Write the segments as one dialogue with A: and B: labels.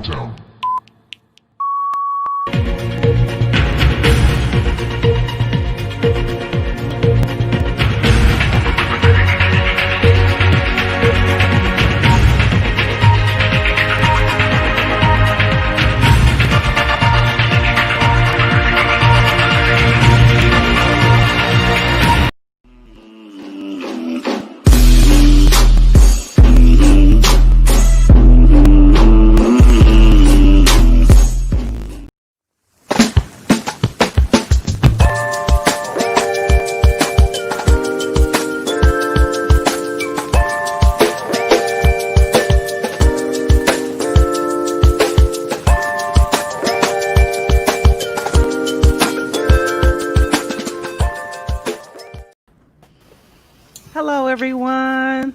A: Countdown.
B: Hello, everyone.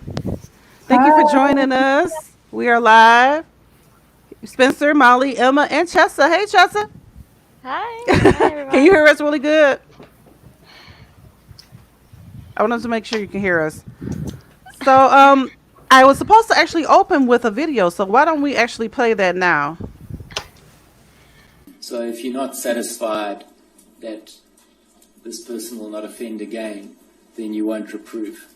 B: Thank you for joining us. We are live. Spencer, Molly, Emma, and Chessa. Hey, Chessa.
C: Hi. Hi, everyone.
B: Can you hear us really good? I wanted to make sure you can hear us. So, I was supposed to actually open with a video, so why don't we actually play that now?
D: So if you're not satisfied that this person will not offend again, then you won't reprove.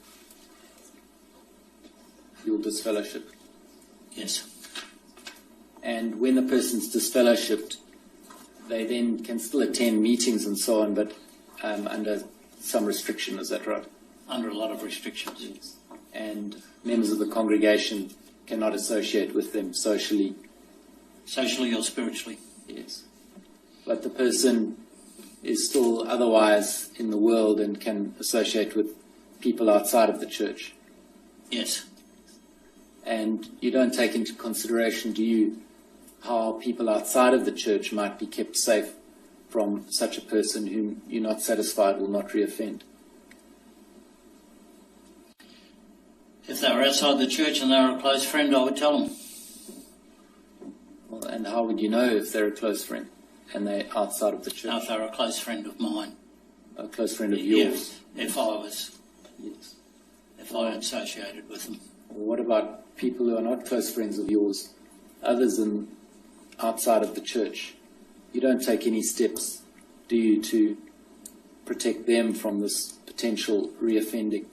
D: You'll disfellowship.
E: Yes.
D: And when the person's disfellowshipped, they then can still attend meetings and so on, but under some restriction, is that right?
E: Under a lot of restrictions.
D: Yes. And members of the congregation cannot associate with them socially.
E: Socially or spiritually.
D: Yes. But the person is still otherwise in the world and can associate with people outside of the church.
E: Yes.
D: And you don't take into consideration, do you, how people outside of the church might be kept safe from such a person whom you're not satisfied will not reoffend?
E: If they were outside the church and they were a close friend, I would tell them.
D: Well, and how would you know if they're a close friend and they're outside of the church?
E: Now, if they were a close friend of mine.
D: A close friend of yours?
E: If I was.
D: Yes.
E: If I associated with them.
D: Well, what about people who are not close friends of yours, others than outside of the church? You don't take any steps, do you, to protect them from this potential reoffending?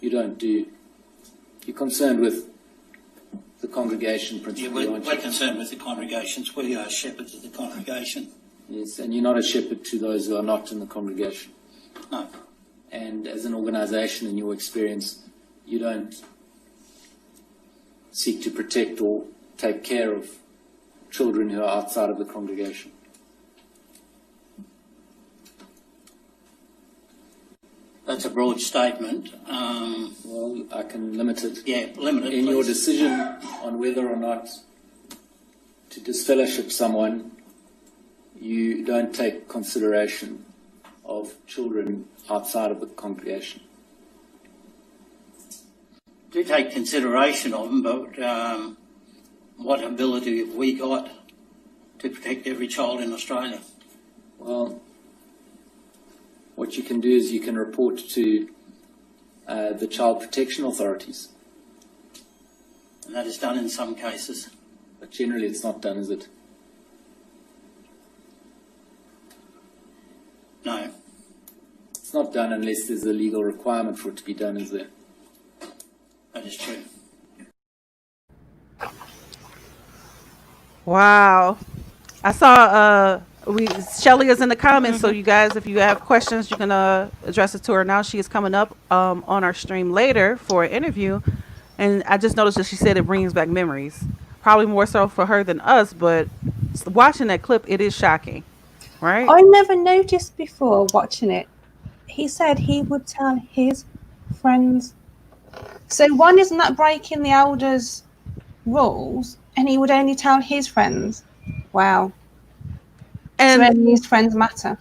D: You don't, do you? You're concerned with the congregation principally, aren't you?
E: We're concerned with the congregations. We are shepherds of the congregation.
D: Yes, and you're not a shepherd to those who are not in the congregation.
E: No.
D: And as an organisation, in your experience, you don't seek to protect or take care of children who are outside of the congregation.
E: That's a broad statement.
D: Well, I can limit it.
E: Yeah, limit it,
D: In your
E: please.
D: decision on whether or not to disfellowship someone, you don't take consideration of children outside of the congregation.
E: Do take consideration of them, but what ability have we got to protect every child in Australia?
D: Well, what you can do is you can report to the child protection authorities.
E: And that is done in some cases.
D: But generally it's not done, is it?
E: No.
D: It's not done unless there's a legal requirement for it to be done, is there?
E: That is true.
B: Wow. I saw Shelly is in the comments, so you guys, if you have questions, you can address it to her now. She is coming up on our stream later for an interview, and I just noticed that she said it brings back memories. Probably more so for her than us, but watching that clip, it is shocking, right?
F: I never noticed before watching it. He said he would tell his friends. So one, isn't that breaking the elders' rules? And he would only tell his friends. Wow.
B: And
F: so only his friends matter.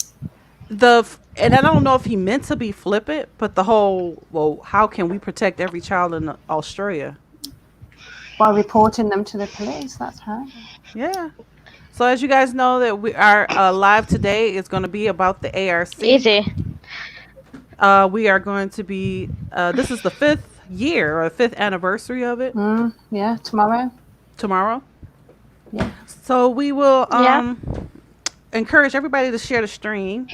B: And I don't know if he meant to be flippant, but the whole, well, how can we protect every child in Australia?
F: By reporting them to the police, that's how.
B: Yeah. So as you guys know, that we are live today is going to be about the ARC.
C: Easy.
B: We are going to be. This is the 5th year or 5th anniversary of it
F: Yeah, tomorrow.
B: tomorrow.
F: Yeah.
B: So we will
C: Yeah.
B: encourage everybody to share the stream.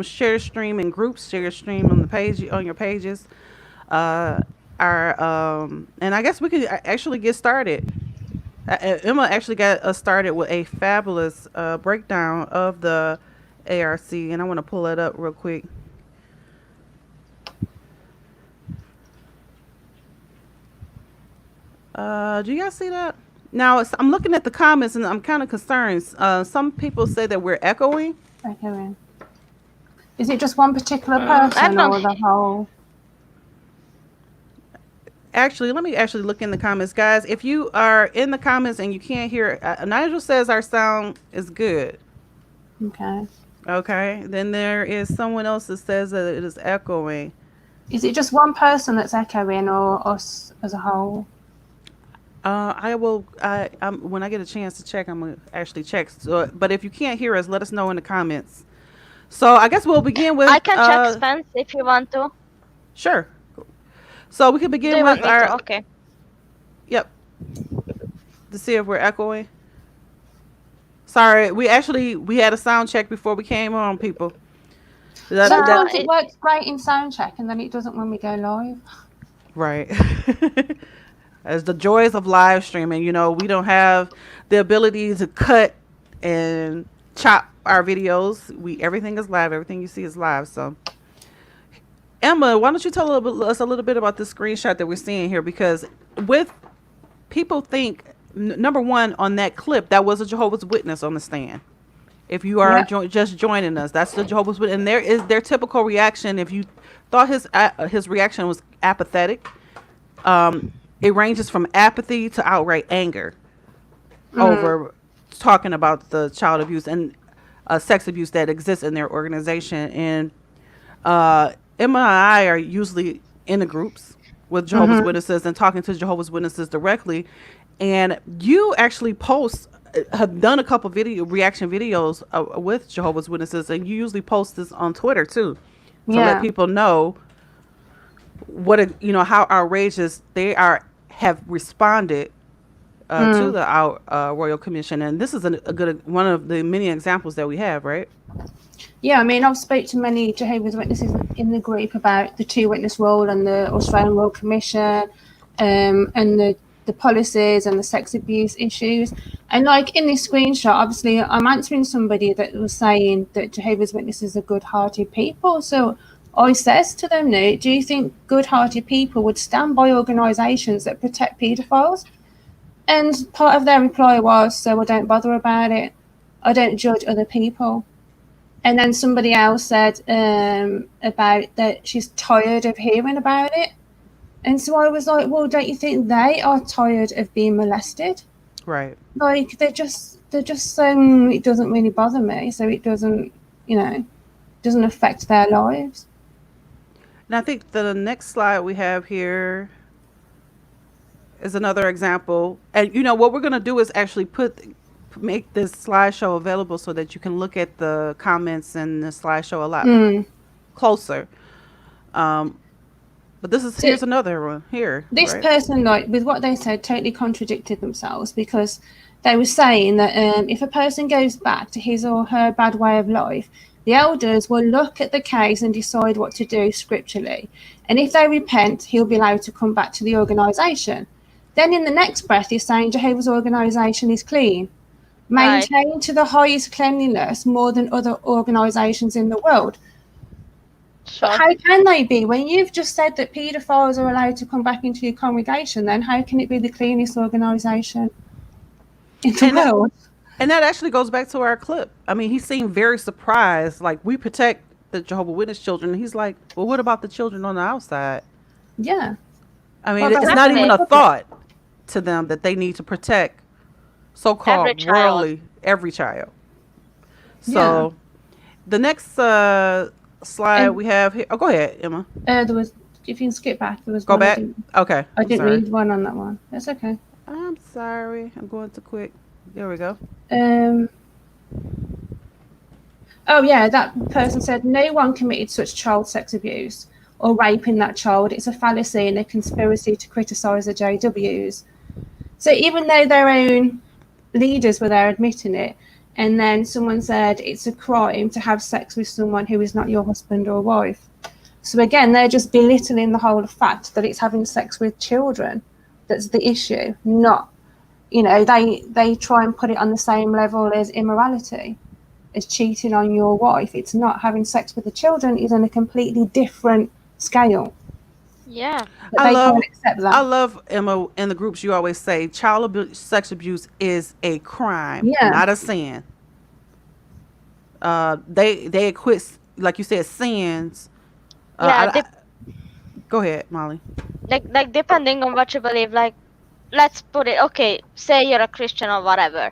B: Share the stream in groups. Share your stream on the page on your pages. And I guess we could actually get started. Emma actually got us started with a fabulous breakdown of the ARC, and I want to pull it up real quick. Do you guys see that? Now I'm looking at the comments, and I'm kind of concerned. Some people say that we're echoing.
F: Okay. Is it just one particular
C: I
F: person
C: don't-
F: or the whole?
B: Actually, let me actually look in the comments, guys. If you are in the comments and you can't hear, Nigel says our sound is good.
F: Okay.
B: Okay, then there is someone else that says that it is echoing.
F: Is it just one person that's echoing or us as a whole?
B: I will. When I get a chance to check, I'm gonna actually check. So, but if you can't hear us, let us know in the comments. So I guess we'll begin with.
C: I can check Spence if you want to.
B: Sure. So we can
C: Do
B: begin
C: you want
B: with
C: me to?
B: our.
C: Okay.
B: Yep. To see if we're echoing. Sorry, we had a sound check before we came on, people.
F: Sometimes it
C: it-
F: works great in sound check and then it doesn't when we go live.
B: Right. As the joys of live streaming, we don't have the ability to cut and chop our videos. Everything is live. Everything you see is live. So, Emma, why don't you tell us a little bit about this screenshot that we're seeing here? Because people think, number one, on that clip, that was a Jehovah's Witness on the stand. If you are just joining us, that's the Jehovah's Witness, and there is their typical reaction. If you thought his reaction was apathetic, it ranges from apathy to outright anger over talking about the child abuse and sex abuse that exists in their organization. And Emma and I are usually in the groups with Jehovah's Witnesses and talking to Jehovah's Witnesses directly. And you actually have done a couple reaction videos with Jehovah's Witnesses, and you usually post this on Twitter too, to let people know how outrageous they have responded to the Royal Commission. And this is a good one of the many examples that we have, right?
F: Yeah, I mean, I've spoke to many Jehovah's Witnesses in the group about the 2-witness rule and the Australian Royal Commission, and the policies and the sex abuse issues. And like in this screenshot, obviously I'm answering somebody that was saying that Jehovah's Witnesses are good-hearted people. So I says to them now, do you think good-hearted people would stand by organisations that protect paedophiles? And part of their reply was, so I don't bother about it. I don't judge other people. And then somebody else said about that she's tired of hearing about it. And so I was like, well, don't you think they are tired of being molested?
B: Right.
F: Like they're just saying it doesn't really bother me, so it doesn't affect their lives.
B: And I think the next slide we have here is another example. And what we're gonna do is actually make this slideshow available so that you can look at the comments and the slideshow a lot closer. But here's another one here.
F: This
B: right?
F: person, like with what they said, totally contradicted themselves, because they were saying that if a person goes back to his or her bad way of life, the elders will look at the case and decide what to do scripturally. And if they repent, he'll be allowed to come back to the organisation. Then in the next breath, he's saying Jehovah's organisation is clean, maintained to the highest cleanliness more than other organisations in the world.
C: Sure.
F: How can they be? When you've just said that paedophiles are allowed to come back into your congregation, then how can it be the cleanest organisation in the world?
B: And that actually goes back to our clip. I mean, he seemed very surprised. Like, we protect the Jehovah's Witness children. And he's like, well, what about the children on the outside?
F: Yeah.
B: I mean,
F: Well,
B: it's not even a thought to them that they need to protect so-called worldly every child. So the next slide we have here. Oh, go ahead, Emma.
F: There was, if you can skip back, there was
B: Go
F: one
B: back. Okay.
F: I didn't
B: sorry.
F: read one on that one. That's okay.
B: I'm sorry. I'm going too quick. There we go.
F: Um, oh yeah, that person said no one committed such child sex abuse or raping that child. It's a fallacy and a conspiracy to criticise the JWs. So even though their own leaders were there admitting it, and then someone said it's a crime to have sex with someone who is not your husband or wife. So again, they're just belittling the whole fact that it's having sex with children that's the issue, not, they try and put it on the same level as immorality, as cheating on your wife. It's not. Having sex with the children is on a completely different scale.
C: Yeah.
F: But
B: I
F: they
B: love
F: can't accept that.
B: I love, Emma, in the groups you always say child abuse, sex abuse is a crime,
F: Yeah.
B: not a sin. They equate, like you said, sins.
C: Yeah.
B: Go ahead, Molly.
C: Like depending on what you believe, like let's put it, okay, say you're a Christian or whatever.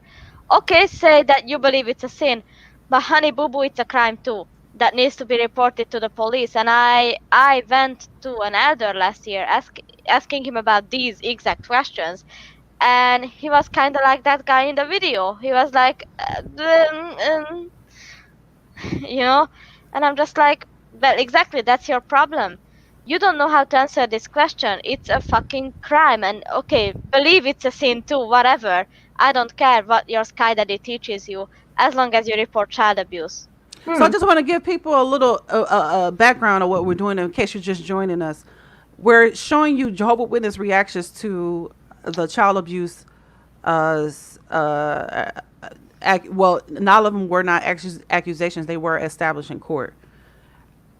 C: Okay, say that you believe it's a sin, but honey boo boo, it's a crime too. That needs to be reported to the police. And I went to an elder last year asking him about these exact questions, and he was kind of like that guy in the video. He was like, you know, and I'm just like, well, exactly, that's your problem. You don't know how to answer this question. It's a fucking crime. And okay, believe it's a sin too, whatever. I don't care what your Sky Daddy teaches you, as long as you report child abuse.
B: So I just want to give people a little background of what we're doing in case you're just joining us. We're showing you Jehovah's Witness reactions to the child abuse. Well, not all of them were not accusations; they were established in court.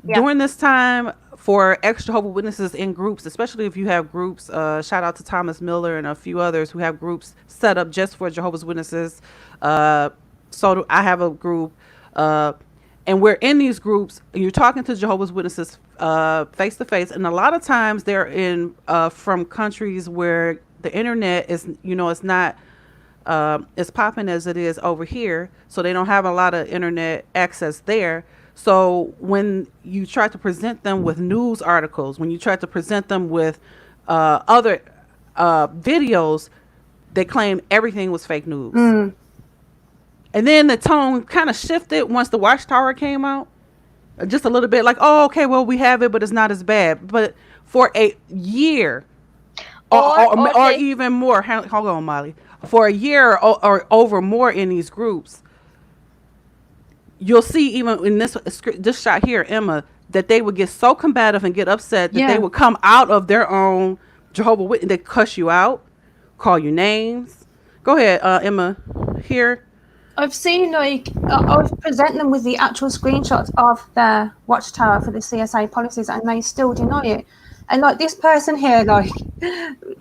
C: Yeah.
B: During this time, for ex Jehovah's Witnesses in groups, especially if you have groups, shout out to Thomas Miller and a few others who have groups set up just for Jehovah's Witnesses. I have a group. And we're in these groups, you're talking to Jehovah's Witnesses face to face, and a lot of times they're in from countries where the internet is, it's not as popping as it is over here, so they don't have a lot of internet access there. So when you try to present them with news articles, when you try to present them with other videos, they claim everything was fake news. And then the tone kind of shifted once the Watchtower came out. Just a little bit like, oh, okay, well, we have it, but it's not as bad. But for a year or even more, hold on, Molly. For a year or over more in these groups, you'll see even in this shot here, Emma, that they would get so combative and get upset that they would come out of their own Jehovah's Witness. They cuss you out, call you names. Go ahead, Emma, here.
F: I've seen, I've present them with the actual screenshots of their Watchtower for the CSA policies, and they still deny it. And this person here,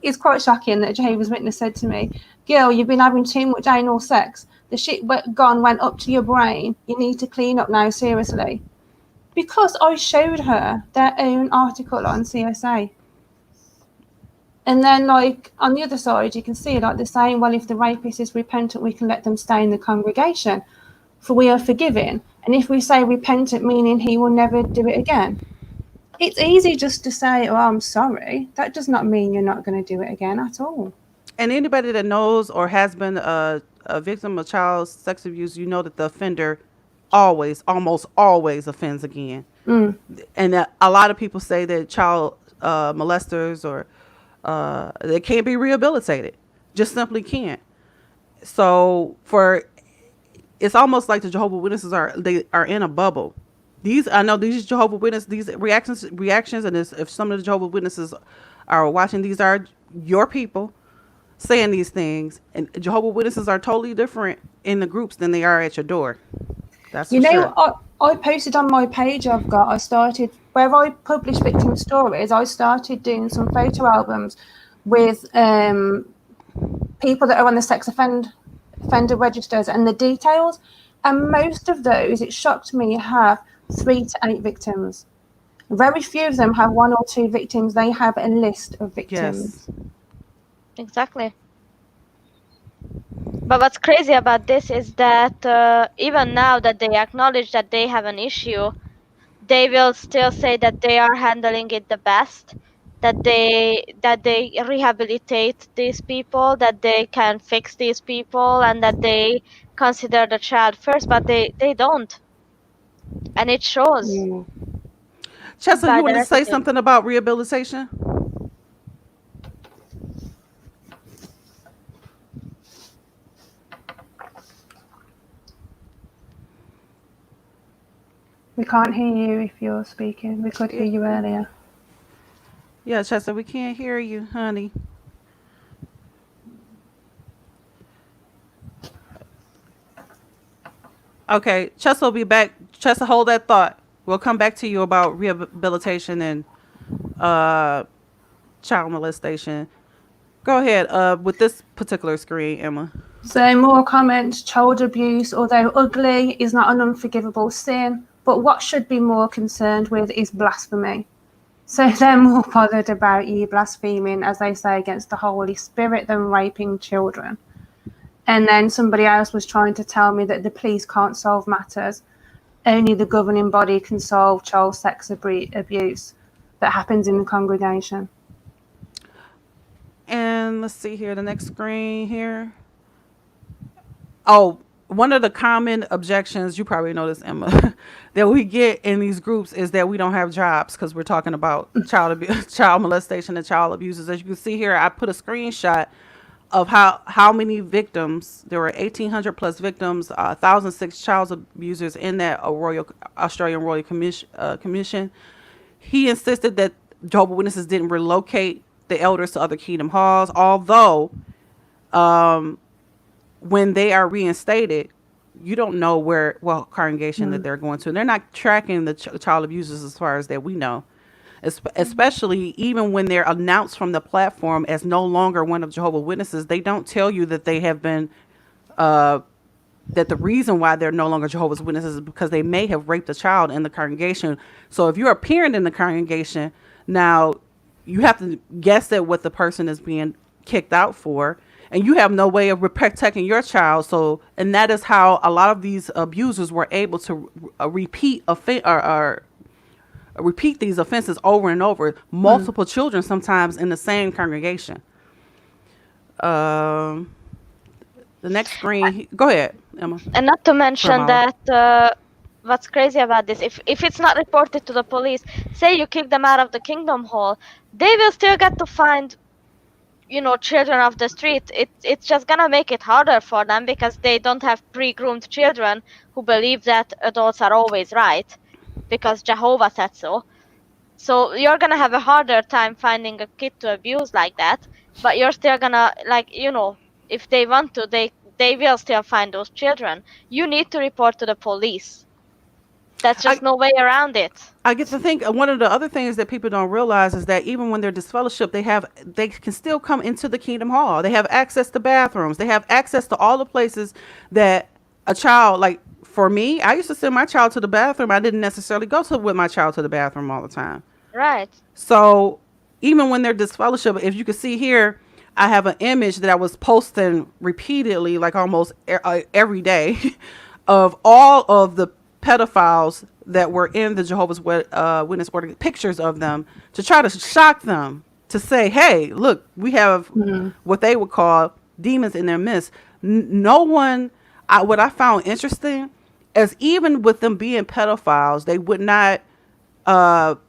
F: it's quite shocking that Jehovah's Witness said to me, "Girl, you've been having too much anal sex. The shit went up to your brain. You need to clean up now, seriously." Because I showed her their own article on CSA. And then, on the other side, you can see, they're saying, well, if the rapist is repentant, we can let them stay in the congregation, for we are forgiven. And if we say repentant, meaning he will never do it again. It's easy just to say, oh, I'm sorry. That does not mean you're not going to do it again at all.
B: And anybody that knows or has been a victim of child sex abuse, that the offender almost always offends again. And a lot of people say that child molesters or they can't be rehabilitated, just simply can't. So it's almost like the Jehovah's Witnesses are in a bubble. I know these Jehovah's Witnesses, these reactions, and if some of the Jehovah's Witnesses are watching, these are your people saying these things, and Jehovah's Witnesses are totally different in the groups than they are at your door. That's for sure.
F: I posted on my page I started, where I publish victim stories, I started doing some photo albums with people that are on the sex offender registers and the details. And most of those, it shocked me, have 3 to 8 victims. Very few of them have 1 or 2 victims. They have a list of victims.
B: Yes.
C: Exactly. But what's crazy about this is that even now that they acknowledge that they have an issue, they will still say that they are handling it the best. that they rehabilitate these people, that they can fix these people, and that they consider the child first, but they don't, and it shows
B: Chessa,
C: by
B: you
C: their
B: want to say
C: attitude.
B: something about rehabilitation?
F: We can't hear you if you're speaking. We could hear you earlier.
B: Yeah, Chessa, we can't hear you, honey. Okay, Chessa will be back. Chessa, hold that thought. We'll come back to you about rehabilitation and child molestation. Go ahead with this particular screen, Emma.
F: So more comments, child abuse, although ugly, is not an unforgivable sin, but what should be more concerned with is blasphemy. So they're more bothered about you blaspheming, as they say, against the Holy Spirit than raping children. And then somebody else was trying to tell me that the police can't solve matters. Only the governing body can solve child sex abuse that happens in the congregation.
B: And let's see here, the next screen here. Oh, one of the common objections, you probably know this, Emma, that we get in these groups is that we don't have jobs because we're talking about child abuse, child molestation and child abuses. As you can see here, I put a screenshot of how many victims. There were 1,800 plus victims, 1,006 child abusers in that Australian Royal Commission. He insisted that Jehovah's Witnesses didn't relocate the elders to other kingdom halls, although when they are reinstated, you don't know what congregation that they're going to. And they're not tracking the child abusers as far as that we know. Especially even when they're announced from the platform as no longer one of Jehovah's Witnesses, they don't tell you that they have been, that the reason why they're no longer Jehovah's Witnesses is because they may have raped a child in the congregation. So if you're a parent in the congregation, now you have to guess at what the person is being kicked out for, and you have no way of protecting your child. So, and that is how a lot of these abusers were able to repeat these offenses over and over, multiple children sometimes in the same congregation. The next screen, go ahead, Emma.
C: And not to mention
B: Pramala.
C: that what's crazy about this, if it's not reported to the police, say you kick them out of the kingdom hall, they will still get to find, children off the street. It's just gonna make it harder for them because they don't have pre-groomed children who believe that adults are always right because Jehovah said so. So you're gonna have a harder time finding a kid to abuse like that, but you're still gonna, if they want to, they will still find those children. You need to report to the police. That's just no way around it.
B: I get to think one of the other things that people don't realize is that even when they're disfellowshipped, they can still come into the kingdom hall. They have access to bathrooms. They have access to all the places that a child, like for me, I used to send my child to the bathroom. I didn't necessarily go with my child to the bathroom all the time.
C: Right.
B: So even when they're disfellowshipped, if you can see here, I have an image that I was posting repeatedly, like almost every day, of all of the pedophiles that were in the Jehovah's Witness order, pictures of them, to try to shock them, to say, hey, look, we have what they would call demons in their midst. No one, what I found interesting is even with them being pedophiles, they would not,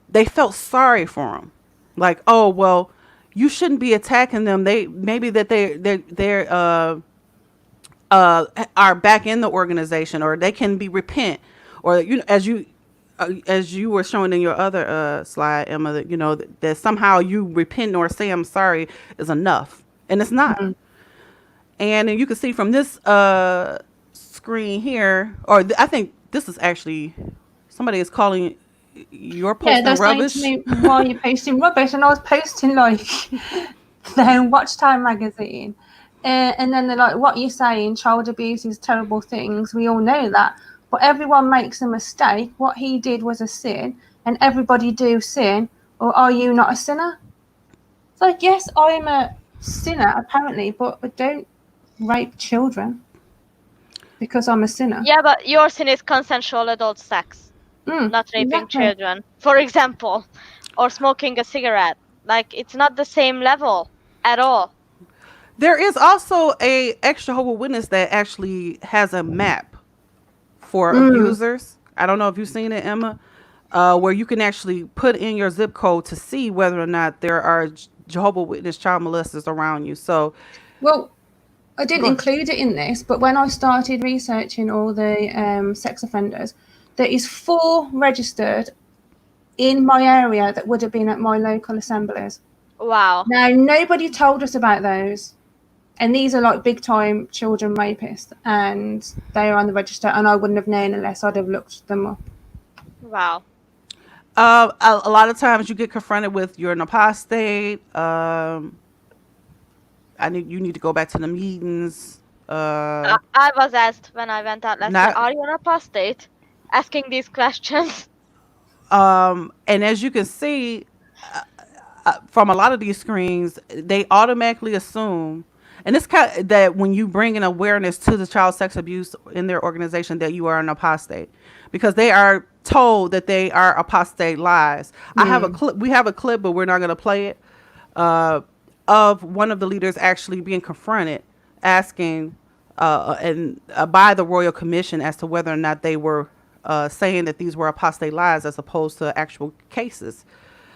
B: they felt sorry for them. Like, oh, well, you shouldn't be attacking them. Maybe that they're are back in the organization, or they can be repent, or as you were showing in your other slide, Emma, that, that somehow you repent or say I'm sorry is enough, and it's not. And you can see from this screen here, or I think this is actually somebody is calling your posting rubbish.
F: Saying to me, why are you posting rubbish? And I was posting like the Watchtower magazine. And then they're like, what you're saying, child abuse is terrible things. We all know that. But everyone makes a mistake. What he did was a sin, and everybody do sin. Or are you not a sinner? It's like, yes, I'm a sinner, apparently, but I don't rape children because I'm a sinner.
C: Yeah, but your sin is consensual adult sex, not raping children, for example, or smoking a cigarette. Like, it's not the same level at all.
B: There is also a ex-Jehovah Witness that actually has a map for abusers. I don't know if you've seen it, Emma, where you can actually put in your zip code to see whether or not there are Jehovah Witness child molesters around you. So,
F: Well, I didn't
B: Go on.
F: include it in this, but when I started researching all the sex offenders, there is 4 registered in my area that would have been at my local assemblies.
C: Wow.
F: Now, nobody told us about those. And these are like big time children rapists, and they are on the register, and I wouldn't have known unless I'd have looked them up.
C: Wow.
B: a lot of times you get confronted with you're an apostate. You need to go back to the meetings.
C: I was asked when I went out last
B: Not-
C: year, are you an apostate? Asking these questions.
B: And as you can see from a lot of these screens, they automatically assume, and it's kind of that when you bring an awareness to the child sex abuse in their organization, that you are an apostate, because they are told that they are apostate lies. I have a clip. We have a clip, but we're not going to play it. Of one of the leaders actually being confronted, asking by the Royal Commission as to whether or not they were saying that these were apostate lies as opposed to actual cases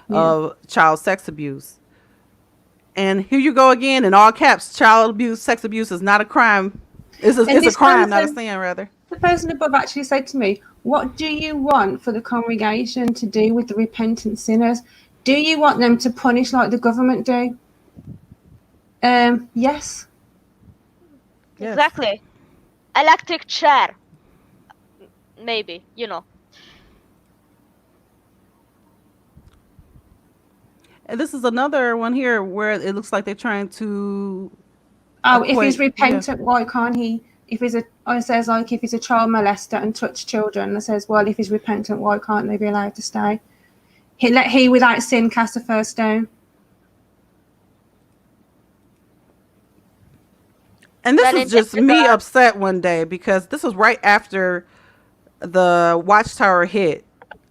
B: of child sex abuse. And here you go again in all caps: child abuse, sex abuse is not a crime. It's a crime, not a sin, rather.
F: The person above actually said to me, "What do you want for the congregation to do with the repentant sinners? Do you want them to punish like the government do?" Yes.
B: Yes.
C: Exactly. Electric chair. Maybe, you know.
B: And this is another one here where it looks like they're trying to.
F: Oh, if he's
B: equate-
F: repentant, why can't he? If he's it says like if he's a child molester and touched children, it says, well, if he's repentant, why can't they be allowed to stay? He without sin cast the first stone.
B: And this
C: Then
B: is
C: it's
B: just
C: just
B: me
C: about-
B: upset one day because this was right after the Watchtower hit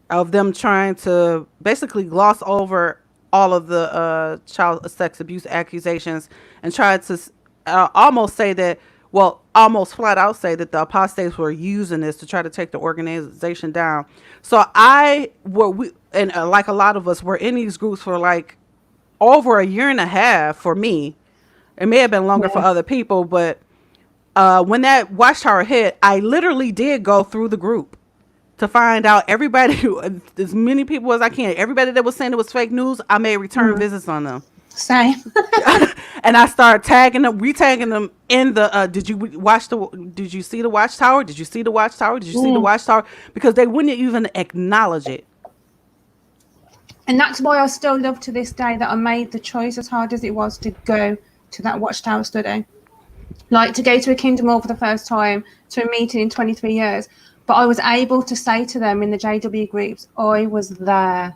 B: of them trying to basically gloss over all of the child sex abuse accusations and try to almost say that, well, almost flat out say that the apostates were using this to try to take the organization down. So like a lot of us were in these groups for like over a year and a half for me. It may have been longer for other people, but when that Watchtower hit, I literally did go through the group to find out everybody, as many people as I can, everybody that was saying it was fake news, I made return visits on them.
F: Same.
B: And I started retagging them in the, did you see the Watchtower? Did you see the Watchtower? Did you see the Watchtower? Because they wouldn't even acknowledge it.
F: And that's why I still love to this day that I made the choice, as hard as it was, to go to that Watchtower study. Like to go to a Kingdom Hall for the first time, to a meeting in 23 years. But I was able to say to them in the JW groups, I was there.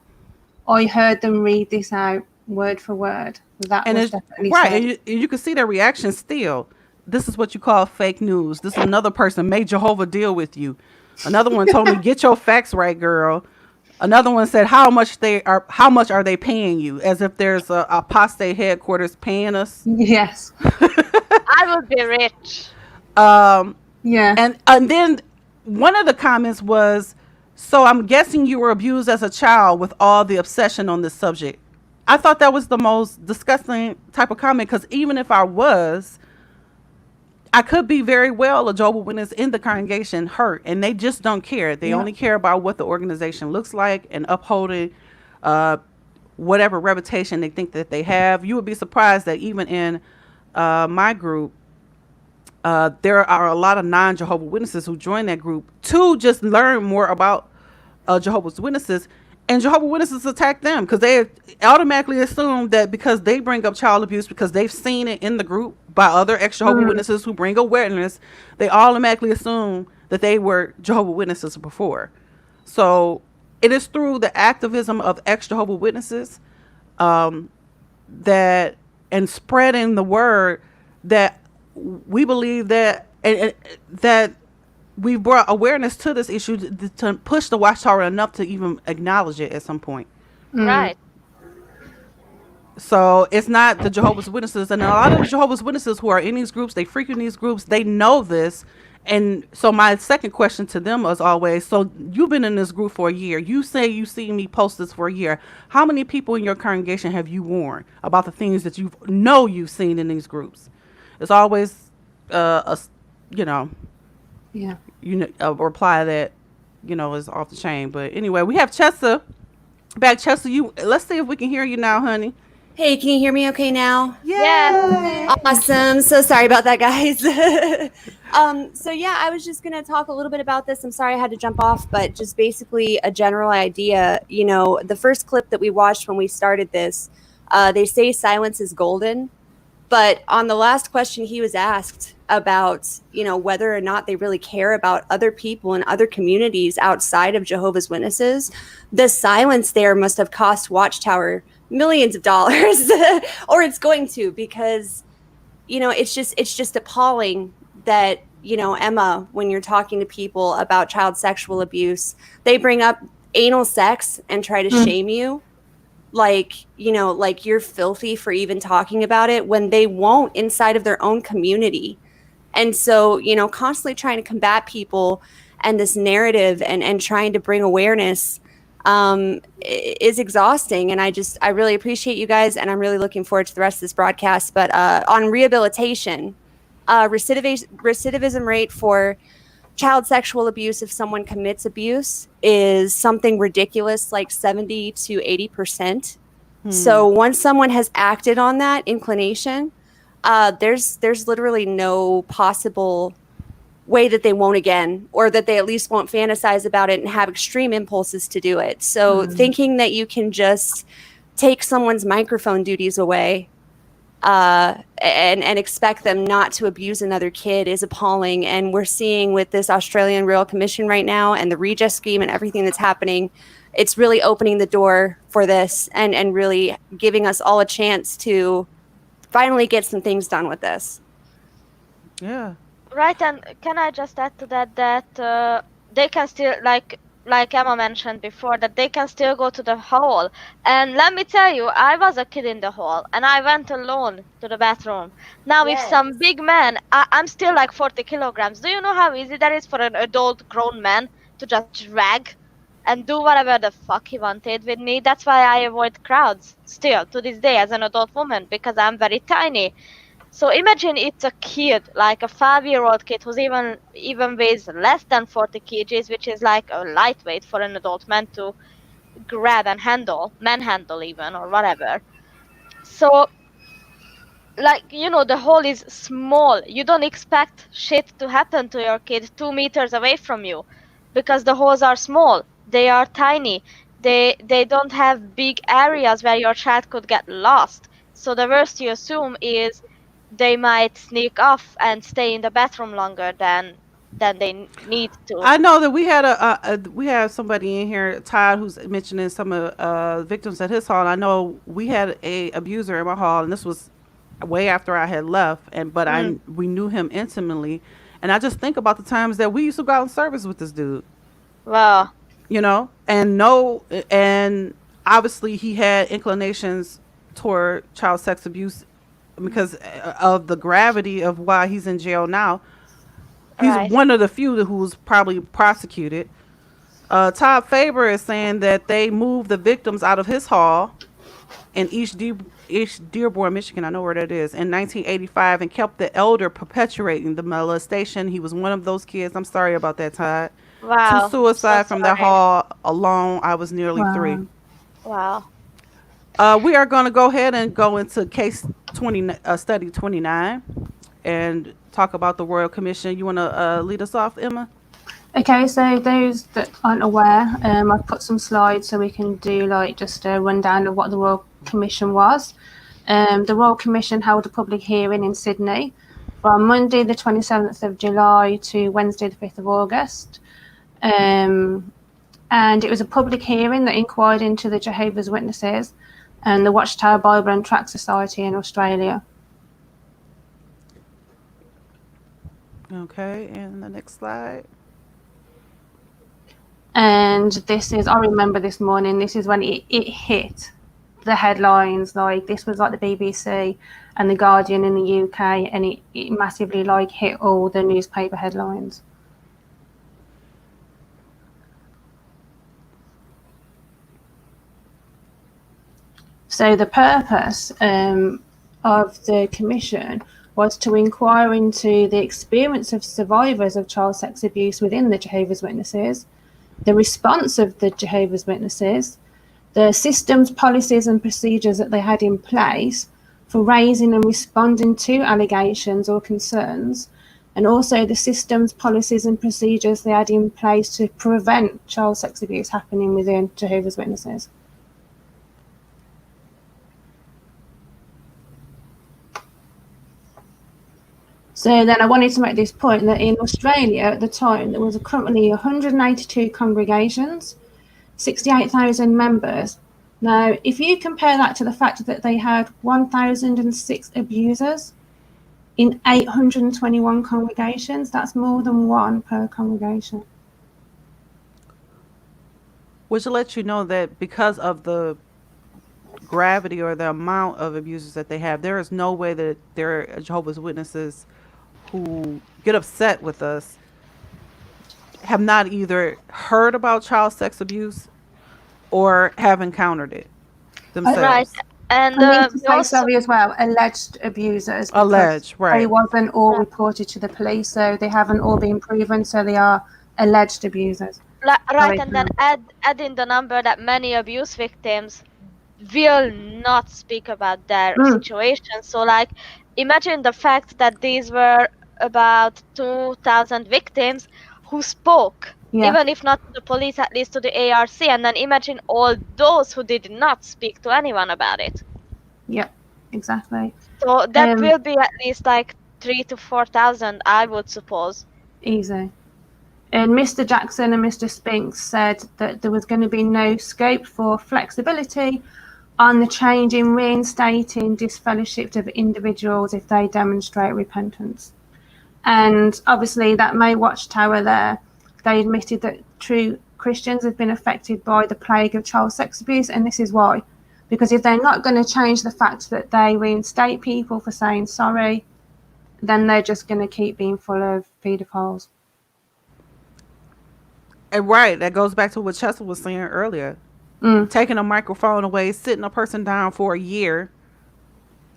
F: I heard them read this out word for word. That
B: And
F: was
B: it's
F: definitely
B: right.
F: said.
B: And you can see their reaction still. This is what you call fake news. This is another person made Jehovah deal with you. Another one told me, get your facts right, girl. Another one said, how much are they paying you? As if there's a apostate headquarters paying us.
F: Yes.
C: I would be rich.
F: Yeah.
B: And then one of the comments was, so I'm guessing you were abused as a child with all the obsession on this subject. I thought that was the most disgusting type of comment, because even if I was, I could be very well a Jehovah's Witness in the congregation hurt, and they just don't care. They only care about what the organization looks like and upholding whatever reputation they think that they have. You would be surprised that even in my group, there are a lot of non-Jehovah's Witnesses who join that group to just learn more about Jehovah's Witnesses, and Jehovah's Witnesses attack them because they automatically assume that because they bring up child abuse, because they've seen it in the group by other ex-Jehovah's Witnesses who bring awareness, they automatically assume that they were Jehovah's Witnesses before. So it is through the activism of ex-Jehovah's Witnesses that, and spreading the word, that we believe that that we brought awareness to this issue to push the Watchtower enough to even acknowledge it at some point.
C: Right.
B: So it's not the Jehovah's Witnesses, and a lot of the Jehovah's Witnesses who are in these groups, they frequent these groups, they know this. And so my second question to them was always, so you've been in this group for a year. You say you see me post this for a year. How many people in your congregation have you warned about the things that you've seen in these groups? It's always you know,
F: Yeah.
B: a reply that, is off the chain. But anyway, we have Chessa back. Chessa, let's see if we can hear you now, honey.
A: Hey, can you hear me okay now?
C: Yeah.
A: Awesome. So sorry about that, guys. So yeah, I was just going to talk a little bit about this. I'm sorry I had to jump off, but just basically a general idea. The first clip that we watched when we started this, they say silence is golden. But on the last question he was asked about, whether or not they really care about other people and other communities outside of Jehovah's Witnesses, the silence there must have cost Watchtower millions of dollars, or it's going to, because it's just appalling that Emma, when you're talking to people about child sexual abuse, they bring up anal sex and try to shame you, like you're filthy for even talking about it, when they won't inside of their own community. And so constantly trying to combat people and this narrative and trying to bring awareness is exhausting. And I really appreciate you guys, and I'm really looking forward to the rest of this broadcast. But on rehabilitation, recidivism rate for child sexual abuse, if someone commits abuse, is something ridiculous, like 70 to 80%. So once someone has acted on that inclination, there's literally no possible way that they won't again, or that they at least won't fantasize about it and have extreme impulses to do it. So thinking that you can just take someone's microphone duties away and expect them not to abuse another kid is appalling. And we're seeing with this Australian Royal Commission right now and the Redress Scheme and everything that's happening, it's really opening the door for this and really giving us all a chance to finally get some things done with this.
B: Yeah.
C: Right, and can I just add to that they can still, like Emma mentioned before, that they can still go to the hall. And let me tell you, I was a kid in the hall, and I went alone to the bathroom. Now, if some big man, I'm still like 40 kilograms. Do you know how easy that is for an adult grown man to just drag and do whatever the fuck he wanted with me? That's why I avoid crowds still to this day as an adult woman, because I'm very tiny. So imagine it's a kid, like a 5-year-old kid who's even weighs less than 40 kgs, which is like a lightweight for an adult man to grab and manhandle even, or whatever. So, the hole is small. You don't expect shit to happen to your kid 2 meters away from you, because the holes are small. They are tiny. They don't have big areas where your child could get lost. So the worst you assume is they might sneak off and stay in the bathroom longer than they need to.
B: I know that we have somebody in here, Todd, who's mentioning some of victims at his hall. I know we had a abuser in my hall, and this was way after I had left, we knew him intimately, and I just think about the times that we used to go out in service with this dude.
C: Wow.
B: And obviously he had inclinations toward child sex abuse because of the gravity of why he's in jail now. He's one of the few who's probably prosecuted. Todd Faber is saying that they moved the victims out of his hall in East Dearborn, Michigan, I know where that is, in 1985, and kept the elder perpetuating the molestation. He was one of those kids. I'm sorry about that, Todd.
C: Wow.
B: 2 suicides from that hall alone. I was nearly 3.
C: Wow.
B: We are going to go ahead and go into case study 29 and talk about the Royal Commission. You want to lead us off, Emma?
F: Okay, so those that aren't aware, I've put some slides so we can do just a rundown of what the Royal Commission was. The Royal Commission held a public hearing in Sydney from Monday the 27th of July to Wednesday the 5th of August. And it was a public hearing that inquired into the Jehovah's Witnesses and the Watchtower Bible and Tract Society in Australia.
B: Okay, and the next slide.
F: And this is, I remember this morning, this is when it hit the headlines. Like this was like the BBC and the Guardian in the UK, and it massively like hit all the newspaper headlines. So the purpose of the commission was to inquire into the experience of survivors of child sex abuse within the Jehovah's Witnesses, the response of the Jehovah's Witnesses, the systems, policies and procedures that they had in place for raising and responding to allegations or concerns, and also the systems, policies and procedures they had in place to prevent child sex abuse happening within Jehovah's Witnesses. So then I wanted to make this point that in Australia at the time, there was currently 182 congregations, 68,000 members. Now, if you compare that to the fact that they had 1,006 abusers in 821 congregations, that's more than one per congregation.
B: Which lets you know that because of the gravity or the amount of abusers that they have, there is no way that there are Jehovah's Witnesses who get upset with us have not either heard about child sex abuse or have encountered it themselves.
C: Right. And
F: I need to say,
C: also,
F: sorry as well, alleged abusers.
B: Alleged, right.
F: They wasn't all reported to the police, so they haven't all been proven, so they are alleged abusers.
C: right, and then add in the number that many abuse victims will not speak about their situation. So, like, imagine the fact that these were about 2,000 victims who spoke, even if not to the police, at least to the ARC, and then imagine all those who did not speak to anyone about it.
F: Yeah, exactly.
C: So that will be at least like 3,000 to 4,000, I would suppose.
F: Easy. And Mr. Jackson and Mr. Spinks said that there was going to be no scope for flexibility on the change in reinstating disfellowshipped of individuals if they demonstrate repentance. And obviously that May Watchtower there, they admitted that true Christians have been affected by the plague of child sex abuse, and this is why. Because if they're not going to change the fact that they reinstate people for saying sorry, then they're just going to keep being full of paedophiles.
B: And right, that goes back to what Chester was saying earlier. Taking a microphone away, sitting a person down for a year,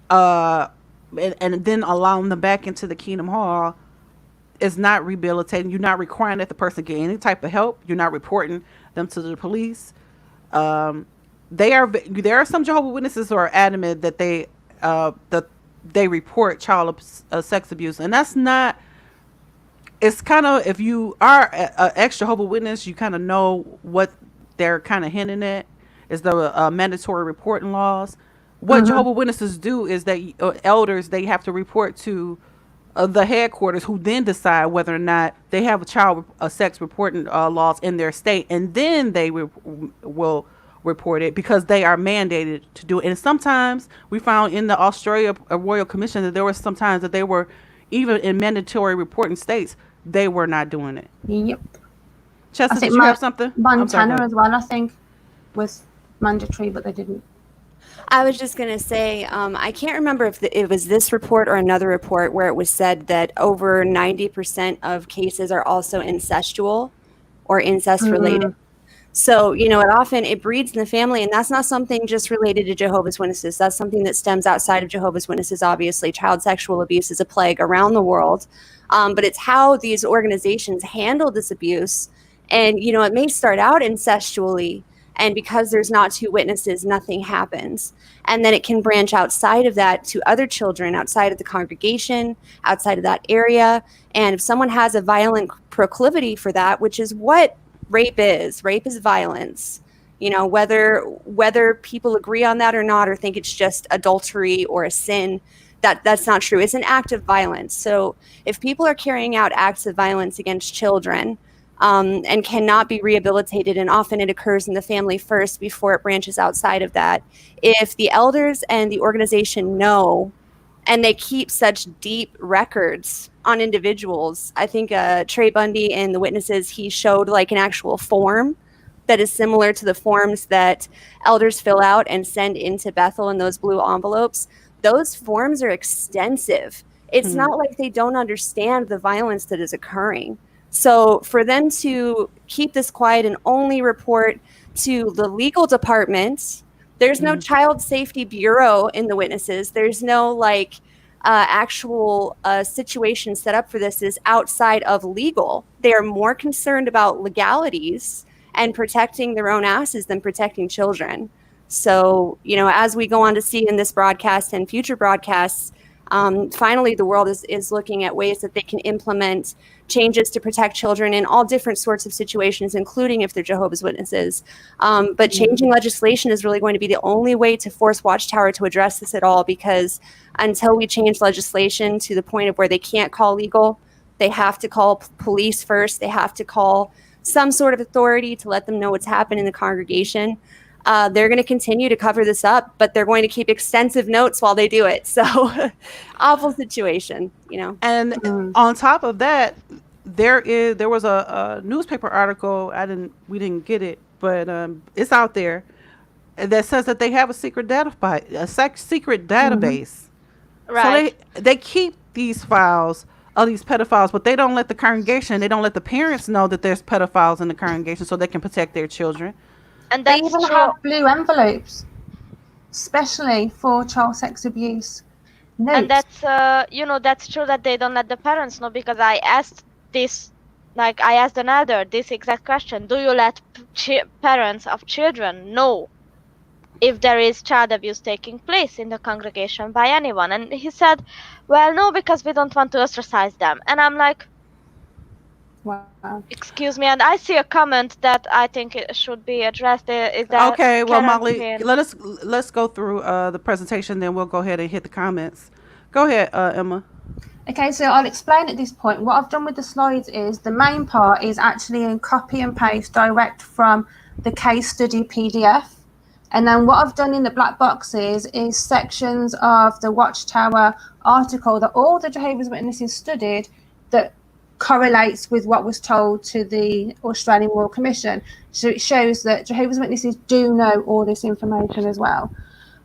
B: and then allowing them back into the Kingdom Hall is not rehabilitating. You're not requiring that the person get any type of help. You're not reporting them to the police. There are some Jehovah's Witnesses who are adamant that they report child sex abuse, and that's not. It's kind of, if you are an ex-Jehovah's Witness, you kind of know what they're kind of hinting at is the mandatory reporting laws. What Jehovah's Witnesses do is that elders, they have to report to the headquarters, who then decide whether or not they have a sex reporting laws in their state, and then they will report it because they are mandated to do it. And sometimes we found in the Australia Royal Commission that there were some times that they were, even in mandatory reporting states, they were not doing it.
F: Yep.
B: Chester, did you have something?
F: Montana as well, I think, was mandatory, but they didn't.
A: I was just going to say, I can't remember if it was this report or another report where it was said that over 90% of cases are also incestual or incest related. So, it breeds in the family, and that's not something just related to Jehovah's Witnesses. That's something that stems outside of Jehovah's Witnesses. Obviously, child sexual abuse is a plague around the world, but it's how these organizations handle this abuse. And, it may start out incestually, and because there's not two witnesses, nothing happens. And then it can branch outside of that to other children outside of the congregation, outside of that area. And if someone has a violent proclivity for that, which is what rape is violence. Whether people agree on that or not, or think it's just adultery or a sin, that's not true. It's an act of violence. So if people are carrying out acts of violence against children, and cannot be rehabilitated, and often it occurs in the family first before it branches outside of that. If the elders and the organization know, and they keep such deep records on individuals, I think Trey Bundy and the witnesses, he showed like an actual form that is similar to the forms that elders fill out and send into Bethel in those blue envelopes. Those forms are extensive. It's not like they don't understand the violence that is occurring. So for them to keep this quiet and only report to the legal department, there's no child safety bureau in the witnesses. There's no like actual situation set up for this is outside of legal. They are more concerned about legalities and protecting their own asses than protecting children. So, you know, as we go on to see in this broadcast and future broadcasts, finally the world is looking at ways that they can implement changes to protect children in all different sorts of situations, including if they're Jehovah's Witnesses. But changing legislation is really going to be the only way to force Watchtower to address this at all, because until we change legislation to the point of where they can't call legal, they have to call police first. They have to call some sort of authority to let them know what's happened in the congregation. They're going to continue to cover this up, but they're going to keep extensive notes while they do it. So awful situation, you know.
B: And on top of that, there was a newspaper article. We didn't get it, but it's out there that says that they have a secret database.
C: Right.
B: So they keep these files of these pedophiles, but they don't let the congregation, they don't let the parents know that there's pedophiles in the congregation, so they can protect their children.
C: And
F: They
C: that's
F: even
C: true.
F: have blue envelopes, especially for child sex abuse.
C: And
F: Notes.
C: that's that's true that they don't let the parents know, because I asked another this exact question: do you let parents of children know if there is child abuse taking place in the congregation by anyone? And he said, well, no, because we don't want to ostracize them. And I'm like,
F: Wow.
C: excuse me. And I see a comment that I think it should be addressed. Is that
B: Okay, well,
C: Karen
B: Molly,
C: saying-
B: let's go through the presentation, then we'll go ahead and hit the comments. Go ahead, Emma.
F: Okay, so I'll explain at this point. What I've done with the slides is the main part is actually in copy and paste direct from the case study PDF. And then what I've done in the black boxes is sections of the Watchtower article that all the Jehovah's Witnesses studied that correlates with what was told to the Australian Royal Commission. So it shows that Jehovah's Witnesses do know all this information as well.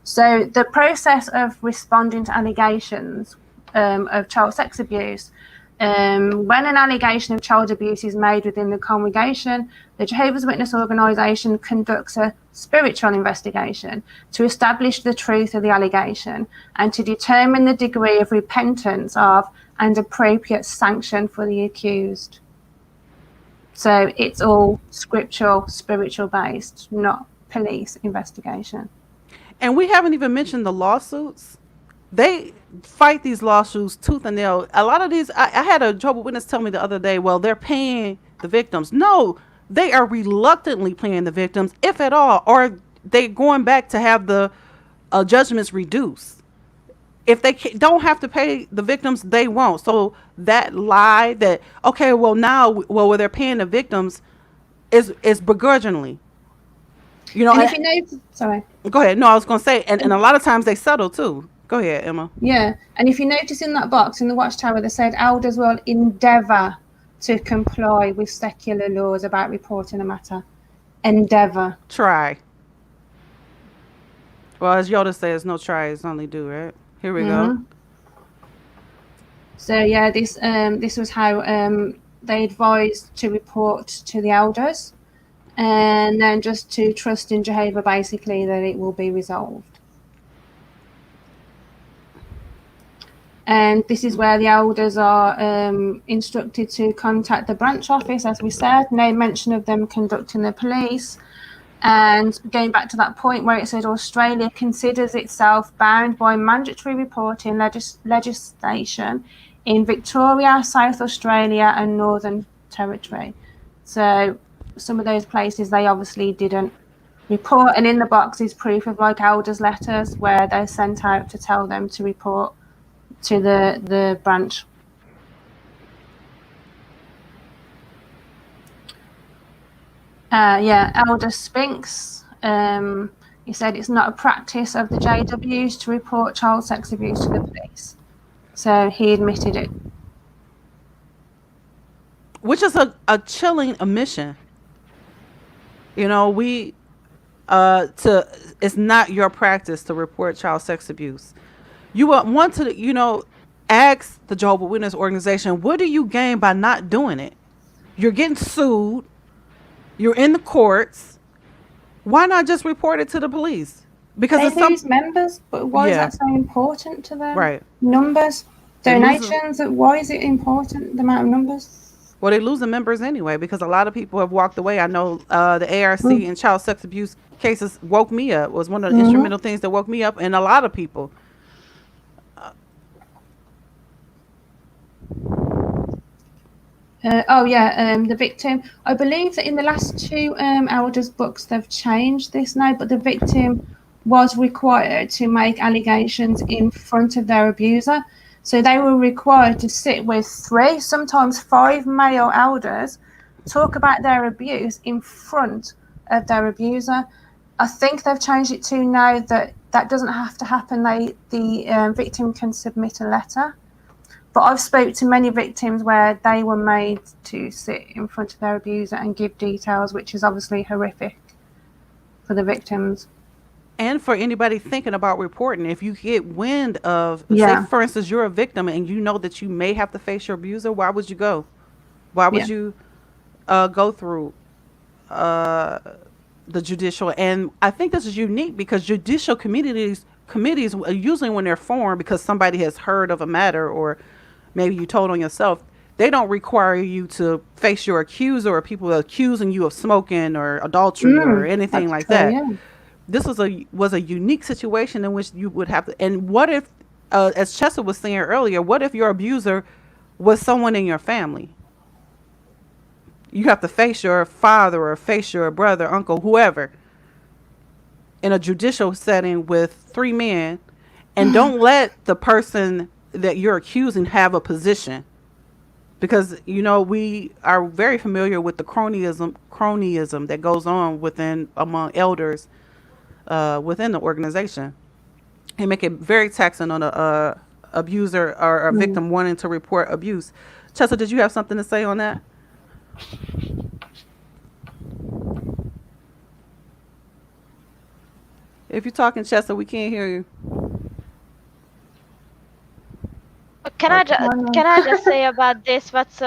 F: So the process of responding to allegations of child sex abuse, when an allegation of child abuse is made within the congregation, the Jehovah's Witness organisation conducts a spiritual investigation to establish the truth of the allegation and to determine the degree of repentance of and appropriate sanction for the accused. So it's all scriptural, spiritual based, not police investigation.
B: And we haven't even mentioned the lawsuits. They fight these lawsuits tooth and nail. A lot of these, I had a Jehovah's Witness tell me the other day, well, they're paying the victims. No, they are reluctantly paying the victims, if at all, or they're going back to have the judgments reduced. If they don't have to pay the victims, they won't. So that lie that, okay, well, now, where they're paying the victims is begrudgingly. You know,
F: And if you know, sorry.
B: Go ahead. No, I was going to say, and a lot of times they settle too. Go ahead, Emma.
F: Yeah, and if you notice in that box in the Watchtower, they said elders will endeavour to comply with secular laws about reporting a matter. Endeavour.
B: Try. Well, as Yoda says, no try is only do, right? Here we go.
F: So yeah, this was how they advised to report to the elders, and then just to trust in Jehovah, basically, that it will be resolved. And this is where the elders are instructed to contact the branch office, as we said. No mention of them conducting the police. And going back to that point where it said Australia considers itself bound by mandatory reporting legislation in Victoria, South Australia and Northern Territory. So some of those places they obviously didn't report. And in the box is proof of like elders' letters where they're sent out to tell them to report to the branch. Elder Spinks, he said it's not a practice of the JWs to report child sex abuse to the police. So he admitted it.
B: Which is a chilling omission. You know, it's not your practice to report child sex abuse. You want to, ask the Jehovah Witness organization, what do you gain by not doing it? You're getting sued. You're in the courts. Why not just report it to the police? Because
F: They
B: it's some,
F: lose members, but why is
B: yeah,
F: that so important to them?
B: right.
F: Numbers,
B: They lose
F: donations. Why is it important? The amount of numbers.
B: Well, they losing members anyway because a lot of people have walked away. I know the ARC
F: Mm.
B: and child sex abuse cases woke me up. Was one of the
F: Mhm.
B: instrumental things that woke me up, and a lot of people.
F: The victim. I believe that in the last two elders' books they've changed this now, but the victim was required to make allegations in front of their abuser. So they were required to sit with 3, sometimes 5 male elders, talk about their abuse in front of their abuser. I think they've changed it to now that that doesn't have to happen. The victim can submit a letter. But I've spoke to many victims where they were made to sit in front of their abuser and give details, which is obviously horrific for the victims.
B: And for anybody thinking about reporting, if you get wind of,
F: Yeah.
B: say, for instance, you're a victim and you know that you may have to face your abuser, why would you go? Why would you go through the judicial? And I think this is unique because judicial committees usually when they're formed because somebody has heard of a matter or maybe you told on yourself, they don't require you to face your accuser or people accusing you of smoking or adultery or anything like that.
F: Yeah.
B: This was a unique situation in which you would have to. And what if, as Chester was saying earlier, what if your abuser was someone in your family? You have to face your father or face your brother, uncle, whoever, in a judicial setting with 3 men, and don't let the person that you're accusing have a position. Because, we are very familiar with the cronyism that goes on among elders within the organization. And make it very taxing on a abuser or a victim wanting to report abuse. Chester, did you have something to say on that? If you're talking, Chester, we can't hear you.
C: Can I just say about this? What's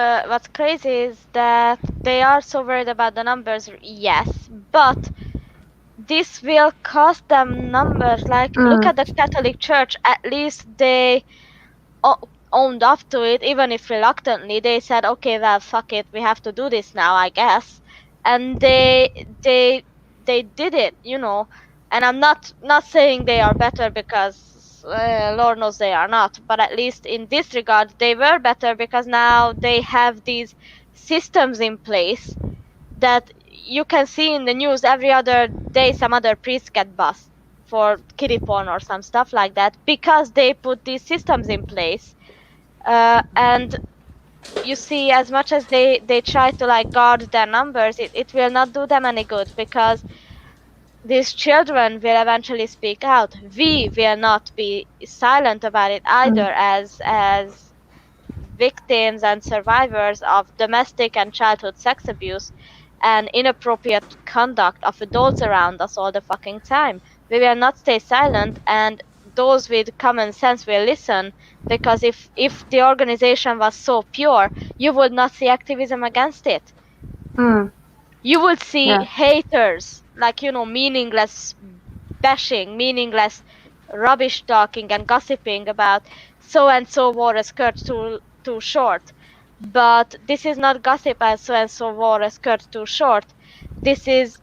C: crazy is that they are so worried about the numbers. Yes, but this will cost them numbers. Like, look at the Catholic Church. At least they owned up to it, even if reluctantly. They said, "Okay, well, fuck it, we have to do this now, I guess," and they did it, And I'm not saying they are better because Lord knows they are not, but at least in this regard, they were better because now they have these systems in place that you can see in the news every other day. Some other priests get bust for kiddie porn or some stuff like that because they put these systems in place. And you see, as much as they try to guard their numbers, it will not do them any good because these children will eventually speak out. We will not be silent about it either as victims and survivors of domestic and childhood sex abuse and inappropriate conduct of adults around us all the fucking time. We will not stay silent, and those with common sense will listen, because if the organization was so pure, you would not see activism against it. You would see haters, meaningless bashing, meaningless rubbish talking and gossiping about so and so wore a skirt too short. But this is not gossip as so and so wore a skirt too short. This is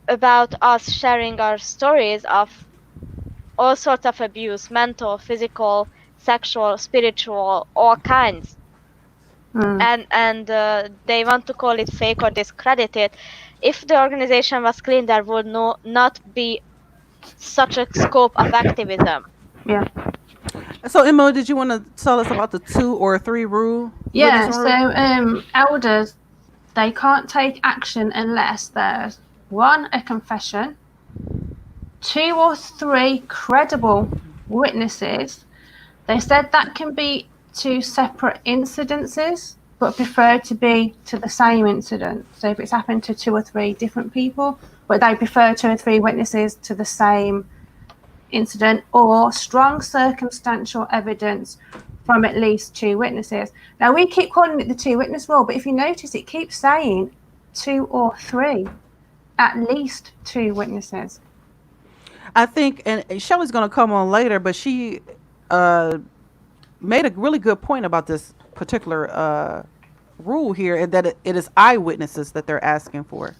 C: about us sharing our stories of all sorts of abuse, mental, physical, sexual, spiritual, all kinds. And they want to call it fake or discredit it. If the organization was clean, there would not be such a scope of activism.
F: Yeah.
B: So, Emma, did you want to tell us about the 2 or 3 rule?
F: Yeah. So, elders, they can't take action unless there's 1, a confession, 2 or 3 credible witnesses. They said that can be 2 separate incidences. but prefer to be to the same incident. So if it's happened to 2 or 3 different people, but they prefer 2 or 3 witnesses to the same incident, or strong circumstantial evidence from at least 2 witnesses. Now, we keep calling it the 2 witness rule, but if you notice, it keeps saying 2 or 3, at least 2 witnesses.
B: I think, and Shelley's going to come on later, but she made a really good point about this particular rule here, and that it is eyewitnesses that they're asking for,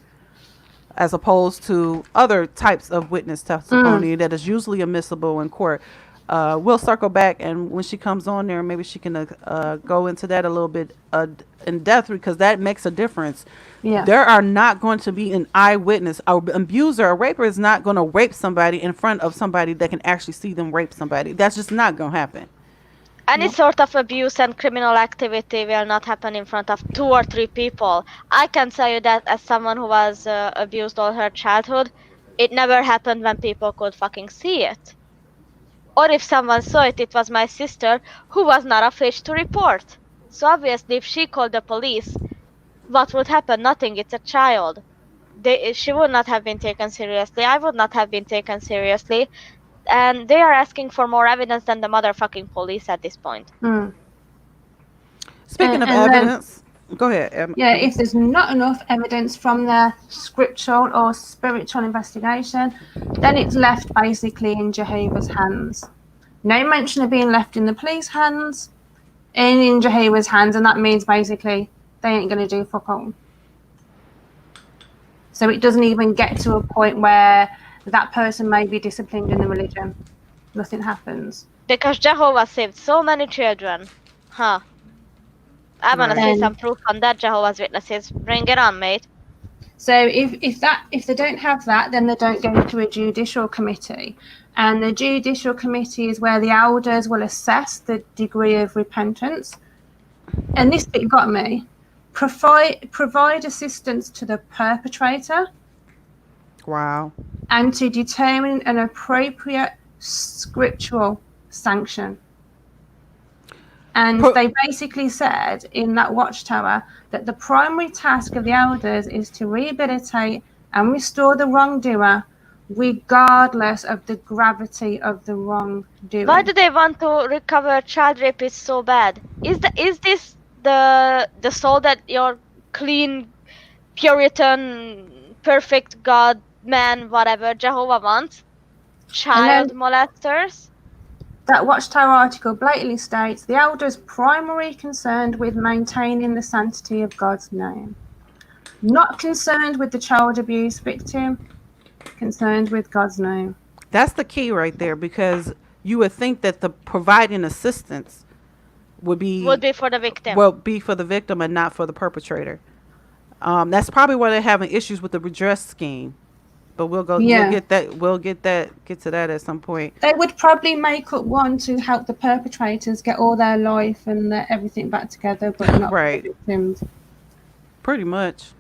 B: as opposed to other types of witness testimony that is usually admissible in court. We'll circle back, and when she comes on there, maybe she can go into that a little bit in depth, because that makes a difference.
F: Yeah.
B: There are not going to be an eyewitness. An abuser, a raper is not going to rape somebody in front of somebody that can actually see them rape somebody. That's just not going to happen.
C: Any sort of abuse and criminal activity will not happen in front of 2 or 3 people. I can tell you that as someone who was abused all her childhood, it never happened when people could fucking see it. Or if someone saw it, it was my sister, who was not afraid to report. So obviously, if she called the police, what would happen? Nothing. It's a child. She would not have been taken seriously. I would not have been taken seriously. And they are asking for more evidence than the motherfucking police at this point.
B: Speaking of evidence, go ahead.
F: Yeah, if there's not enough evidence from their scriptural or spiritual investigation, then it's left basically in Jehovah's hands. No mention of being left in the police hands, and in Jehovah's hands, and that means basically they ain't going to do fuck all. So it doesn't even get to a point where that person may be disciplined in the religion. Nothing happens.
C: Because Jehovah saved so many children. Huh. I want to see some proof on that, Jehovah's Witnesses. Bring it on, mate.
F: So if they don't have that, then they don't go to a judicial committee. And the judicial committee is where the elders will assess the degree of repentance. And this bit got me. Provide assistance to the perpetrator.
B: Wow.
F: And to determine an appropriate scriptural sanction. And they basically said in that Watchtower that the primary task of the elders is to rehabilitate and restore the wrongdoer, regardless of the gravity of the wrongdoing.
C: Why do they want to recover child rapists so bad? Is this the soul that your clean, Puritan, perfect God, man, whatever Jehovah wants? Child molesters?
F: That Watchtower article blatantly states the elders primarily concerned with maintaining the sanctity of God's name. Not concerned with the child abuse victim, concerned with God's name.
B: That's the key right there, because you would think that the providing assistance would be
C: for the victim.
B: Well, be for the victim and not for the perpetrator. That's probably why they're having issues with the redress scheme. But we'll get to that at some point.
F: They would probably make up one to help the perpetrators get all their life and everything back together, but not
B: right.
F: the victims.
B: Pretty much.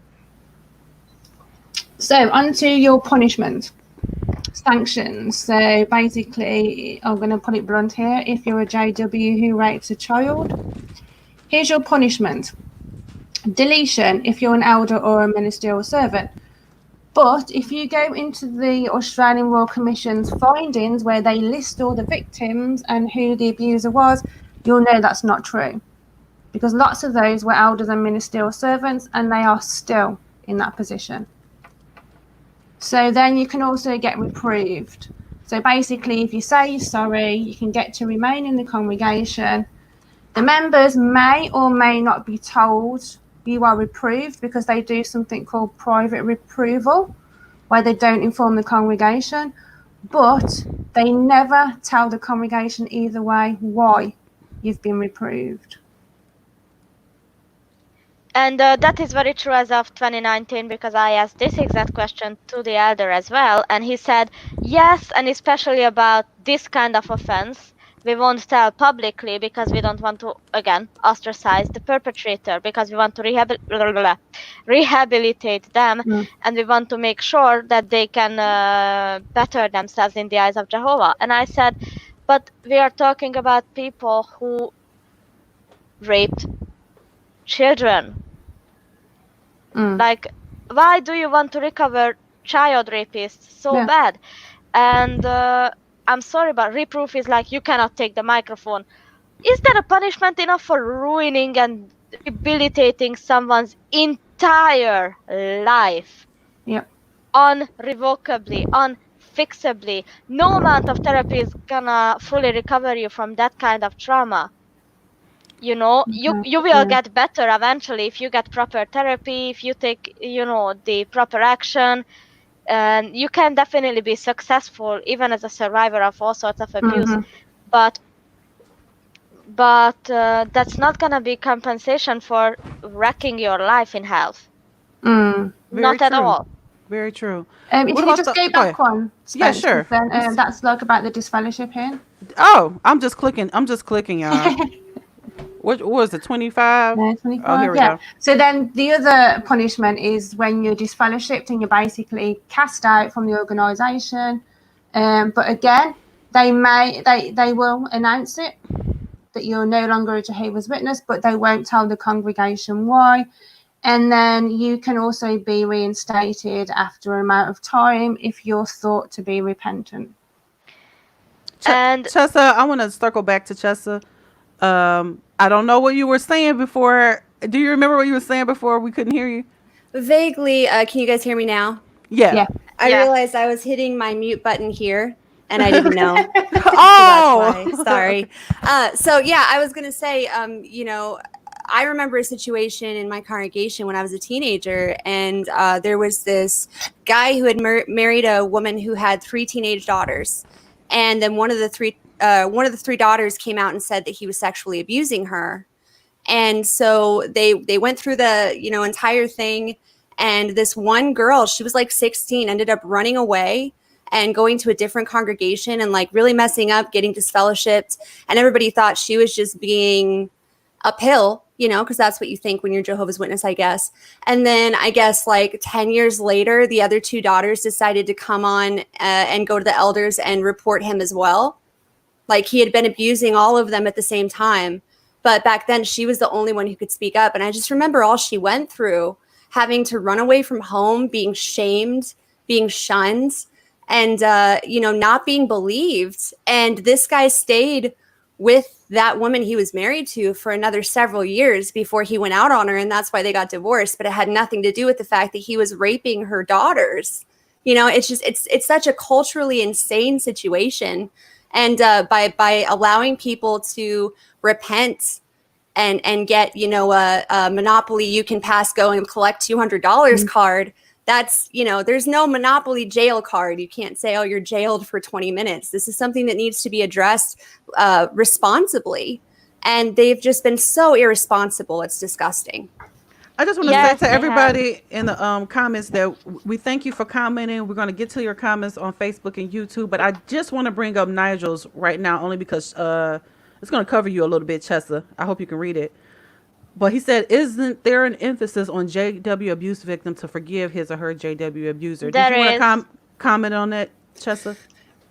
F: So, onto your punishment. Sanctions. So, basically, I'm going to put it blunt here. If you're a JW who rapes a child, here's your punishment. Deletion if you're an elder or a ministerial servant. But if you go into the Australian Royal Commission's findings where they list all the victims and who the abuser was, you'll know that's not true. Because lots of those were elders and ministerial servants, and they are still in that position. So then you can also get reproved. So basically, if you say you're sorry, you can get to remain in the congregation. The members may or may not be told you are reproved, because they do something called private reproval, where they don't inform the congregation, but they never tell the congregation either way why you've been reproved.
C: And that is very true as of 2019, because I asked this exact question to the elder as well, and he said yes, and especially about this kind of offense, we won't tell publicly because we don't want to, again, ostracize the perpetrator, because we want to rehabilitate them, and we want to make sure that they can better themselves in the eyes of Jehovah. And I said, but we are talking about people who raped children. Like, why do you want to recover child rapists so
F: Yeah.
C: bad? And I'm sorry, but reproof is like, you cannot take the microphone. Is there a punishment enough for ruining and debilitating someone's entire life?
F: Yep.
C: Unrevocably, unfixably. No amount of therapy is gonna fully recover you from that kind of trauma. You know, you will
F: Yeah.
C: get better eventually if you get proper therapy, if you take, you know, the proper action, and you can definitely be successful even as a survivor of all sorts of abuse. But that's not gonna be compensation for wrecking your life in health.
B: Very
C: Not at
B: true.
C: all.
B: Very true.
F: Can
B: What
F: you
B: about
F: just
B: the?
F: go
B: Go ahead.
F: back one,
B: Yeah,
F: Spence?
B: sure.
F: Then, that's like about the disfellowshipping.
B: Oh, I'm just clicking, y'all. What was it? 25?
F: No,
B: Oh,
F: 25.
B: here we
F: Yeah.
B: go.
F: So then the other punishment is when you're disfellowshipped and you're basically cast out from the organisation. But again, they will announce it that you're no longer a Jehovah's Witness, but they won't tell the congregation why. And then you can also be reinstated after an amount of time if you're thought to be repentant.
C: And
B: Chessa, I want to circle back to Chessa. I don't know what you were saying before. Do you remember what you were saying before? We couldn't hear you.
A: Vaguely, can you guys hear me now?
B: Yeah.
A: I
C: Yeah.
A: realized I was hitting my mute button here and I didn't know.
B: Oh,
A: So that's why. Sorry. So yeah, I was gonna say, you know, I remember a situation in my congregation when I was a teenager, and there was this guy who had married a woman who had 3 teenage daughters, and then one of the three daughters came out and said that he was sexually abusing her. And so they went through the, you know, entire thing. And this one girl, she was like 16, ended up running away and going to a different congregation and like really messing up, getting disfellowshipped. And everybody thought she was just being uphill, you know, because that's what you think when you're Jehovah's Witness, I guess. And then I guess like 10 years later, the other 2 daughters decided to come on and go to the elders and report him as well. Like he had been abusing all of them at the same time. But back then, she was the only one who could speak up. And I just remember all she went through, having to run away from home, being shamed, being shunned, and, you know, not being believed. And this guy stayed with that woman he was married to for another several years before he went out on her. And that's why they got divorced. But it had nothing to do with the fact that he was raping her daughters. You know, it's just it's such a culturally insane situation. And by allowing people to repent and get, you know, a Monopoly you can pass go and collect $200 card, that's, you know, there's no Monopoly jail card. You can't say, oh, you're jailed for 20 minutes. This is something that needs to be addressed responsibly. And they've just been so irresponsible. It's disgusting.
B: I just want to
C: Yes,
B: say to
C: they have.
B: everybody in the comments that we thank you for commenting. We're going to get to your comments on Facebook and YouTube, but I just want to bring up Nigel's right now only because it's going to cover you a little bit, Chessa. I hope you can read it. But he said, isn't there an emphasis on JW abuse victim to forgive his or her JW abuser?
C: There
B: Did you want
C: is.
B: to comment on that, Chessa?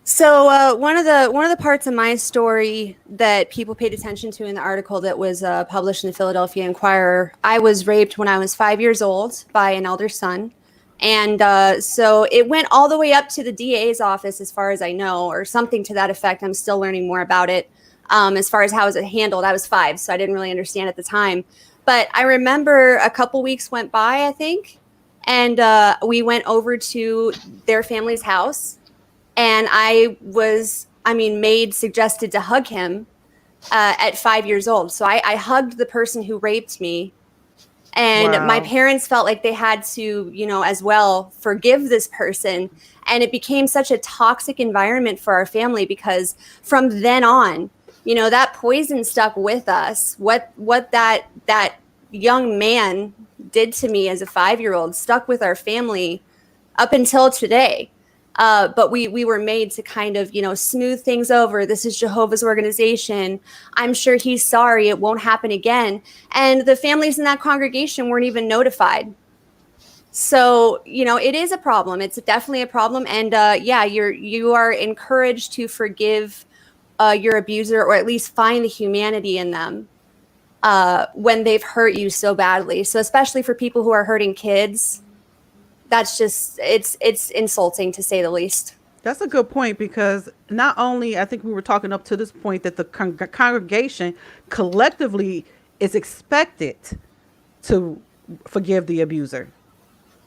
A: So one of the parts of my story that people paid attention to in the article that was published in the Philadelphia Inquirer, I was raped when I was 5 years old by an elder son. And so it went all the way up to the DA's office, as far as I know, or something to that effect. I'm still learning more about it. As far as how is it handled, I was 5, so I didn't really understand at the time. But I remember a couple weeks went by, I think, and we went over to their family's house. And maid suggested to hug him at 5 years old. So I hugged the person who raped me. And
B: Wow.
A: my parents felt like they had to, you know, as well, forgive this person. And it became such a toxic environment for our family because from then on, you know, that poison stuck with us. What that young man did to me as a 5-year-old stuck with our family up until today. But we were made to kind of, you know, smooth things over. This is Jehovah's organization. I'm sure he's sorry. It won't happen again. And the families in that congregation weren't even notified. So, you know, it is a problem. It's definitely a problem. And you are encouraged to forgive your abuser, or at least find the humanity in them. when they've hurt you so badly. So especially for people who are hurting kids, that's just it's insulting to say the least.
B: That's a good point, because not only, I think we were talking up to this point that the congregation collectively is expected to forgive the abuser.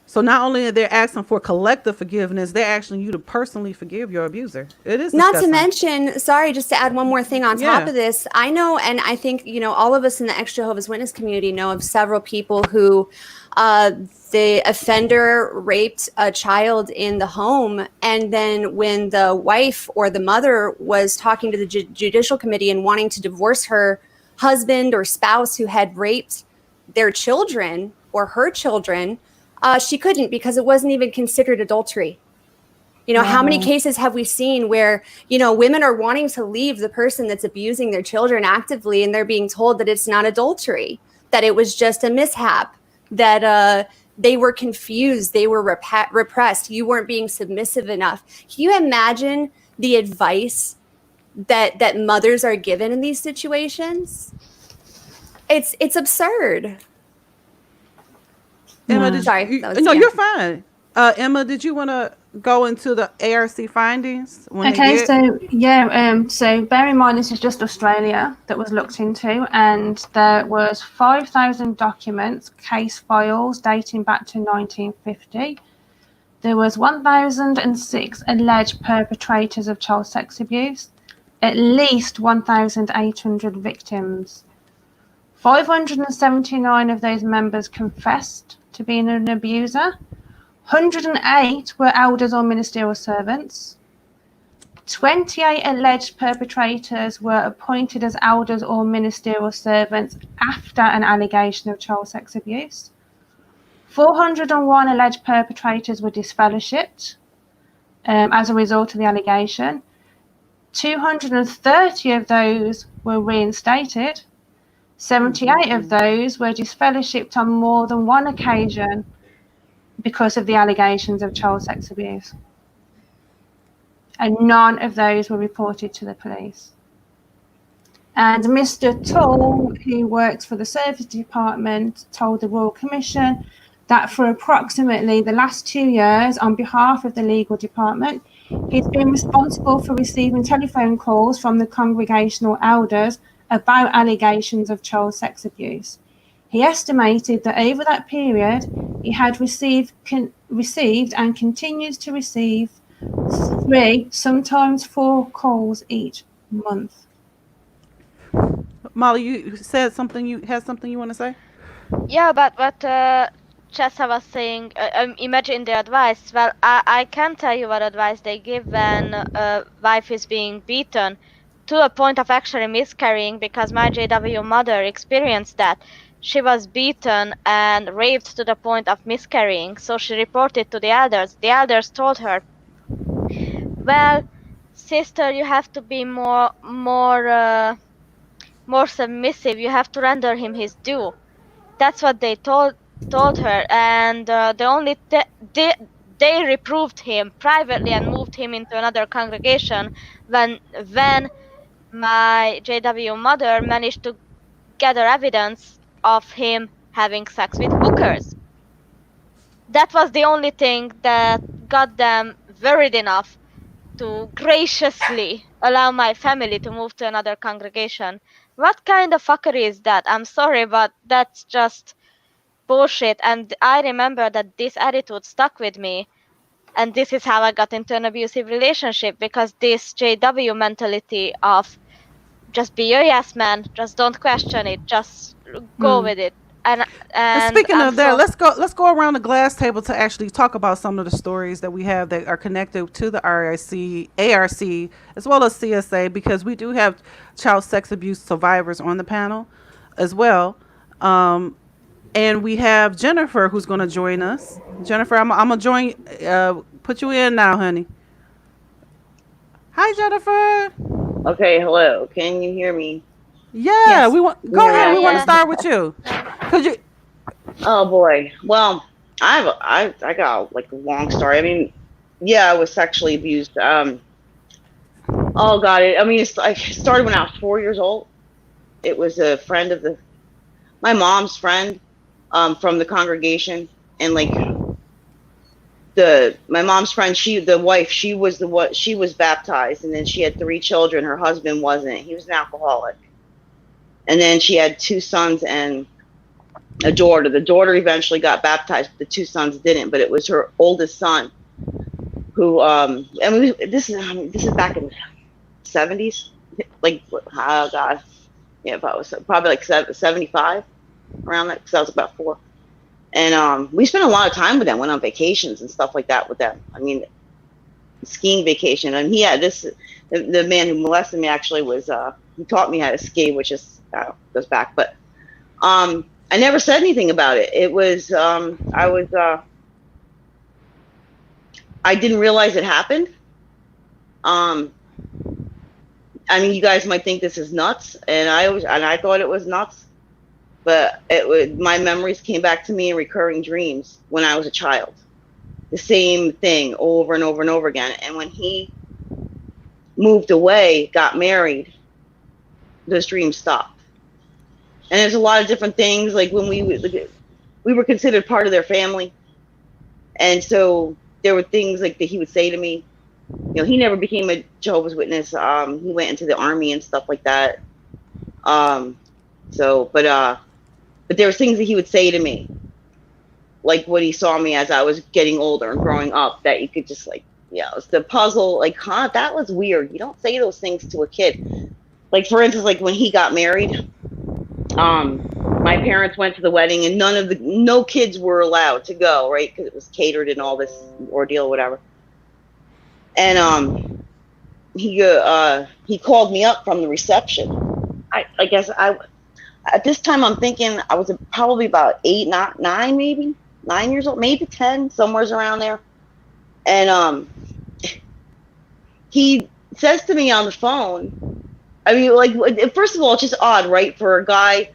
B: So not only are they asking for collective forgiveness, they're asking you to personally forgive your abuser. It is
A: Not to
B: disgusting.
A: mention, sorry, just to add one more thing on top
B: Yeah.
A: of this, I know, and I think, you know, all of us in the ex-Jehovah's Witness community know of several people who the offender raped a child in the home, and then when the wife or the mother was talking to the judicial committee and wanting to divorce her husband or spouse who had raped their children or her children, she couldn't, because it wasn't even considered adultery. You know, how many cases have we seen where, you know, women are wanting to leave the person that's abusing their children actively, and they're being told that it's not adultery, that it was just a mishap, that they were confused, they were repressed, you weren't being submissive enough. Can you imagine the advice that mothers are given in these situations? It's absurd.
B: Emma, did
A: Sorry,
B: you,
A: that was-
B: no,
A: yeah.
B: you're fine. Emma, did you want to go into the ARC findings?
F: So bear in mind this is just Australia that was looked into, and there was 5,000 documents, case files dating back to 1950. There was 1,006 alleged perpetrators of child sex abuse, at least 1,800 victims. 579 of those members confessed to being an abuser. 108 were elders or ministerial servants. 28 alleged perpetrators were appointed as elders or ministerial servants after an allegation of child sex abuse. 401 alleged perpetrators were disfellowshipped as a result of the allegation. 230 of those were reinstated. 78 of those were disfellowshipped on more than one occasion because of the allegations of child sex abuse. And none of those were reported to the police. And Mr. Tull, who works for the Service Department, told the Royal Commission that for approximately the last 2 years, on behalf of the Legal Department, he's been responsible for receiving telephone calls from the congregational elders about allegations of child sex abuse. He estimated that over that period, he had received and continues to receive 3, sometimes 4 calls each month.
B: Molly, you said something. You had something you want to say?
C: Yeah, but what Chessa was saying, imagine the advice. Well, I can tell you what advice they give when a wife is being beaten to a point of actually miscarrying, because my JW mother experienced that. She was beaten and raped to the point of miscarrying, so she reported to the elders. The elders told her, well, sister, you have to be more submissive. You have to render him his due. That's what they told her, and they reproved him privately and moved him into another congregation when my JW mother managed to gather evidence of him having sex with hookers. That was the only thing that got them worried enough to graciously allow my family to move to another congregation. What kind of fuckery is that? I'm sorry, but that's just bullshit. And I remember that this attitude stuck with me. And this is how I got into an abusive relationship, because this JW mentality of just be a yes man, just don't question it, just go with it. And
B: Speaking
C: I'm
B: of that, let's go around the glass table to actually talk about some of the stories that we have that are connected to the ARC, as well as CSA, because we do have child sex abuse survivors on the panel as well. And we have Jennifer, who's going to join us. Jennifer, I'm going to put you in now, honey. Hi, Jennifer.
G: Okay, hello. Can you hear me?
B: Yeah,
F: Yes.
B: go ahead. We want to
C: Yeah.
B: start with you. Could you?
G: Oh boy. Well, I got like a long story. I mean, yeah, I was sexually abused. Oh God. I mean, it started when I was 4 years old. It was a friend of the my mom's friend from the congregation, and like my mom's friend, the wife, she was baptized, and then she had 3 children. Her husband wasn't. He was an alcoholic. And then she had 2 sons and a daughter. The daughter eventually got baptized, but the 2 sons didn't. But it was her oldest son who this is back in the 70s, like, oh god, yeah, if I was probably like 75 around that, because I was about 4. And we spent a lot of time with them, went on vacations and stuff like that with them. I mean, skiing vacation. And he had the man who molested me actually was, he taught me how to ski, which is, goes back. But I never said anything about it. It was, I didn't realize it happened. I mean, you guys might think this is nuts, and I thought it was nuts. But my memories came back to me in recurring dreams when I was a child. The same thing over and over and over again. And when he moved away, got married, those dreams stopped. And there's a lot of different things. Like when we were considered part of their family. And so there were things like that he would say to me. You know, he never became a Jehovah's Witness. He went into the army and stuff like that. But there were things that he would say to me, like when he saw me as I was getting older and growing up, that you could just like, yeah, it was the puzzle, like, huh, that was weird. You don't say those things to a kid. Like, for instance, like when he got married, my parents went to the wedding and no kids were allowed to go, right? Because it was catered and all this ordeal, whatever. And he called me up from the reception. I guess at this time, I'm thinking I was probably about 8, not 9, maybe 9 years old, maybe 10, somewhere's around there. And he says to me on the phone, I mean, like, first of all, it's just odd, right? For a guy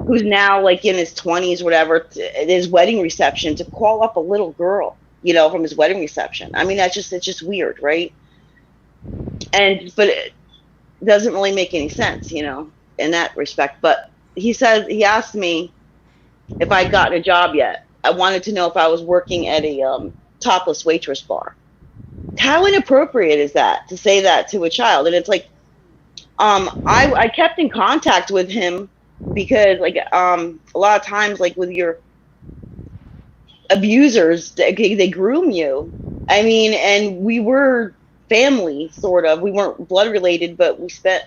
G: who's now like in his 20s, whatever, at his wedding reception, to call up a little girl, you know, from his wedding reception. I mean, it's just weird, right? But it doesn't really make any sense, you know, in that respect. But he asked me if I'd gotten a job yet. I wanted to know if I was working at a topless waitress bar. How inappropriate is that to say that to a child? And it's like, I kept in contact with him because, like, a lot of times, like with your abusers, they groom you. I mean, and we were family, sort of. We weren't blood related, but we spent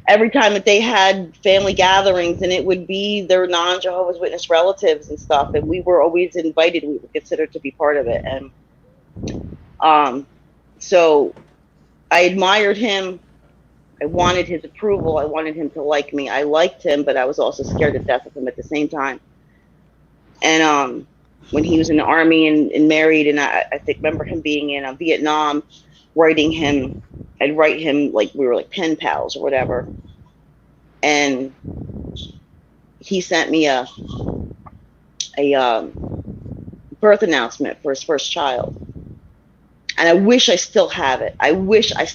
G: every time that they had family gatherings, and it would be their non-Jehovah's Witness relatives and stuff, and we were always invited. We were considered to be part of it. And so I admired him. I wanted his approval. I wanted him to like me. I liked him, but I was also scared to death of him at the same time. And when he was in the army and married, and I think remember him being in Vietnam, I'd write him, like we were like pen pals or whatever. And he sent me a birth announcement for his first child. And I wish I still have it. I wish I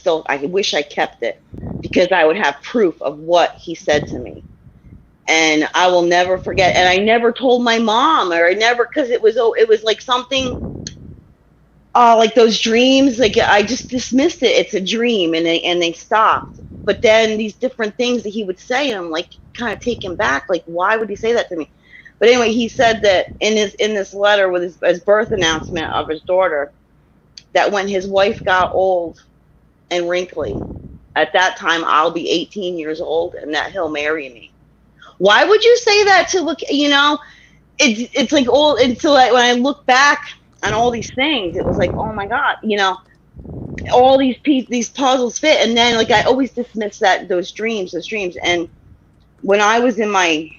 G: kept it, because I would have proof of what he said to me. And I will never forget. And I never told my mom, because it was like something, like those dreams, like I just dismissed it. It's a dream, and they stopped. But then these different things that he would say, I'm like kind of taken back. Like, why would he say that to me? But anyway, he said that in this letter with his birth announcement of his daughter, that when his wife got old and wrinkly, at that time I'll be 18 years old, and that he'll marry me. Why would you say that to look? You know, it's like old. Until when I look back on all these things, it was like, oh my God, you know, all these puzzles fit. And then, like, I always dismissed those dreams. And when I was in my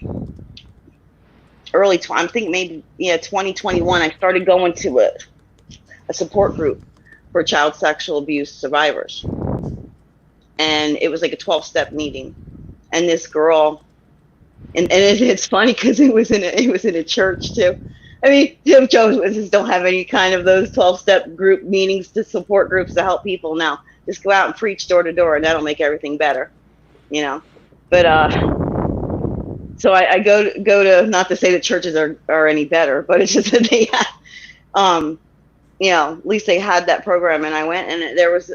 G: early, I'm thinking maybe 2021, I started going to a support group for child sexual abuse survivors, and it was like a 12-step meeting. And this girl, and it's funny because it was in a church too. I mean, Jehovah's Witnesses don't have any kind of those 12-step group meetings to support groups to help people. Now, just go out and preach door to door, and that'll make everything better, you know. But So I go to, not to say that churches are any better, but it's just that they had, at least they had that program. And I went, and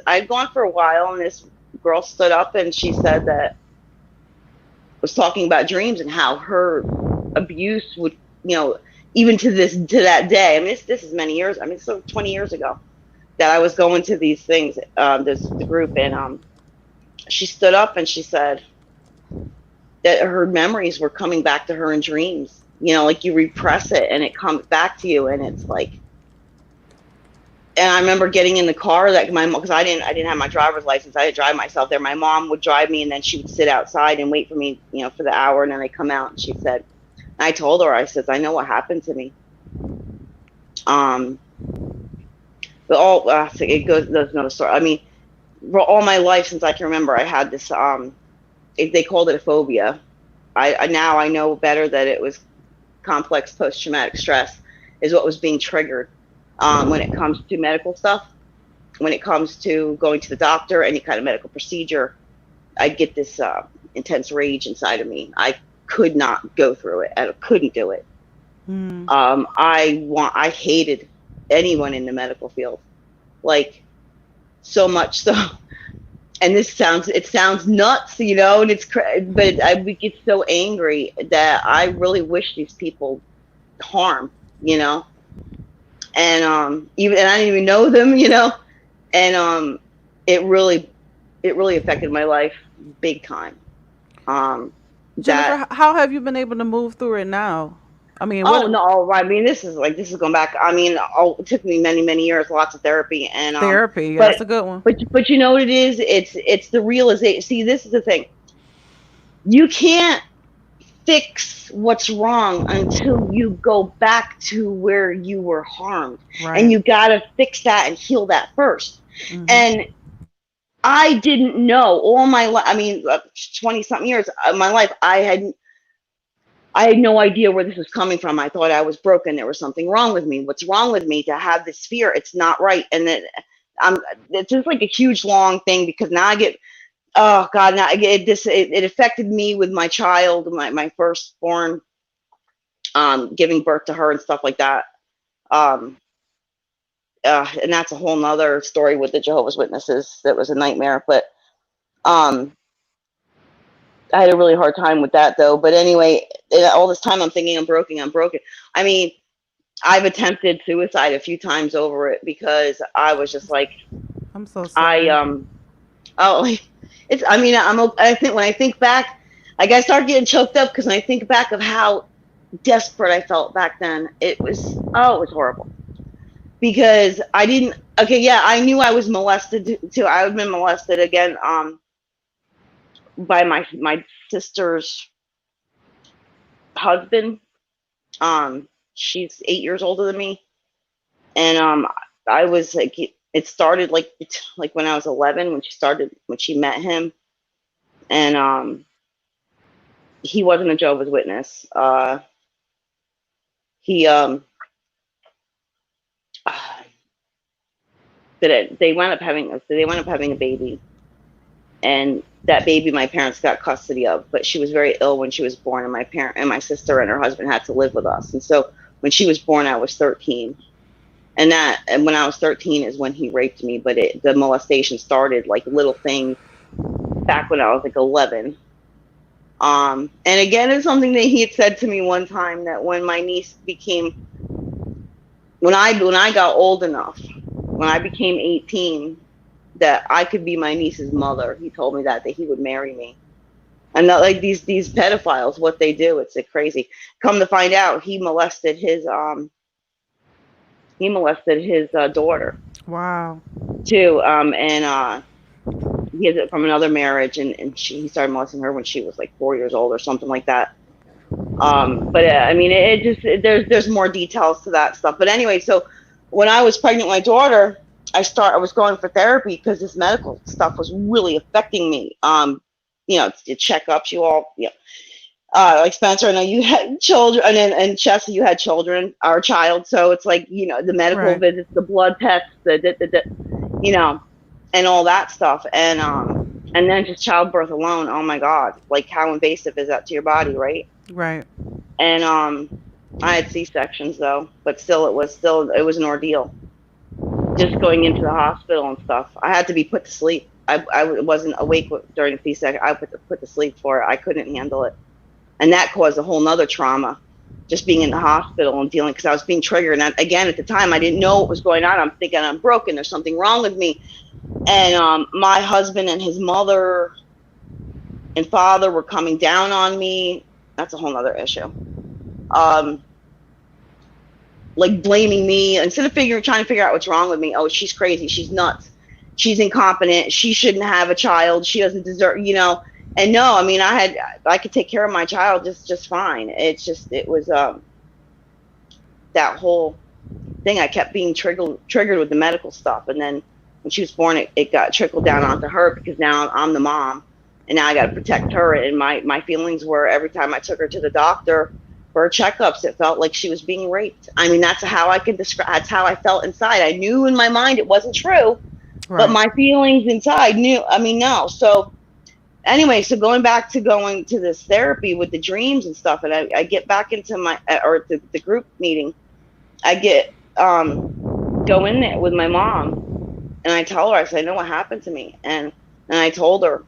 G: I'd gone for a while, and this girl stood up and she said that, was talking about dreams and how her abuse would, even to that day. I mean, this is many years. I mean, so 20 years ago that I was going to these things, the group, and she stood up and she said that her memories were coming back to her in dreams. Like you repress it and it comes back to you, and it's like. And I remember getting in the car because I didn't have my driver's license. I had to drive myself there. My mom would drive me, and then she would sit outside and wait for me, for the hour, and then I come out, and she said, and I told her, I said, I know what happened to me. But it goes, there's another story. I mean, for all my life since I can remember, I had this, they called it a phobia. Now I know better that it was complex post-traumatic stress is what was being triggered. When it comes to medical stuff, when it comes to going to the doctor, any kind of medical procedure, I'd get this intense rage inside of me. I could not go through it. I couldn't do it. I hated anyone in the medical field, like so much so. And it sounds nuts, and but I would get so angry that I really wish these people harm, and I didn't even know them, and it really affected my life big time.
B: Jennifer, how have you been able to move through it now? I mean,
G: this is going back. I mean, it took me many years, lots of therapy, and
B: therapy. That's a good one.
G: But you know what it is? It's the realization. See, this is the thing. You can't fix what's wrong until you go back to where you were harmed, and you gotta fix that and heal that first. And I didn't know all my life. I mean, 20-something years of my life, I had no idea where this was coming from. I thought I was broken. There was something wrong with me. What's wrong with me to have this fear? It's not right. And then it's just like a huge long thing, because now I get. Oh God! Now it affected me with my child, my firstborn, giving birth to her and stuff like that. And that's a whole nother story with the Jehovah's Witnesses. That was a nightmare. But I had a really hard time with that, though. But anyway, all this time I'm thinking I'm broken. I mean, I've attempted suicide a few times over it, because I was just like,
B: I'm so sorry.
G: I think when I think back, like I start getting choked up, because when I think back of how desperate I felt back then, it was horrible. Because I knew I was molested too. I had been molested again, by my sister's husband. She's 8 years older than me, and I was like. It started like when I was 11, when she met him, and he wasn't a Jehovah's Witness. They wound up having a baby, and that baby my parents got custody of. But she was very ill when she was born, and my sister and her husband had to live with us. And so when she was born, I was 13. And when I was 13 is when he raped me, but the molestation started like little things back when I was like 11. And again, it's something that he had said to me one time, that when my niece when I got old enough, when I became 18, that I could be my niece's mother. He told me that he would marry me. And not like these pedophiles, what they do, it's crazy. Come to find out, he molested his daughter.
B: Wow.
G: Too. And he has it from another marriage, and he started molesting her when she was like 4 years old or something like that. But I mean, there's more details to that stuff. But anyway, so when I was pregnant with my daughter, I was going for therapy, because this medical stuff was really affecting me. Checkups, like Spencer, I know you had children, and Chessa, you had children, our child. So it's like, the medical visits, the blood tests, and all that stuff. And then just childbirth alone. Oh my God. Like, how invasive is that to your body? Right.
B: Right.
G: And I had C-sections though, but still it was an ordeal. Just going into the hospital and stuff. I had to be put to sleep. I wasn't awake during the C-section. I put to sleep for it. I couldn't handle it. And that caused a whole nother trauma, just being in the hospital and dealing, because I was being triggered. And again, at the time, I didn't know what was going on. I'm thinking I'm broken. There's something wrong with me. And my husband and his mother and father were coming down on me. That's a whole nother issue. Like blaming me instead of trying to figure out what's wrong with me. Oh, she's crazy. She's nuts. She's incompetent. She shouldn't have a child. She doesn't deserve, And no, I mean, I could take care of my child just fine. It was that whole thing. I kept being triggered with the medical stuff, and then when she was born, it got trickled down onto her because now I'm the mom, and now I got to protect her. And my feelings were every time I took her to the doctor for her checkups, it felt like she was being raped. I mean, that's how I can describe. That's how I felt inside. I knew in my mind it wasn't true, but my feelings inside knew. I mean, no. So anyway, so going to this therapy with the dreams and stuff, and I get back into the group meeting. I get go in there with my mom, and I tell her, I said, I know what happened to me, and I told her,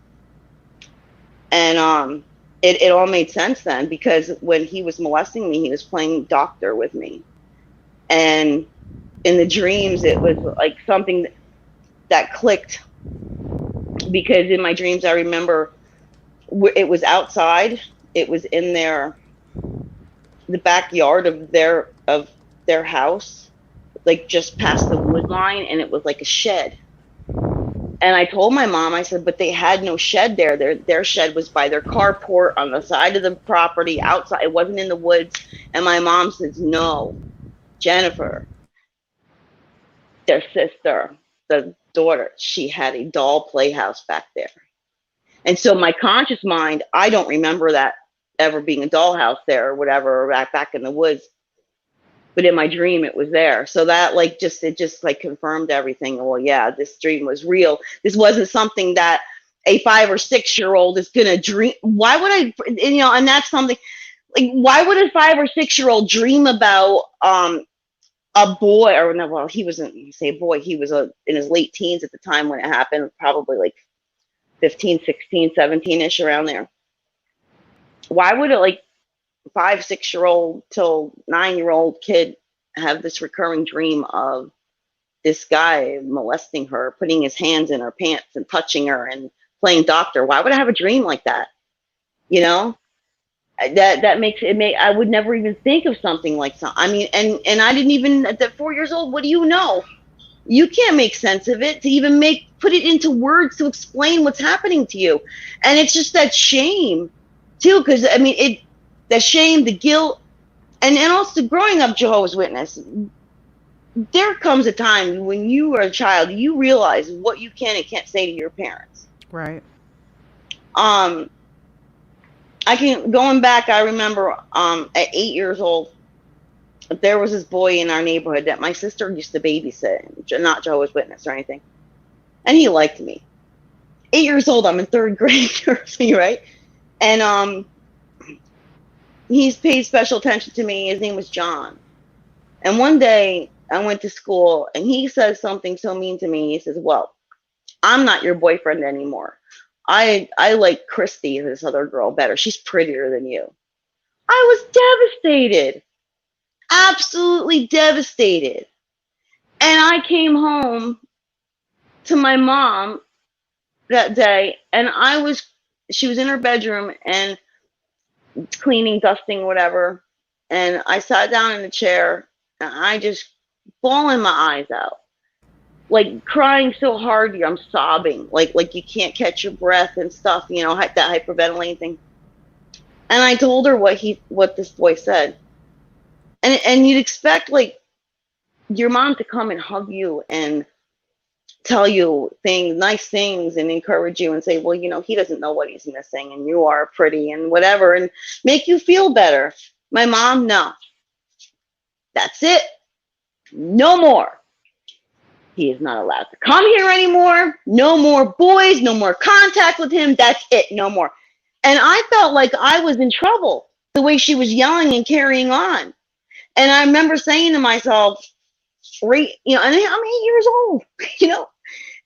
G: and it all made sense then, because when he was molesting me, he was playing doctor with me, and in the dreams, it was like something that clicked, because in my dreams, I remember it was outside. It was in the backyard of their house, like just past the wood line, and it was like a shed. And I told my mom, I said, but they had no shed there. Their shed was by their carport on the side of the property outside. It wasn't in the woods. And my mom says, no, Jennifer, their sister, the daughter, she had a doll playhouse back there. And so my conscious mind, I don't remember that ever being a dollhouse there or whatever, or back in the woods. But in my dream, it was there. So that it just confirmed everything. Well, yeah, this dream was real. This wasn't something that a 5 or 6 year old is going to dream. Why would I, and that's something like, why would a 5 or 6 year old dream about a boy, or no, well, he wasn't, you say boy, he was in his late teens at the time when it happened, probably like 15, 16, 17-ish, around there. Why would it 5, 6 year old till 9-year-old kid have this recurring dream of this guy molesting her, putting his hands in her pants and touching her and playing doctor? Why would I have a dream like that? That makes it I would never even think of something like that. I mean, and I didn't even, at 4 years old, what do you know? You can't make sense of it to even put it into words to explain what's happening to you. And it's just that shame too, because I mean, the shame, the guilt, and also growing up Jehovah's Witness, there comes a time when you are a child, you realize what you can and can't say to your parents.
B: Right.
G: Going back, I remember at 8 years old, there was this boy in our neighborhood that my sister used to babysit, not Jehovah's Witness or anything. And he liked me. 8 years old, I'm in 3rd grade, right? And he's paid special attention to me. His name was John. And one day I went to school and he says something so mean to me. He says, well, I'm not your boyfriend anymore. I like Christy, this other girl, better. She's prettier than you. I was devastated. Absolutely devastated. And I came home to my mom that day, and she was in her bedroom and cleaning, dusting, whatever. And I sat down in a chair and I just bawling my eyes out, like crying so hard I'm sobbing, like you can't catch your breath and stuff, that hyperventilating thing. And I told her what this boy said. And you'd expect your mom to come and hug you and tell you nice things and encourage you and say, well, he doesn't know what he's missing and you are pretty and whatever, and make you feel better. My mom, no. That's it. No more. He is not allowed to come here anymore. No more boys, no more contact with him. That's it. No more. And I felt like I was in trouble. the way she was yelling and carrying on. And I remember saying to myself, right, you know, and I'm 8 years old, you know,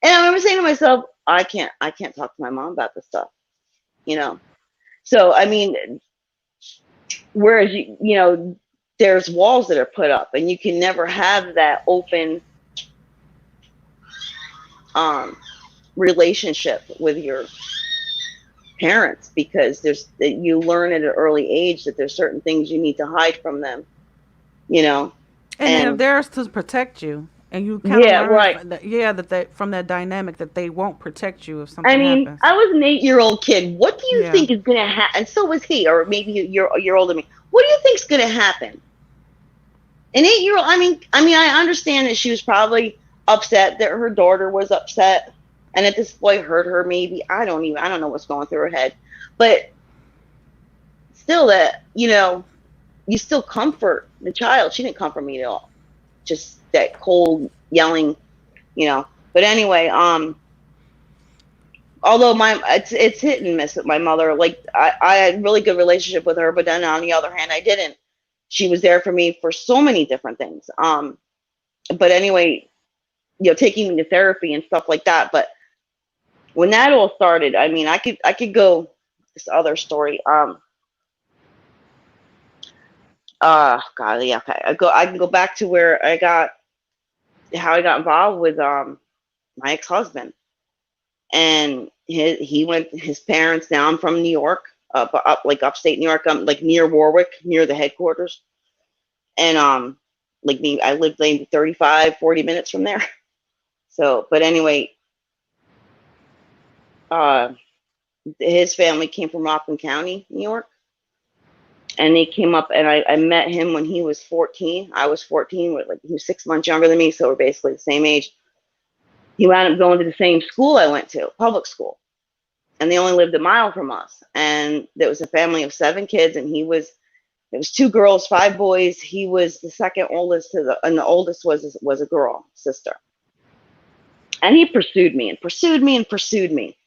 G: and I remember saying to myself, I can't talk to my mom about this stuff, you know. So I mean, whereas you know, there's walls that are put up, and you can never have that open relationship with your parents, because you learn at an early age that there's certain things you need to hide from them, you know.
B: And they're there to protect you, and you kind of learn
G: right.
B: that from that dynamic that they won't protect you if something
G: I mean,
B: happens.
G: I was an 8-year-old kid. What do you think is gonna happen? And so was he, or maybe you're older than me. What do you think's gonna happen? An 8-year-old. I mean, I understand that she was probably upset that her daughter was upset, and that this boy hurt her. Maybe I don't know what's going through her head, but still, that, you know, you still comfort the child. She didn't comfort me at all. Just that cold yelling, you know. But anyway, although it's hit and miss with my mother. Like I had a really good relationship with her, but then on the other hand, I didn't. She was there for me for so many different things. But anyway, you know, taking me to therapy and stuff like that. But when that all started, I mean, I could go this other story. God, yeah, okay. I can go back to where how I got involved with my ex-husband. And his parents, now I'm from New York, up like upstate New York, like near Warwick, near the headquarters. And like me, I lived maybe 35, 40 minutes from there. So, but anyway, his family came from Rockland County, New York. And they came up, and I met him when he was 14. I was 14, like he was 6 months younger than me, so we're basically the same age. He wound up going to the same school I went to, public school. And they only lived a mile from us. And there was a family of 7 kids, and it was 2 girls, 5 boys. He was the second oldest and the oldest was a girl, sister. And he pursued me and pursued me and pursued me.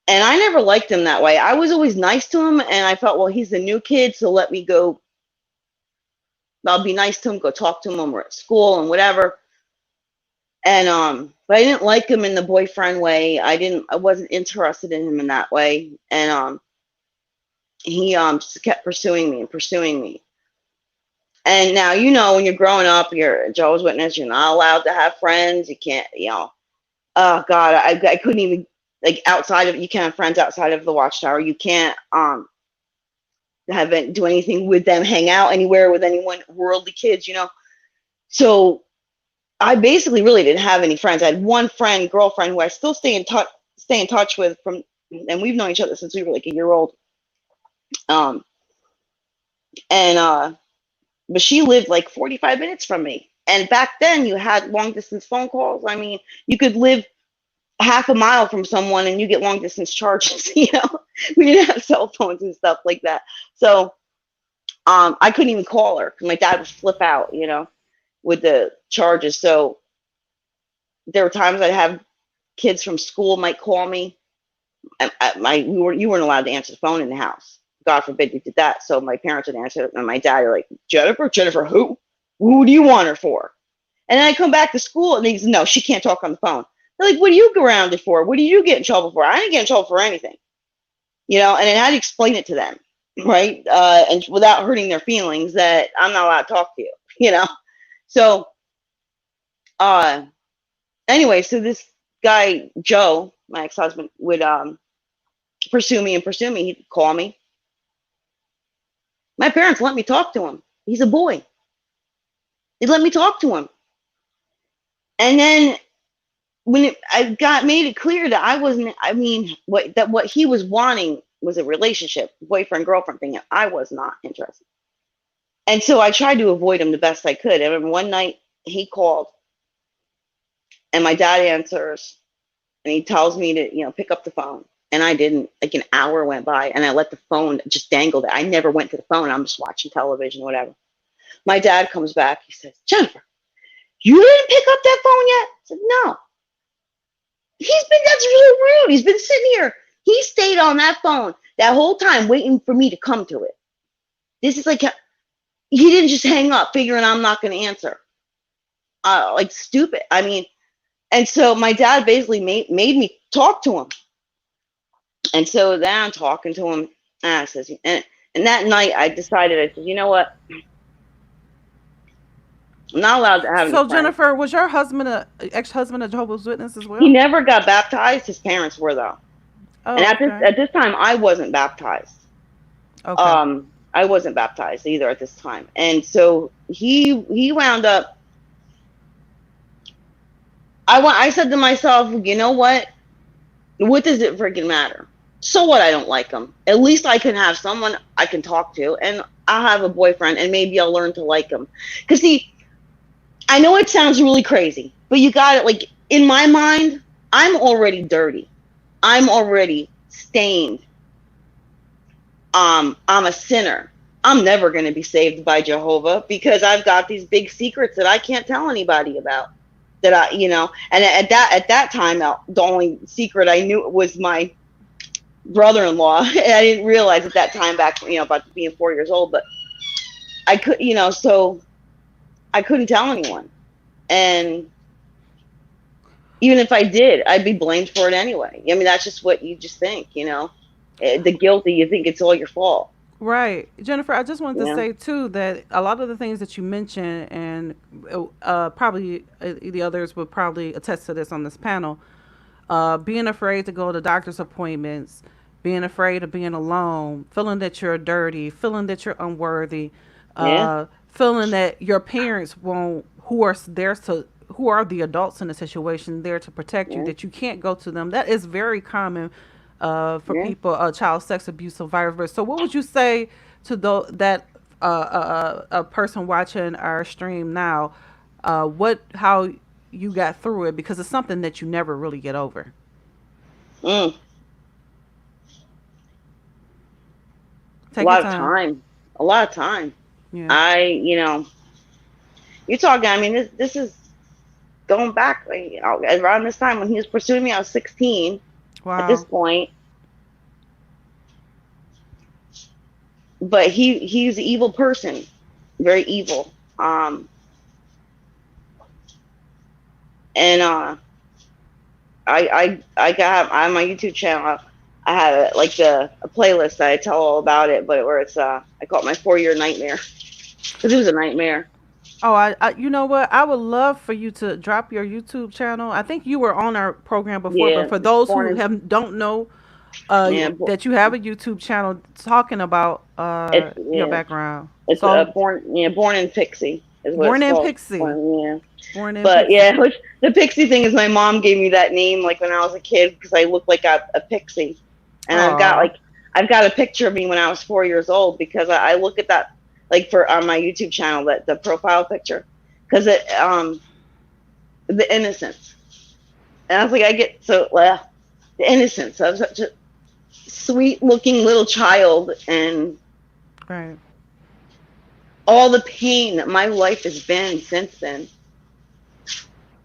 G: And I never liked him that way. I was always nice to him, and I felt, well, he's the new kid, so let me go. I'll be nice to him, go talk to him when we're at school and whatever. And but I didn't like him in the boyfriend way. I wasn't interested in him in that way. And he just kept pursuing me and pursuing me. And now, you know, when you're growing up, you're a Jehovah's Witness, you're not allowed to have friends. You can't, you know. Oh God, I couldn't even, like, you can't have friends outside of the Watchtower. You can't do anything with them, hang out anywhere with anyone, worldly kids, you know. So I basically really didn't have any friends. I had one girlfriend, who I still stay in touch with and we've known each other since we were like a year old. But she lived like 45 minutes from me. And back then you had long distance phone calls. I mean, you could live half a mile from someone and you get long distance charges, you know. We didn't have cell phones and stuff like that. So I couldn't even call her because my dad would flip out, you know, with the charges. So there were times I'd have kids from school might call me. You weren't allowed to answer the phone in the house. God forbid you did that. So my parents would answer it, and my dad are like, Jennifer, who? Who do you want her for? And then I come back to school, and he says, no, she can't talk on the phone. They're like, what do you go around it for? What do you get in trouble for? I didn't get in trouble for anything. You know, and then I had to explain it to them, right? And without hurting their feelings, that I'm not allowed to talk to you, you know? So anyway, so this guy, Joe, my ex-husband, would pursue me. He'd call me. My parents let me talk to him. He's a boy. They let me talk to him. And then when I made it clear that I wasn't, I mean, what he was wanting was a relationship, boyfriend, girlfriend thing. I was not interested. And so I tried to avoid him the best I could. I remember one night he called, and my dad answers, and he tells me to, you know, pick up the phone. And I didn't. Like an hour went by, and I let the phone just dangle there. I never went to the phone. I'm just watching television, whatever. My dad comes back. He says, Jennifer, you didn't pick up that phone yet? I said, no. That's really rude. He's been sitting here. He stayed on that phone that whole time waiting for me to come to it. This is like, he didn't just hang up figuring I'm not going to answer. Like stupid. I mean, and so my dad basically made me talk to him. And so then I'm talking to him, and I says, and that night I decided, I said, you know what? I'm not allowed to have.
B: So Jennifer, was your husband ex-husband a Jehovah's Witness as well?
G: He never got baptized. His parents were though.
B: Oh,
G: and
B: okay.
G: at this time, I wasn't baptized.
B: Okay.
G: I wasn't baptized either at this time, and so he wound up. I said to myself, you know what? What does it freaking matter? So what? I don't like him. At least I can have someone I can talk to, and I'll have a boyfriend, and maybe I'll learn to like him. Because see, I know it sounds really crazy, but you got it. Like in my mind, I'm already dirty. I'm already stained. I'm a sinner. I'm never going to be saved by Jehovah because I've got these big secrets that I can't tell anybody about. That and at that time, the only secret I knew was my brother-in-law. And I didn't realize at that time back, about being 4 years old, but I could, so I couldn't tell anyone. And even if I did, I'd be blamed for it anyway. I mean, that's just what you just think, the guilty, you think it's all your fault.
B: Right. Jennifer, I just wanted to say too that a lot of the things that you mentioned, and probably the others would probably attest to this on this panel, being afraid to go to doctor's appointments, being afraid of being alone, feeling that you're dirty, feeling that you're unworthy, feeling that your parents won't, who are the adults in the situation there to protect you, that you can't go to them. That is very common for people, child sex abuse survivors. So what would you say to a person watching our stream now, how you got through it, because it's something that you never really get over?
G: A lot of time. Yeah. You're talking, I mean, this is going back around this time when he was pursuing me. I was 16. Wow. At this point. But he's an evil person, very evil. And I got on my YouTube channel, I have like a playlist that I tell all about it, but where it's I call it my 4-year nightmare, because it was a nightmare.
B: Oh, I you know what? I would love for you to drop your YouTube channel. I think you were on our program before, but for those who don't know that you have a YouTube channel talking about your background.
G: It's Born in Pixie. Is what
B: Born in
G: called.
B: Pixie.
G: Born in
B: Pixie.
G: Yeah, which the Pixie thing is my mom gave me that name like when I was a kid because I looked like a pixie, and I've got a picture of me when I was 4 years old because I look at that like on my YouTube channel, that the profile picture, because it the innocence, and I was like, I get so the innocence of such a sweet looking little child, and all the pain that my life has been since then.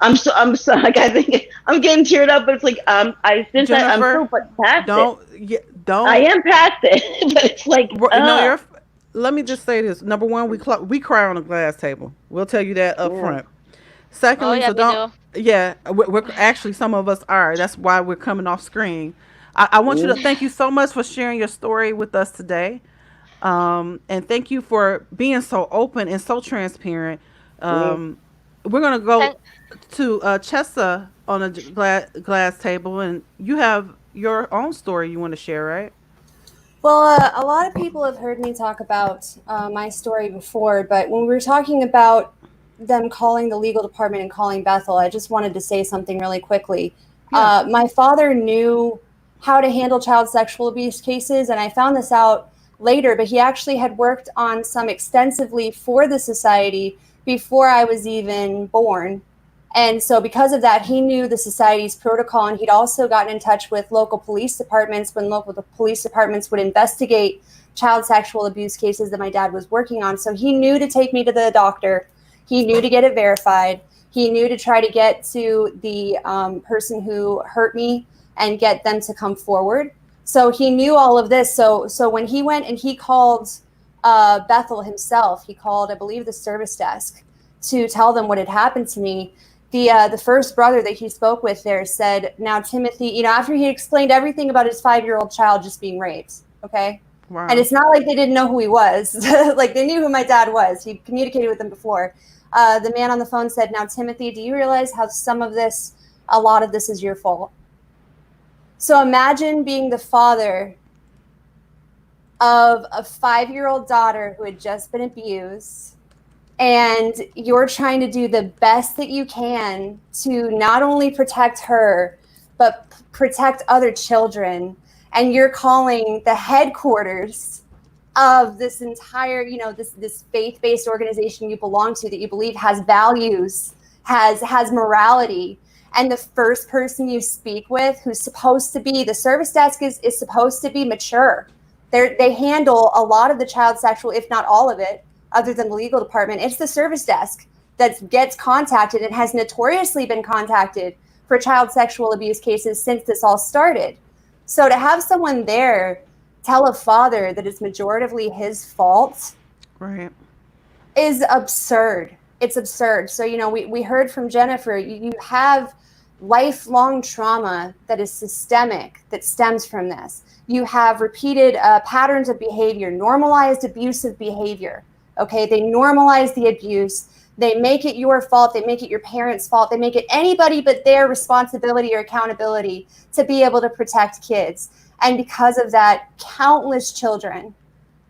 G: I'm so like, I think I'm getting teared up, but it's like I'm so past it. Don't. I am past it, but it's like
B: let me just say this. Number one, we cry on a glass table. We'll tell you that up front. Secondly, we're actually, some of us are. That's why we're coming off screen. I want you to thank you so much for sharing your story with us today. And thank you for being so open and so transparent. We're going to go to Chessa on a glass table, and you have your own story you want to share, right?
A: Well, a lot of people have heard me talk about my story before, but when we were talking about them calling the legal department and calling Bethel, I just wanted to say something really quickly. My father knew how to handle child sexual abuse cases, and I found this out later, but he actually had worked on some extensively for the society before I was even born. And so because of that, he knew the society's protocol, and he'd also gotten in touch with local police departments when local police departments would investigate child sexual abuse cases that my dad was working on. So he knew to take me to the doctor. He knew to get it verified. He knew to try to get to the person who hurt me and get them to come forward. So he knew all of this. So when he went and he called Bethel himself. He called, I believe, the service desk to tell them what had happened to me. The first brother that he spoke with there said, now Timothy, after he explained everything about his 5-year-old child just being raped, okay?
B: Wow.
A: And it's not like they didn't know who he was. Like, they knew who my dad was. He communicated with them before. The man on the phone said, now Timothy, do you realize how a lot of this is your fault? So imagine being the father of a 5-year-old daughter who had just been abused, and you're trying to do the best that you can to not only protect her, but protect other children. And you're calling the headquarters of this entire, this faith-based organization you belong to, that you believe has values, has morality. And the first person you speak with, who's supposed to be, the service desk is supposed to be mature. They handle a lot of the child sexual, if not all of it, other than the legal department. It's the service desk that gets contacted and has notoriously been contacted for child sexual abuse cases since this all started. So to have someone there tell a father that it's majoritively his fault,
B: right,
A: is absurd. It's absurd. So, we heard from Jennifer, you have lifelong trauma that is systemic, that stems from this. You have repeated patterns of behavior, normalized abusive behavior. Okay, they normalize the abuse. They make it your fault. They make it your parents' fault. They make it anybody but their responsibility or accountability to be able to protect kids. And because of that, countless children,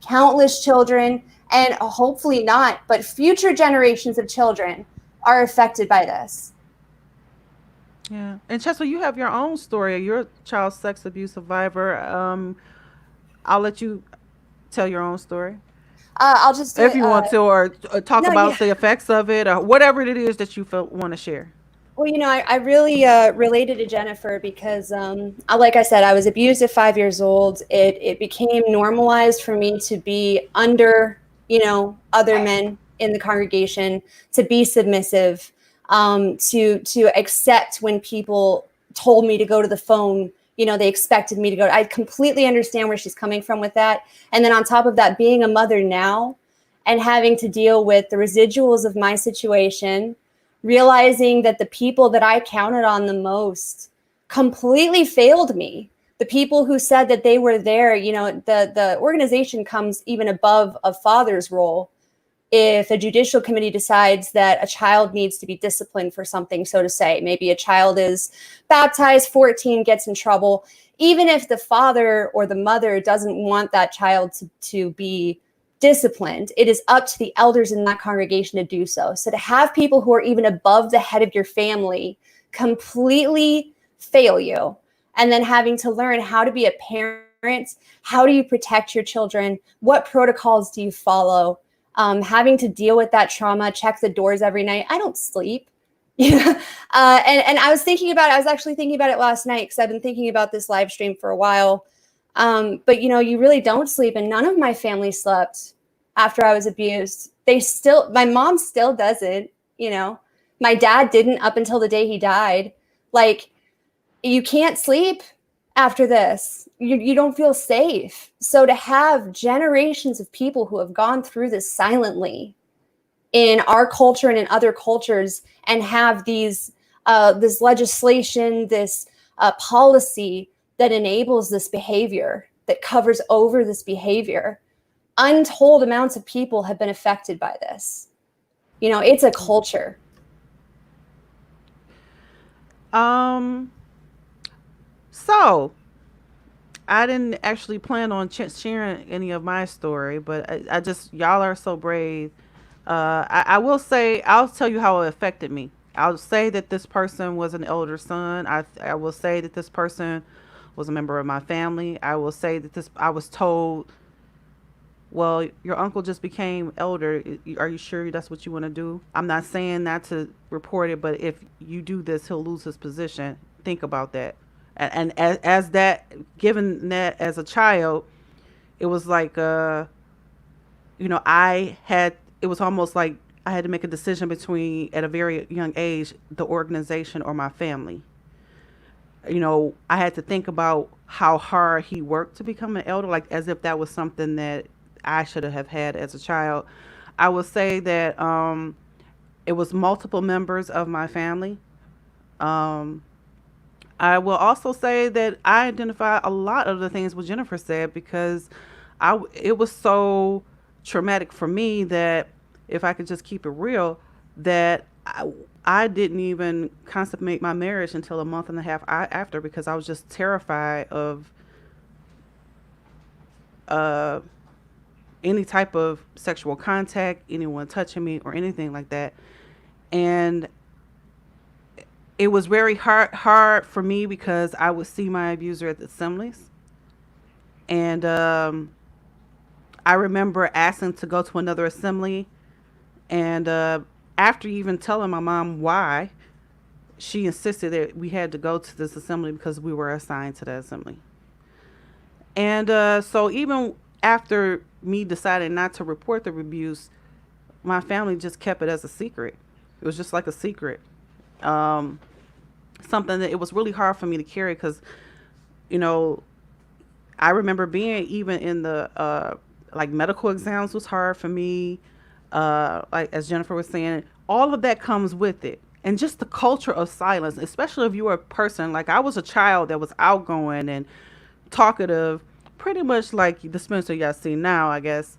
A: and hopefully not, but future generations of children are affected by this.
B: Yeah. And Chester, you have your own story. You're a child sex abuse survivor. I'll let you tell your own story.
A: I'll just
B: if you want to, or talk about the effects of it, or whatever it is that you want to share.
A: Well, I really related to Jennifer because, like I said, I was abused at 5 years old. It became normalized for me to be under, other men in the congregation, to be submissive, to accept when people told me to go to the phone. They expected me to go. I completely understand where she's coming from with that. And then on top of that, being a mother now and having to deal with the residuals of my situation, realizing that the people that I counted on the most completely failed me. The people who said that they were there, the organization comes even above a father's role. If a judicial committee decides that a child needs to be disciplined for something, so to say, maybe a child is baptized, 14, gets in trouble, even if the father or the mother doesn't want that child to be disciplined, it is up to the elders in that congregation to do so. So to have people who are even above the head of your family completely fail you, and then having to learn how to be a parent, how do you protect your children, what protocols do you follow, having to deal with that trauma, check the doors every night. I don't sleep. And I was actually thinking about it last night, because I've been thinking about this live stream for a while. But you really don't sleep, and none of my family slept after I was abused. My mom still doesn't, my dad didn't up until the day he died. Like, you can't sleep after this. You don't feel safe. So to have generations of people who have gone through this silently in our culture and in other cultures, and have this legislation, this policy that enables this behavior, that covers over this behavior, untold amounts of people have been affected by this. It's a culture.
B: So I didn't actually plan on sharing any of my story, but I just, y'all are so brave. I will say, I'll tell you how it affected me. I'll say that this person was an elder son. I will say that this person was a member of my family. I will say that I was told, well, your uncle just became elder. Are you sure that's what you want to do? I'm not saying not to report it, but if you do this, he'll lose his position. Think about that. And as that, given that as a child, it was like, it was almost like I had to make a decision between, at a very young age, the organization or my family. I had to think about how hard he worked to become an elder, like as if that was something that I should have had as a child. I would say that it was multiple members of my family. Um, I will also say that I identify a lot of the things what Jennifer said because it was so traumatic for me that if I could just keep it real, that I didn't even consummate my marriage until a month and a half after because I was just terrified of uh, any type of sexual contact, anyone touching me or anything like that. And it was very hard for me because I would see my abuser at the assemblies. And I remember asking to go to another assembly. And after even telling my mom why, she insisted that we had to go to this assembly because we were assigned to the assembly. And so even after me deciding not to report the abuse, my family just kept it as a secret. It was just like a secret. Something that it was really hard for me to carry because, you know, I remember being even in the like medical exams was hard for me. Like as Jennifer was saying, all of that comes with it. And just the culture of silence, especially if you were a person, like I was a child that was outgoing and talkative, pretty much like the Spencer y'all see now, I guess.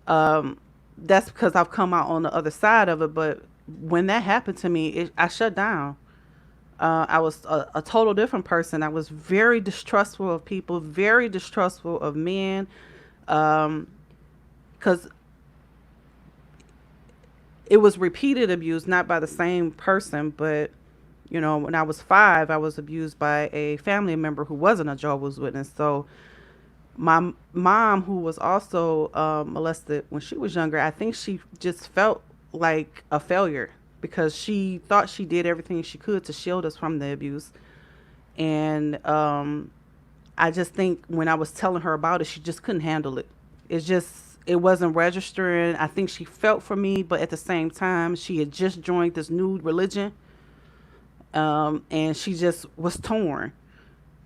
B: That's because I've come out on the other side of it. But when that happened to me, I shut down. I was a total different person. I was very distrustful of people, very distrustful of men, because it was repeated abuse, not by the same person, but, you know, when I was 5, I was abused by a family member who wasn't a Jehovah's Witness. So my mom, who was also molested when she was younger, I think she just felt like a failure because she thought she did everything she could to shield us from the abuse. And I just think when I was telling her about it, she just couldn't handle it. It wasn't registering. I think she felt for me, but at the same time, she had just joined this new religion. And she just was torn.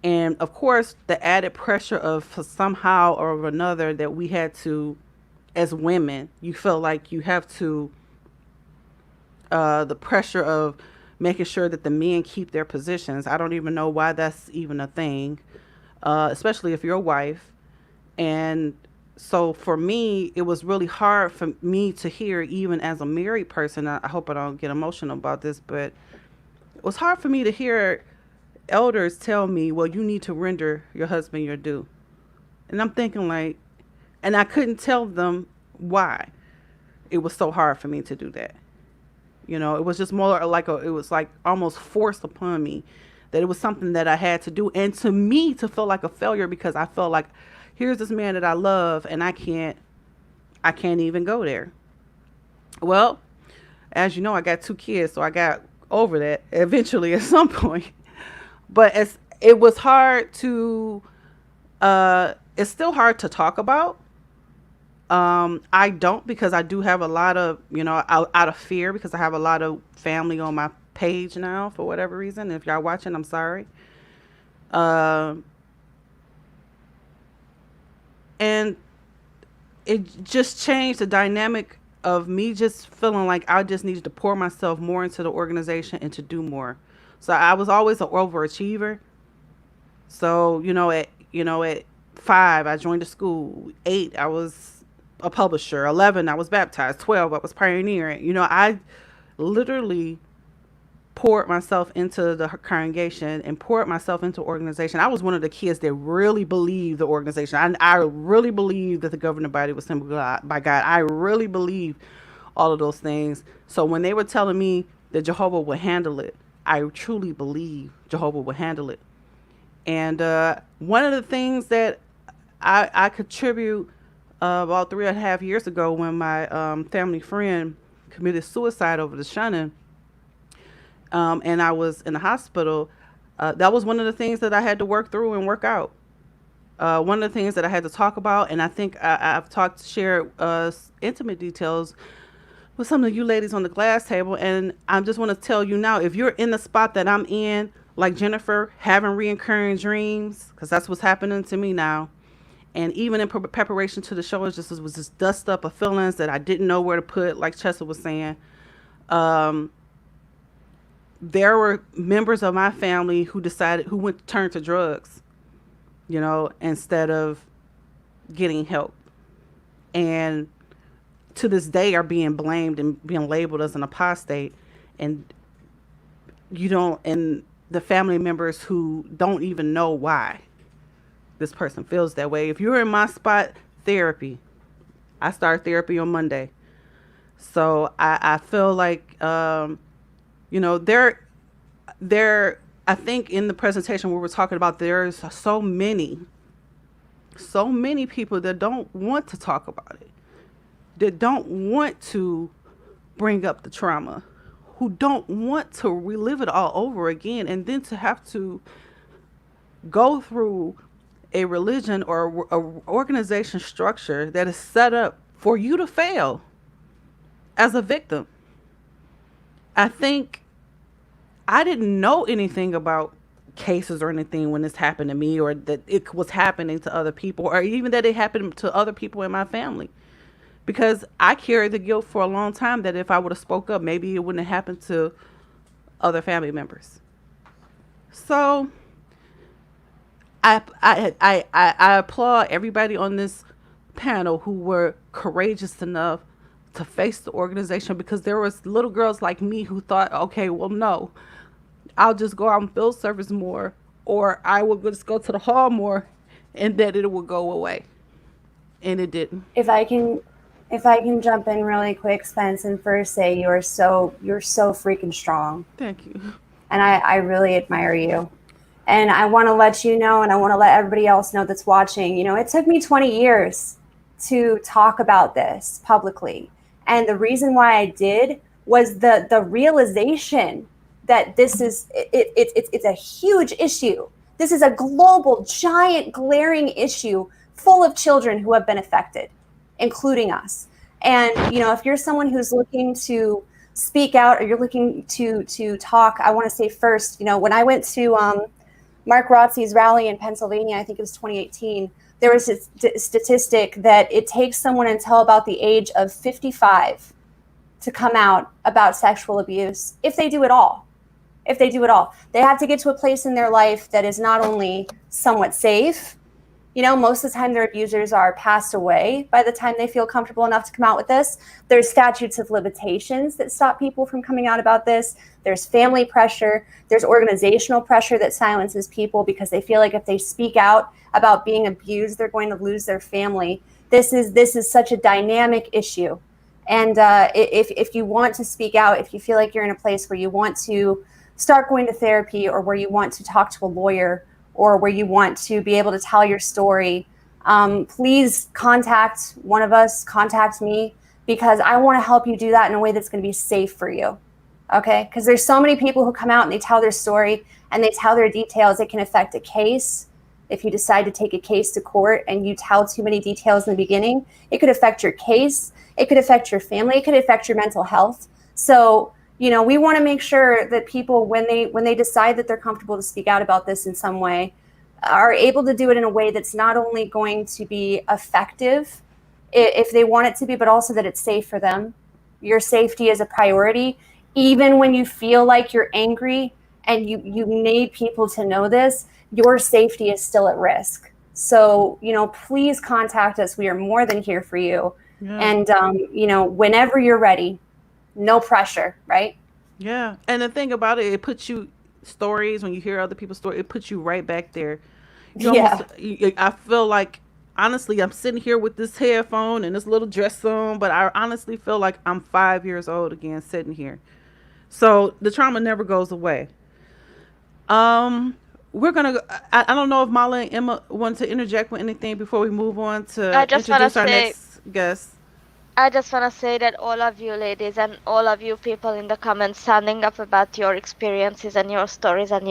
B: And of course, the added pressure of somehow or another that we had to, as women, you feel like you have to, the pressure of making sure that the men keep their positions. I don't even know why that's even a thing, especially if you're a wife. And so for me, it was really hard for me to hear, even as a married person. I hope I don't get emotional about this, but it was hard for me to hear elders tell me, well, you need to render your husband your due. And I'm thinking like, and I couldn't tell them why it was so hard for me to do that. You know, it was just more like it was like almost forced upon me that it was something that I had to do. And to me, to feel like a failure because I felt like, here's this man that I love and I can't even go there. Well, as you know, I got 2 kids, so I got over that eventually at some point. But it was hard to, it's still hard to talk about. I don't, because I do have a lot of, you know, out of fear, because I have a lot of family on my page now for whatever reason. If y'all watching, I'm sorry. And it just changed the dynamic of me just feeling like I just needed to pour myself more into the organization and to do more. So I was always an overachiever. So, at 5, I joined a school. 8, I was a publisher. 11, I was baptized. 12, I was pioneering. You know, I literally poured myself into the congregation and poured myself into organization. I was one of the kids that really believed the organization. I really believed that the governing body was sent by God. I really believed all of those things. So when they were telling me that Jehovah would handle it, I truly believe Jehovah would handle it. And one of the things that I contribute about 3.5 years ago, when my family friend committed suicide over the shunning, and I was in the hospital, that was one of the things that I had to work through and work out. One of the things that I had to talk about, and I think I've shared intimate details with some of you ladies on the glass table. And I just want to tell you now, if you're in the spot that I'm in, like Jennifer, having reoccurring dreams, because that's what's happening to me now, And even in preparation to the show, it just was this dust up of feelings that I didn't know where to put, like Chessa was saying. There were members of my family who turned to drugs, instead of getting help. And to this day are being blamed and being labeled as an apostate. And and the family members who don't even know why this person feels that way. If you're in my spot, therapy. I start therapy on Monday. So I feel like, I think in the presentation where we're talking about, there's so many people that don't want to talk about it, that don't want to bring up the trauma, who don't want to relive it all over again, and then to have to go through a religion or a organization structure that is set up for you to fail as a victim. I think I didn't know anything about cases or anything when this happened to me, or that it was happening to other people, or even that it happened to other people in my family, because I carried the guilt for a long time that if I would have spoke up, maybe it wouldn't have happened to other family members. So I applaud everybody on this panel who were courageous enough to face the organization, because there was little girls like me who thought, okay, well, no, I'll just go out and field service more, or I will just go to the hall more, and that it will go away. And it didn't.
A: If I can jump in really quick, Spence, and first say you're so freaking strong.
B: Thank you.
A: And I really admire you. And I want to let you know, and I want to let everybody else know that's watching, it took me 20 years to talk about this publicly. And the reason why I did was the realization that this is, it's a huge issue. This is a global, giant, glaring issue full of children who have been affected, including us. And, if you're someone who's looking to speak out, or you're looking to talk, I want to say first, when I went to Mark Rotzi's rally in Pennsylvania, I think it was 2018, there was a statistic that it takes someone until about the age of 55 to come out about sexual abuse, if they do it all. They have to get to a place in their life that is not only somewhat safe, most of the time their abusers are passed away by the time they feel comfortable enough to come out with this. There's statutes of limitations that stop people from coming out about this. There's family pressure. There's organizational pressure that silences people because they feel like if they speak out about being abused, they're going to lose their family. This is such a dynamic issue. And if you want to speak out, if you feel like you're in a place where you want to start going to therapy, or where you want to talk to a lawyer, or where you want to be able to tell your story, please contact one of us, contact me, because I want to help you do that in a way that's going to be safe for you. Okay? Because there's so many people who come out and they tell their story and they tell their details. It can affect a case. If you decide to take a case to court and you tell too many details in the beginning, it could affect your case. It could affect your family. It could affect your mental health. So, we want to make sure that people, when they decide that they're comfortable to speak out about this in some way, are able to do it in a way that's not only going to be effective if they want it to be, but also that it's safe for them. Your safety is a priority. Even when you feel like you're angry and you need people to know this, your safety is still at risk. So, please contact us. We are more than here for you. Yeah. And, whenever you're ready, no pressure, right?
B: Yeah. And the thing about it, it puts you stories, when you hear other people's stories, it puts you right back there. I feel like, honestly, I'm sitting here with this headphone and this little dress on, but I honestly feel like I'm 5 years old again sitting here. So the trauma never goes away. We're going to, I don't know if Mala and Emma want to interject with anything before we move on to introduce our next guest.
C: I just want to say that all of you ladies and all of you people in the comments standing up about your experiences and your stories and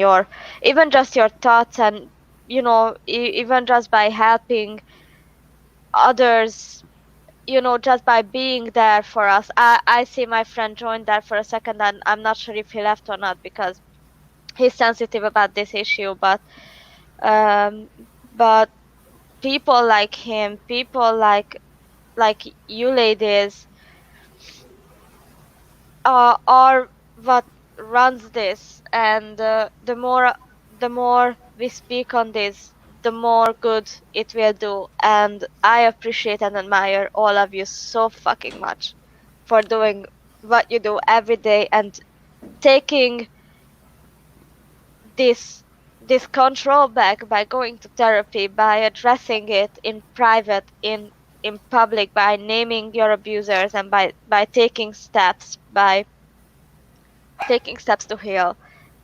C: even just your thoughts, and even just by helping others, just by being there for us. I see my friend joined there for a second, and I'm not sure if he left or not because he's sensitive about this issue, but people like him, people like you ladies, are what runs this. And the more we speak on this, the more good it will do. And I appreciate and admire all of you so fucking much for doing what you do every day and taking this this control back by going to therapy, by addressing it in private, in public, by naming your abusers, and by taking steps to heal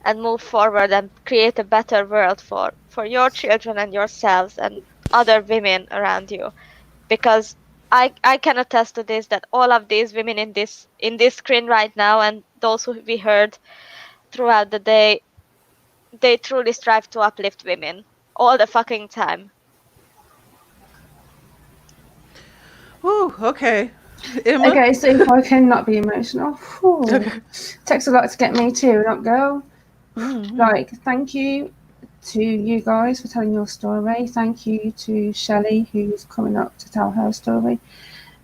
C: and move forward and create a better world for your children and yourselves and other women around you. Because I can attest to this, that all of these women in this screen right now, and those who we heard throughout the day, they truly strive to uplift women all the fucking time.
B: Whew, okay. Emma?
F: Okay, so if I can not be emotional, whew,
B: Okay.
F: takes a lot to get me to not go.
B: Mhm.
F: Like, thank you to you guys for telling your story. Thank you to Shelley, who's coming up to tell her story.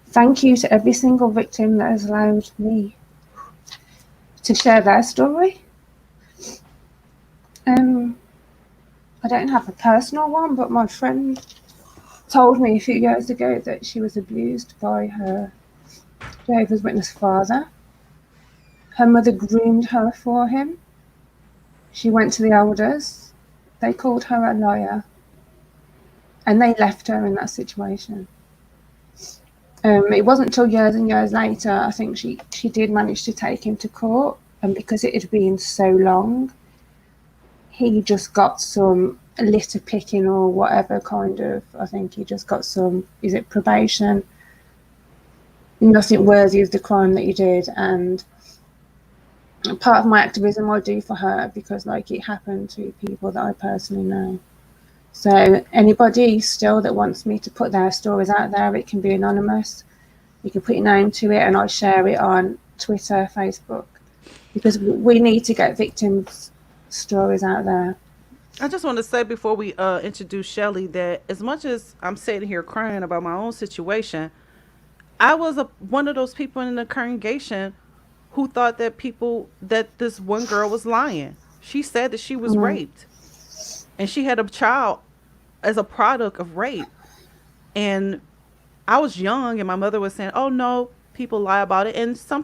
F: Thank you to every single victim that has allowed me to share their story. I don't have a personal one, but my friend told me a few years ago that she was abused by her Jehovah's Witness father. Her mother groomed her for him. She went to the elders. They called her a liar. And they left her in that situation. It wasn't until years and years later, I think she did manage to take him to court. And because it had been so long, he just got some litter picking or whatever kind of, I think he just got some, is it probation? Nothing worthy of the crime that he did. And part of my activism I do for her, because like it happened to people that I personally know. So anybody still that wants me to put their stories out there, it can be anonymous. You can put your name to it and I'll share it on Twitter, Facebook, because we need to get victims' stories out there.
B: I just want to say before we introduce Shelly that as much as I'm sitting here crying about my own situation, I was one of those people in the congregation who thought that this one girl was lying. She said that she was raped and she had a child as a product of rape. And I was young and my mother was saying, "Oh no, people lie about it." And some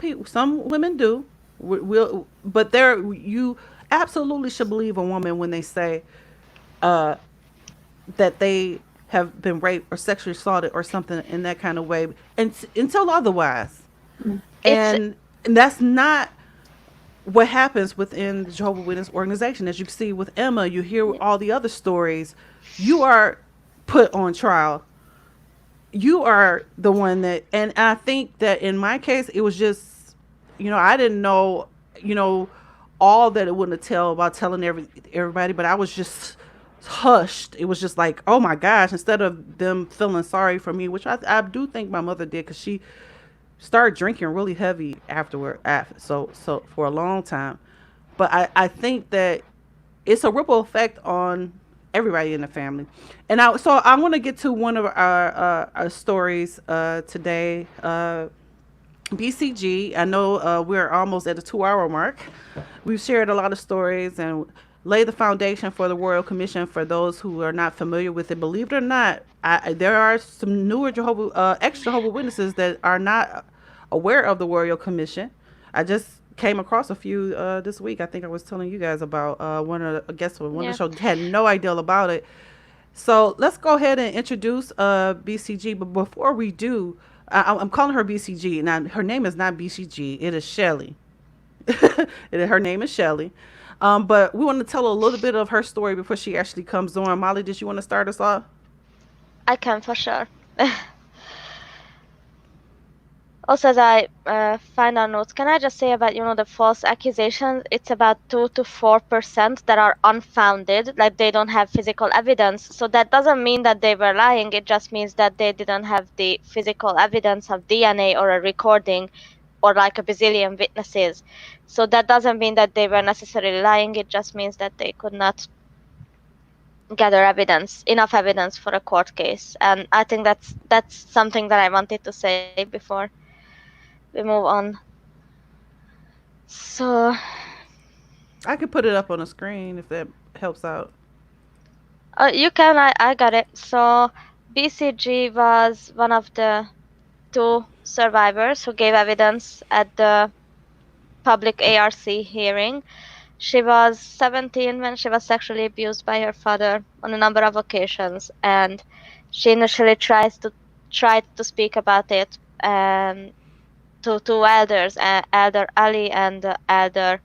B: women do. But you absolutely should believe a woman when they say that they have been raped or sexually assaulted or something in that kind of way, and until otherwise. And that's not what happens within the Jehovah's Witness organization. As you can see with Emma, you hear all the other stories. You are put on trial. You are the one that, and I think that in my case, it was just, I didn't know, all that it wouldn't tell about telling everybody, but I was just hushed. It was just like, oh my gosh, instead of them feeling sorry for me, which I do think my mother did, because she started drinking really heavy afterward, so for a long time. But I think that it's a ripple effect on everybody in the family. And I want to get to one of our stories today. BCG. I know we're almost at the 2-hour mark. We've shared a lot of stories and laid the foundation for the Royal Commission. For those who are not familiar with it, believe it or not, there are some newer ex-Jehovah's Witnesses that are not aware of the Royal Commission. I just came across a few this week. I think I was telling you guys about one of the shows had no idea about it. So let's go ahead and introduce BCG. But before we do, I'm calling her BCG. Now, her name is not BCG. It is Shelly. Her name is Shelly. But we want to tell a little bit of her story before she actually comes on. Molly, did you want to start us off?
C: I can, for sure. Also, as I find our notes, can I just say about, the false accusations? It's about 2 to 4% that are unfounded, like they don't have physical evidence. So that doesn't mean that they were lying. It just means that they didn't have the physical evidence of DNA or a recording or like a bazillion witnesses. So that doesn't mean that they were necessarily lying. It just means that they could not gather evidence, enough evidence for a court case. And I think that's something that I wanted to say before we move on. So
B: I could put it up on the screen if that helps out.
C: you can, I got it. So BCG was one of the two survivors who gave evidence at the public ARC hearing. She was 17 when she was sexually abused by her father on a number of occasions, and she initially tried to speak about it to two elders, Elder Ali and Elder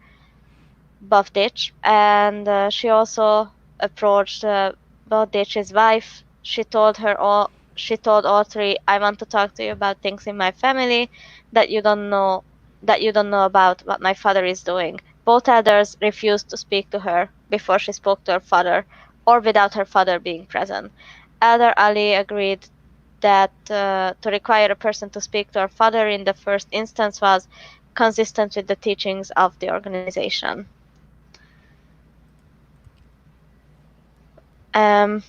C: Bavdich, and she also approached Bavdich's wife. She told all three, "I want to talk to you about things in my family that you don't know about what my father is doing." Both elders refused to speak to her before she spoke to her father, or without her father being present. Elder Ali agreed that to require a person to speak to her father in the first instance was consistent with the teachings of the organization. Um,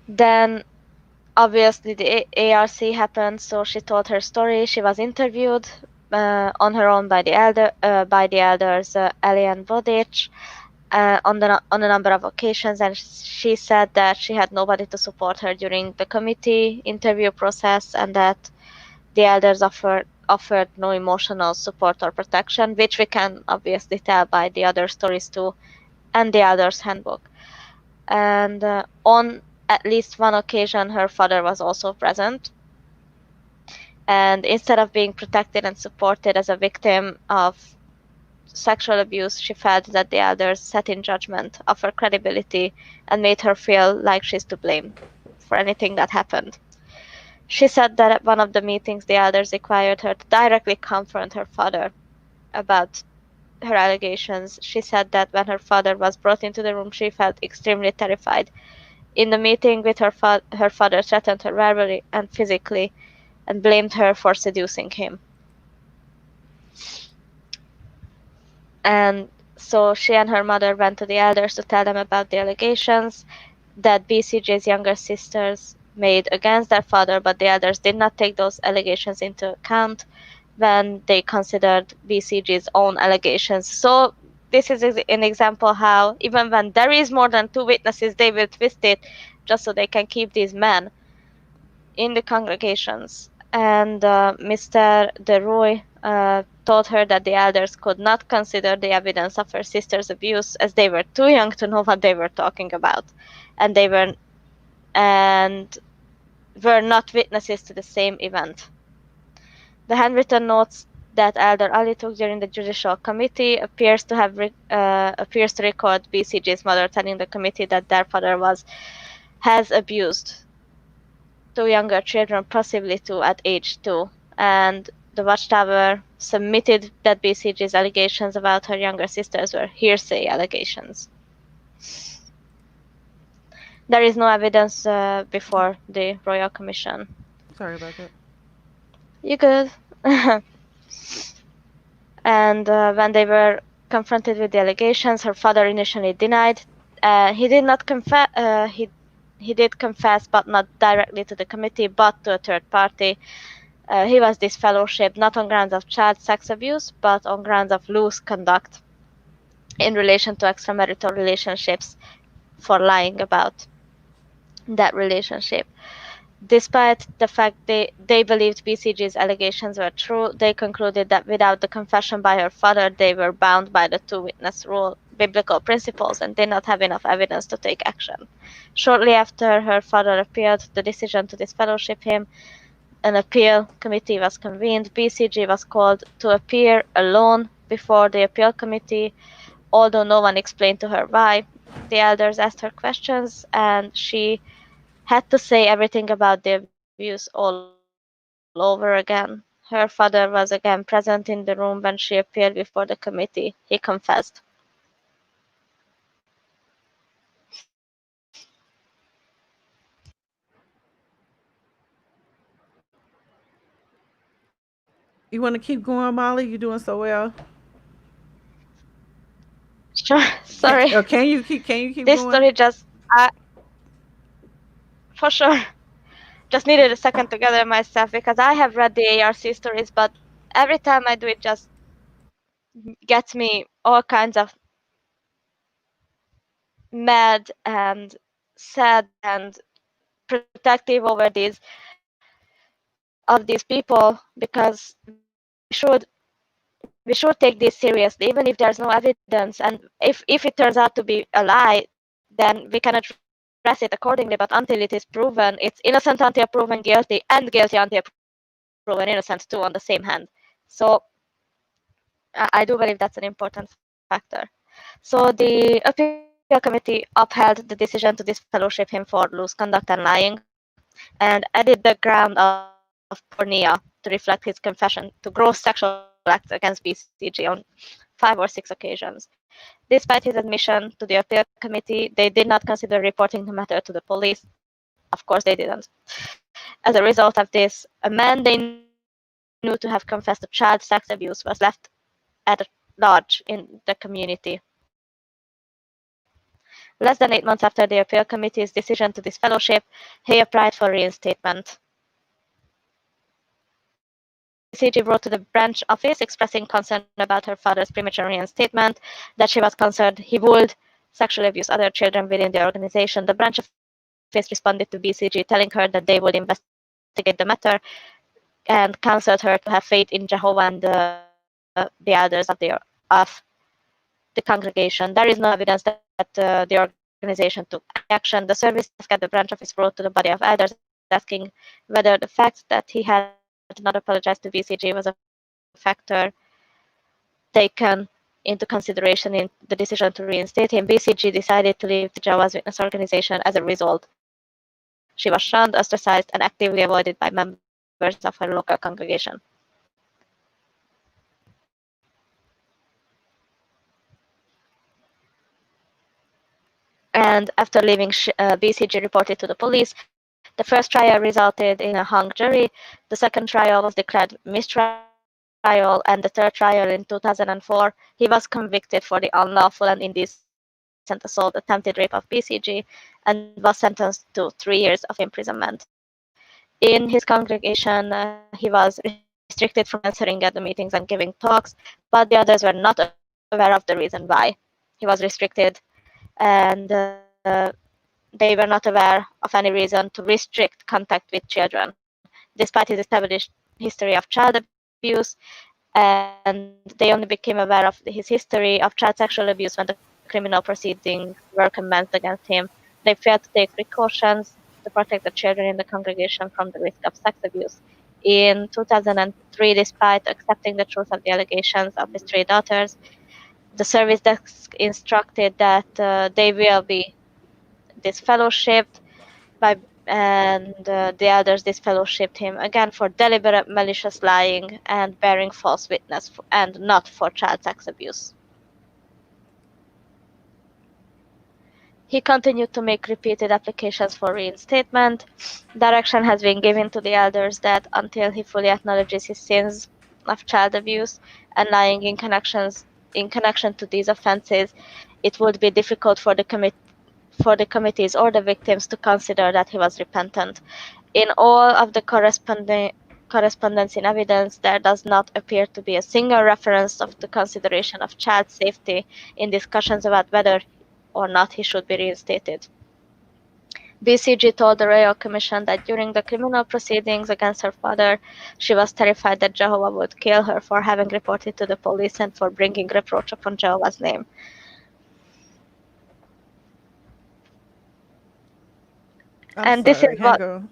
C: then obviously the ARC happened, so she told her story. She was interviewed on her own by the elders Ali and Vodic on a number of occasions, and she said that she had nobody to support her during the committee interview process, and that the elders offered no emotional support or protection, which we can obviously tell by the other stories too, and the elders handbook. And on at least one occasion, her father was also present. And instead of being protected and supported as a victim of sexual abuse, she felt that the elders sat in judgment of her credibility and made her feel like she's to blame for anything that happened. She said that at one of the meetings, the elders required her to directly confront her father about her allegations. She said that when her father was brought into the room, she felt extremely terrified. In the meeting with her father threatened her verbally and physically and blamed her for seducing him. And so she and her mother went to the elders to tell them about the allegations that BCJ's younger sisters made against their father, but the elders did not take those allegations into account when they considered BCG's own allegations. So this is an example how even when there is more than two witnesses, they will twist it just so they can keep these men in the congregations. And Mr. DeRoy told her that the elders could not consider the evidence of her sister's abuse as they were too young to know what they were talking about, and they were not witnesses to the same event. The handwritten notes that Elder Ali took during the judicial committee appears to record BCG's mother telling the committee that their father has abused two younger children, possibly two at age 2, and the Watchtower submitted that BCG's allegations about her younger sisters were hearsay allegations. There is no evidence before the Royal Commission.
B: Sorry about that.
C: You good? And when they were confronted with the allegations, her father initially denied. He did not confess. He did confess, but not directly to the committee, but to a third party. He was disfellowshipped not on grounds of child sex abuse, but on grounds of loose conduct in relation to extramarital relationships for lying about that relationship. Despite the fact they believed BCG's allegations were true, they concluded that without the confession by her father, they were bound by the two-witness rule biblical principles and did not have enough evidence to take action. Shortly after her father appealed the decision to disfellowship him, an appeal committee was convened. BCG was called to appear alone before the appeal committee, although no one explained to her why. The elders asked her questions, and she had to say everything about the abuse all over again. Her father was again present in the room when she appeared before the committee. He confessed.
B: You want to keep going, Molly? You're doing so well.
C: Sure. Sorry.
B: Can you keep
C: This
B: going?
C: story just, for sure, just needed a second to gather myself because I have read the ARC stories, but every time I do it, just gets me all kinds of mad and sad and protective over these people, because we should take this seriously, even if there's no evidence, and if it turns out to be a lie, then we can address it accordingly. But until it is proven, it's innocent until proven guilty, and guilty until proven innocent too on the same hand. So I do believe that's an important factor. So the appeal committee upheld the decision to disfellowship him for loose conduct and lying, and added the ground of porneia to reflect his confession to gross sexual acts against BCG on 5 or 6 occasions. Despite his admission to the appeal committee, they did not consider reporting the matter to the police. Of course, they didn't. As a result of this, a man they knew to have confessed to child sex abuse was left at large in the community. Less than 8 months after the appeal committee's decision to disfellowship, he applied for reinstatement. BCG wrote to the branch office expressing concern about her father's premature reinstatement, that she was concerned he would sexually abuse other children within the organization. The branch office responded to BCG, telling her that they would investigate the matter and counseled her to have faith in Jehovah and the elders of the congregation. There is no evidence that the organization took action. The service desk at the branch office wrote to the body of elders asking whether the fact that he had not apologized to BCG was a factor taken into consideration in the decision to reinstate him. BCG decided to leave the Jehovah's Witness organization. As a result, she was shunned, ostracized, and actively avoided by members of her local congregation. And after leaving, BCG reported to the police. The first trial resulted in a hung jury. The second trial was declared mistrial, and the third trial in 2004, he was convicted for the unlawful and indecent assault, attempted rape of BCG, and was sentenced to 3 years of imprisonment. In his congregation, he was restricted from answering at the meetings and giving talks, but the others were not aware of the reason why he was restricted, and they were not aware of any reason to restrict contact with children, despite his established history of child abuse, and they only became aware of his history of child sexual abuse when the criminal proceedings were commenced against him. They failed to take precautions to protect the children in the congregation from the risk of sex abuse. In 2003, despite accepting the truth of the allegations of his 3 daughters, the service desk instructed that they will be disfellowshipped and the elders disfellowshipped him again for deliberate malicious lying and bearing false witness, and not for child sex abuse. He continued to make repeated applications for reinstatement. Direction has been given to the elders that until he fully acknowledges his sins of child abuse and lying in connection to these offenses, it would be difficult for the committees or the victims to consider that he was repentant. In all of the correspondence in evidence, there does not appear to be a single reference of the consideration of child safety in discussions about whether or not he should be reinstated. BCG told the Royal Commission that during the criminal proceedings against her father, she was terrified that Jehovah would kill her for having reported to the police and for bringing reproach upon Jehovah's name.
B: I'm
C: This is
B: sorry,
C: what
B: hang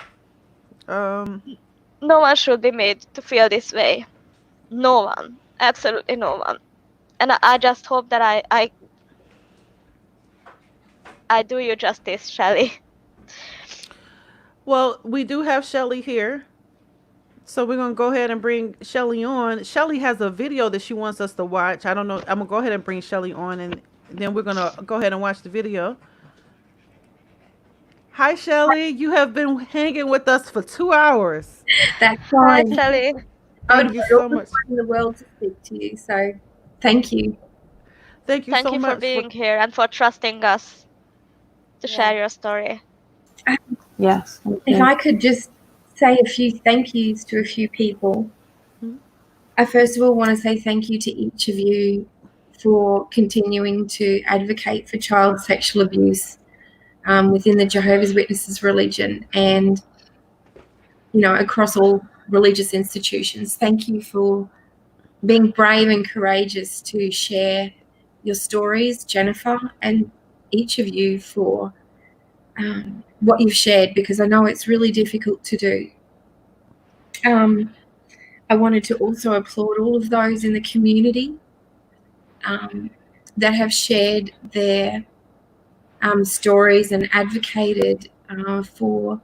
B: on.
C: no one should be made to feel this way. No one, absolutely no one. And I just hope that I do you justice, Shelley.
B: Well, we do have Shelly here. So we're going to go ahead and bring Shelly on. Shelly has a video that she wants us to watch. I don't know. I'm going to go ahead and bring Shelly on, and then we're going to go ahead and watch the video. Hi, Shelly. You have been hanging with us for 2 hours.
H: That's
C: Hi,
H: fine.
C: Shelley.
H: I
B: Thank
H: would
B: you
H: have
B: so
H: all the
B: much.
H: time in the world to speak to you, so thank you.
B: Thank you
C: Thank
B: so
C: you
B: much
C: for being here and for trusting us to share your story.
F: Yes.
H: If I could just say a few thank yous to a few people. I first of all want to say thank you to each of you for continuing to advocate for child sexual abuse within the Jehovah's Witnesses religion and, across all religious institutions. Thank you for being brave and courageous to share your stories, Jennifer, and each of you for what you've shared, because I know it's really difficult to do. I wanted to also applaud all of those in the community that have shared their stories and advocated for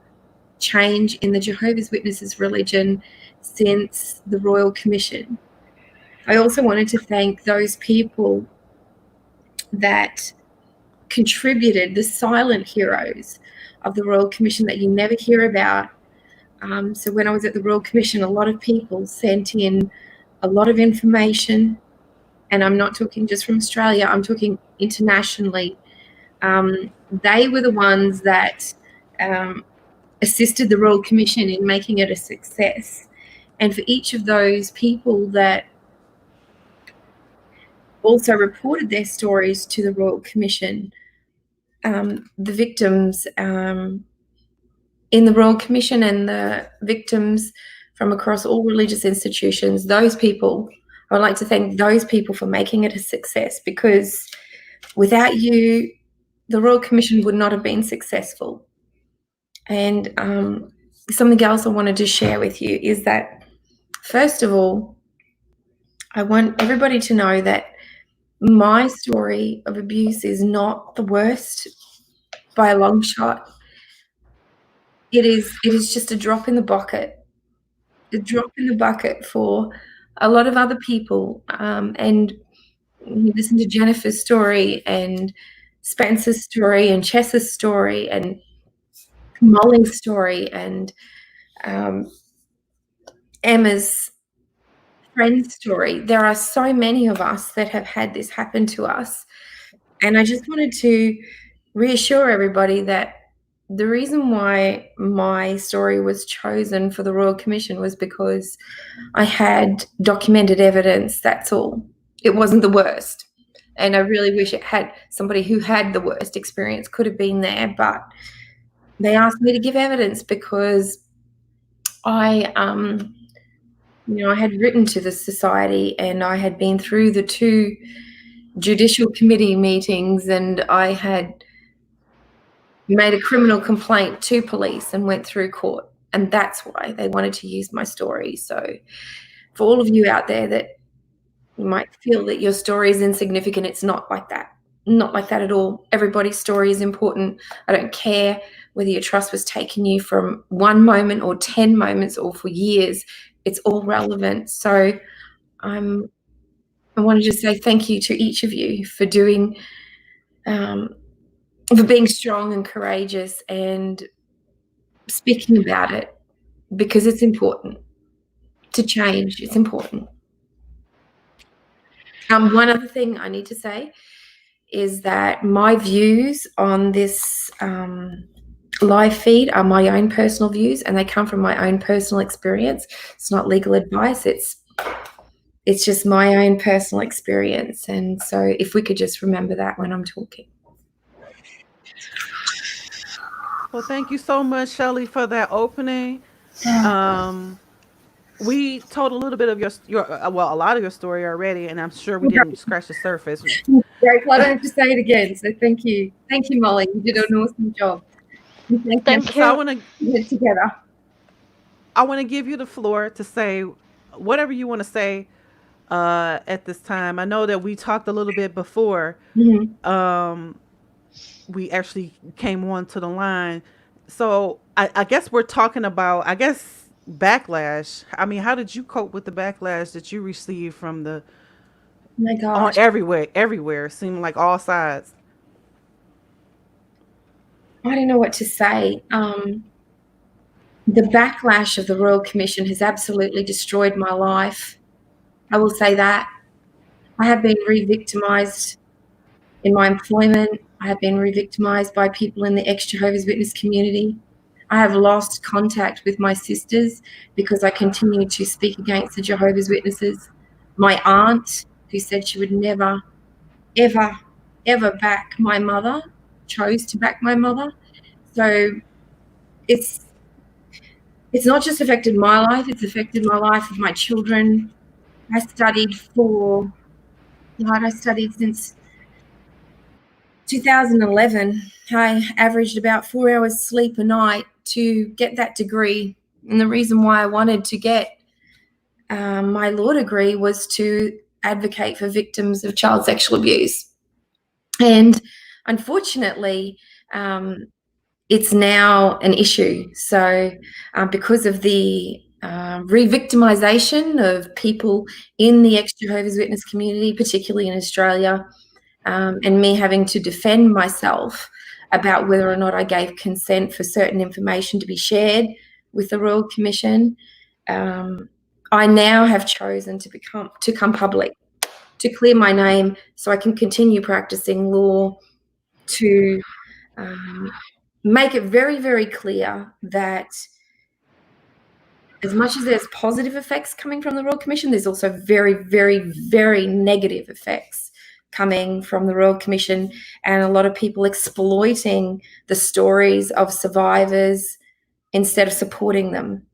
H: change in the Jehovah's Witnesses religion since the Royal Commission. I also wanted to thank those people that contributed, the silent heroes of the Royal Commission that you never hear about. So when I was at the Royal Commission, a lot of people sent in a lot of information, and I'm not talking just from Australia, I'm talking internationally. They were the ones that assisted the Royal Commission in making it a success. And for each of those people that also reported their stories to the Royal Commission, the victims in the Royal Commission and the victims from across all religious institutions, those people, I would like to thank those people for making it a success, because without you, the Royal Commission would not have been successful. And something else I wanted to share with you is that, first of all, I want everybody to know that my story of abuse is not the worst by a long shot. It is just a drop in the bucket. A drop in the bucket for a lot of other people. And you listen to Jennifer's story and Spencer's story and Chess's story and Molly's story and Emma's friend's story. There are so many of us that have had this happen to us. And I just wanted to reassure everybody that the reason why my story was chosen for the Royal Commission was because I had documented evidence, that's all. It wasn't the worst. And I really wish it had somebody who had the worst experience could have been there, but they asked me to give evidence because I had written to the society and I had been through the 2 judicial committee meetings and I had made a criminal complaint to police and went through court. And that's why they wanted to use my story. So for all of you out there that you might feel that your story is insignificant, it's not like that. Not like that at all. Everybody's story is important. I don't care whether your trust was taken you from 1 moment or 10 moments or for years. It's all relevant. So I wanted to say thank you to each of you for doing, for being strong and courageous and speaking about it, because it's important to change. It's important. One other thing I need to say is that my views on this live feed are my own personal views, and they come from my own personal experience. It's not legal advice. It's just my own personal experience. And so if we could just remember that when I'm talking.
B: Well, thank you so much, Shelley, for that opening. We told a little bit of your a lot of your story already, and I'm sure we didn't scratch the surface.
H: Very glad I have to say it again. So thank you, Molly. You did an awesome job.
C: Thank you.
B: So I want to
H: get together.
B: I want to give you the floor to say whatever you want to say at this time. I know that we talked a little bit before.
H: Mm-hmm.
B: We actually came on to the line. So I guess we're talking about, backlash. I mean, how did you cope with the backlash that you received from the
H: my gosh.
B: everywhere? It seemed like all sides.
H: I don't know what to say. The backlash of the Royal Commission has absolutely destroyed my life. I will say that. I have been re-victimised In my employment, I have been re-victimised by people in the ex-Jehovah's Witness community. I have lost contact with my sisters because I continue to speak against the Jehovah's Witnesses. My aunt, who said she would never, ever, ever back my mother, chose to back my mother. So it's not just affected my life, it's affected my life of my children. I studied since 2011. I averaged about 4 hours sleep a night to get that degree. And the reason why I wanted to get my law degree was to advocate for victims of child sexual abuse. And unfortunately, it's now an issue. So because of the re-victimisation of people in the ex-Jehovah's Witness community, particularly in Australia, and me having to defend myself about whether or not I gave consent for certain information to be shared with the Royal Commission, I now have chosen to come public, to clear my name so I can continue practicing law, to make it very, very clear that as much as there's positive effects coming from the Royal Commission, there's also very, very, very negative effects coming from the Royal Commission, and a lot of people exploiting the stories of survivors instead of supporting them.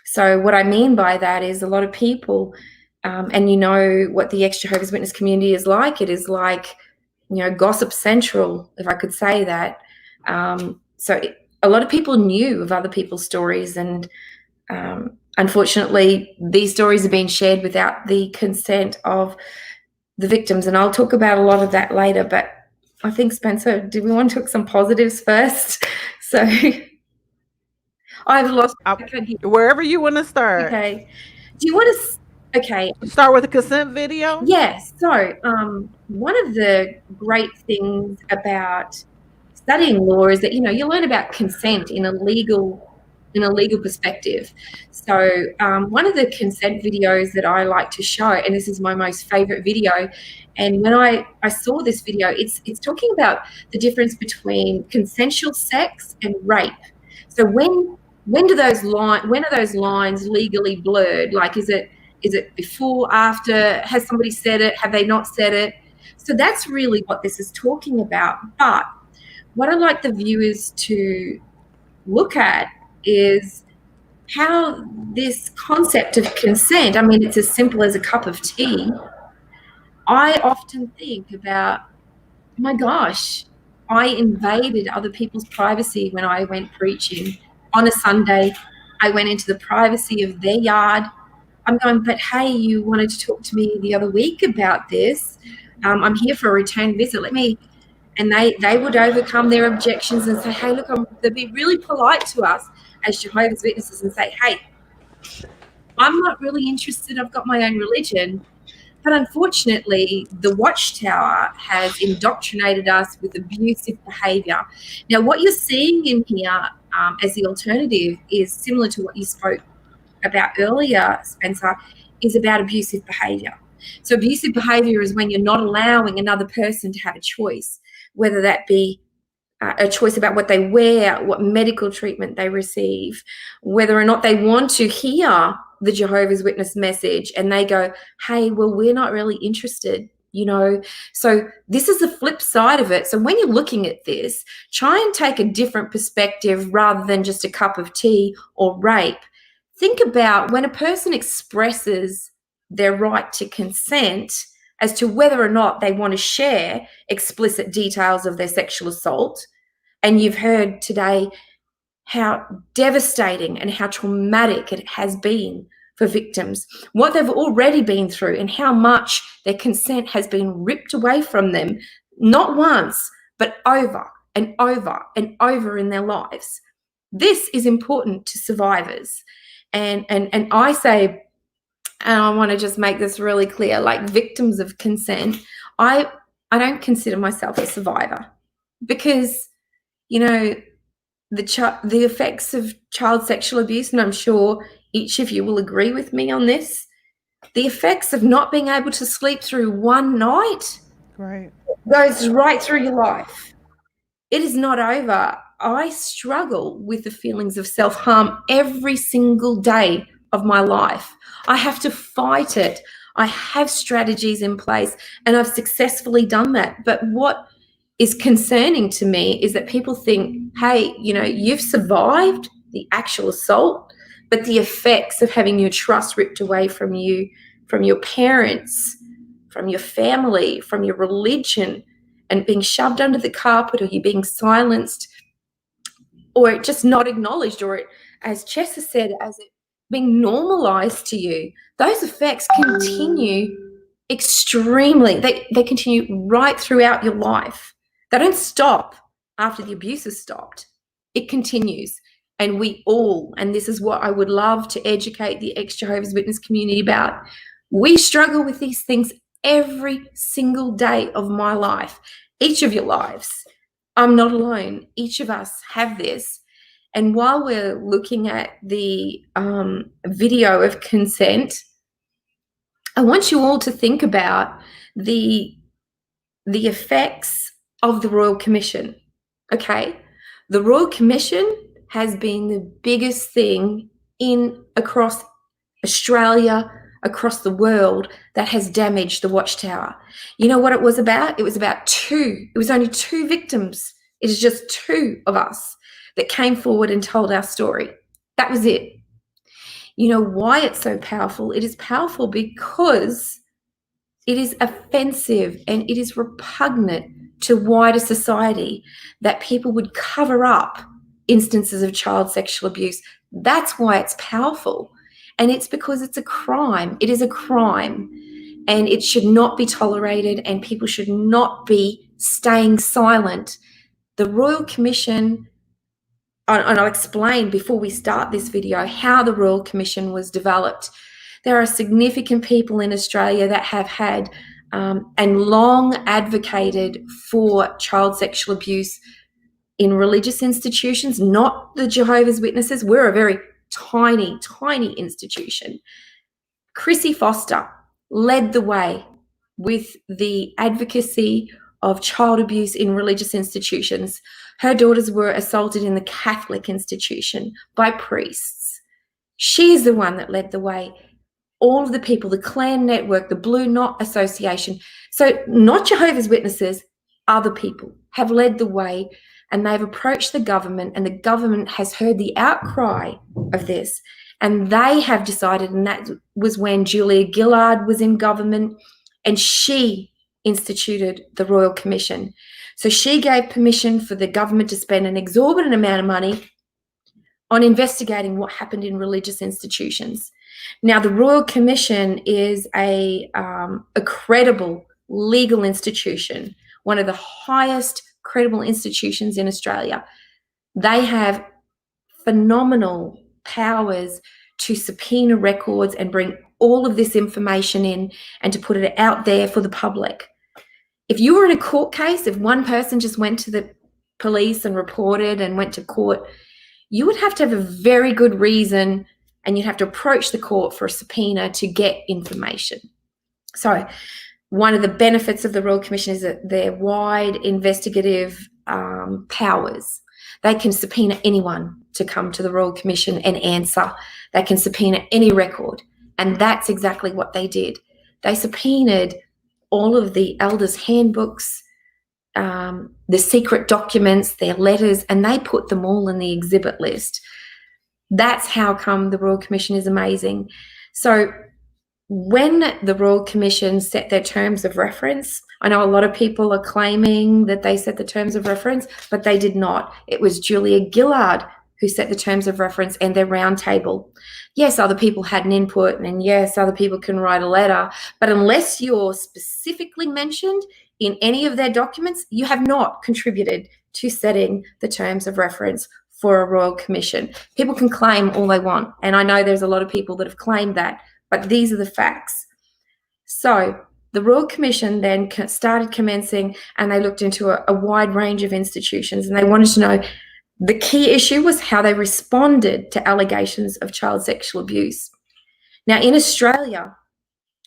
H: So what I mean by that is a lot of people, and you know what the ex-Jehovah's Witness community is like. It is like, gossip central, if I could say that. So a lot of people knew of other people's stories, and unfortunately, these stories are being shared without the consent of the victims. And I'll talk about a lot of that later, but I think, Spencer, do we want to talk some positives first? So I've lost...
B: Wherever you want to start.
H: Okay. Do you want to... Okay.
B: Start with a consent video?
H: Yes. So one of the great things about studying law is that, you learn about consent in a legal perspective. So one of the consent videos that I like to show, and this is my most favorite video, and when I saw this video, it's talking about the difference between consensual sex and rape. So when are those lines legally blurred? Like, is it before, after? Has somebody said it? Have they not said it? So that's really what this is talking about. But what I'd like the viewers to look at is how this concept of consent, I mean, it's as simple as a cup of tea. I often think about, my gosh, I invaded other people's privacy when I went preaching. On a Sunday, I went into the privacy of their yard. I'm going, but hey, you wanted to talk to me the other week about this. I'm here for a return visit. And they would overcome their objections and say, hey, look, they'd be really polite to us as Jehovah's Witnesses and say, hey, I'm not really interested. I've got my own religion. But unfortunately, the Watchtower has indoctrinated us with abusive behaviour. Now, what you're seeing in here as the alternative is similar to what you spoke about earlier, Spencer, is about abusive behaviour. So abusive behaviour is when you're not allowing another person to have a choice, whether that be a choice about what they wear, what medical treatment they receive, whether or not they want to hear the Jehovah's Witness message, and they go, hey, well, we're not really interested, So this is the flip side of it. So when you're looking at this, try and take a different perspective rather than just a cup of tea or rape. Think about when a person expresses their right to consent as to whether or not they want to share explicit details of their sexual assault. And you've heard today how devastating and how traumatic it has been for victims, what they've already been through, and how much their consent has been ripped away from them, not once, but over and over and over in their lives. This is important to survivors. And I say, and I want to just make this really clear, like victims of consent, I don't consider myself a survivor because, the effects of child sexual abuse, and I'm sure each of you will agree with me on this, the effects of not being able to sleep through one night,
B: right,
H: goes right through your life. It is not over. I struggle with the feelings of self-harm every single day of my life. I have to fight it. I have strategies in place, and I've successfully done that. But what is concerning to me is that people think, hey, you know, you've survived the actual assault, but the effects of having your trust ripped away from you, from your parents, from your family, from your religion, and being shoved under the carpet, or you being silenced, or just not acknowledged, or it, as Chessa said, as it being normalized to you, those effects continue extremely. They continue right throughout your life. They don't stop after the abuse has stopped. It continues. And we all, and this is what I would love to educate the ex-Jehovah's Witness community about, we struggle with these things every single day of my life, each of your lives. I'm not alone. Each of us have this. And while we're looking at the video of consent, I want you all to think about the effects of the Royal Commission. Okay, the Royal Commission has been the biggest thing across Australia, across the world, that has damaged the Watchtower. You know what it was about? It was about two. It was only two victims. It is just two of us that came forward and told our story. That was it. You know why it's so powerful? It is powerful because it is offensive and it is repugnant to wider society that people would cover up instances of child sexual abuse. That's why it's powerful. And it's because it's a crime. It is a crime. And it should not be tolerated, and people should not be staying silent. The Royal Commission, and I'll explain before we start this video how the Royal Commission was developed. There are significant people in Australia that have had and long advocated for child sexual abuse in religious institutions, not the Jehovah's Witnesses. We're a very tiny, tiny institution. Chrissy Foster led the way with the advocacy of child abuse in religious institutions. Her daughters were assaulted in the Catholic institution by priests. She is the one that led the way. All of the people, the Clan Network, the Blue Knot Association, so not Jehovah's Witnesses, other people have led the way, and they've approached the government, and the government has heard the outcry of this, and they have decided, and that was when Julia Gillard was in government, and she instituted the Royal Commission. So she gave permission for the government to spend an exorbitant amount of money on investigating what happened in religious institutions. Now, the Royal Commission is a credible legal institution, one of the highest credible institutions in Australia. They have phenomenal powers to subpoena records and bring all of this information in and to put it out there for the public. If you were in a court case, if one person just went to the police and reported and went to court, you would have to have a very good reason, and you'd have to approach the court for a subpoena to get information. So one of the benefits of the Royal Commission is that their wide investigative powers. They can subpoena anyone to come to the Royal Commission and answer. They can subpoena any record. And that's exactly what they did. They subpoenaed all of the elders' handbooks, the secret documents, their letters, and they put them all in the exhibit list. That's how come the Royal Commission is amazing. So when the Royal Commission set their terms of reference, I know a lot of people are claiming that they set the terms of reference, but they did not. It was Julia Gillard who set the terms of reference and their roundtable. Yes, other people had an input, and yes, other people can write a letter, but unless you're specifically mentioned in any of their documents, you have not contributed to setting the terms of reference for a Royal Commission. People can claim all they want, and I know there's a lot of people that have claimed that, but these are the facts. So the Royal Commission then started commencing, and they looked into a wide range of institutions, and they wanted to know, the key issue was how they responded to allegations of child sexual abuse. Now, in Australia,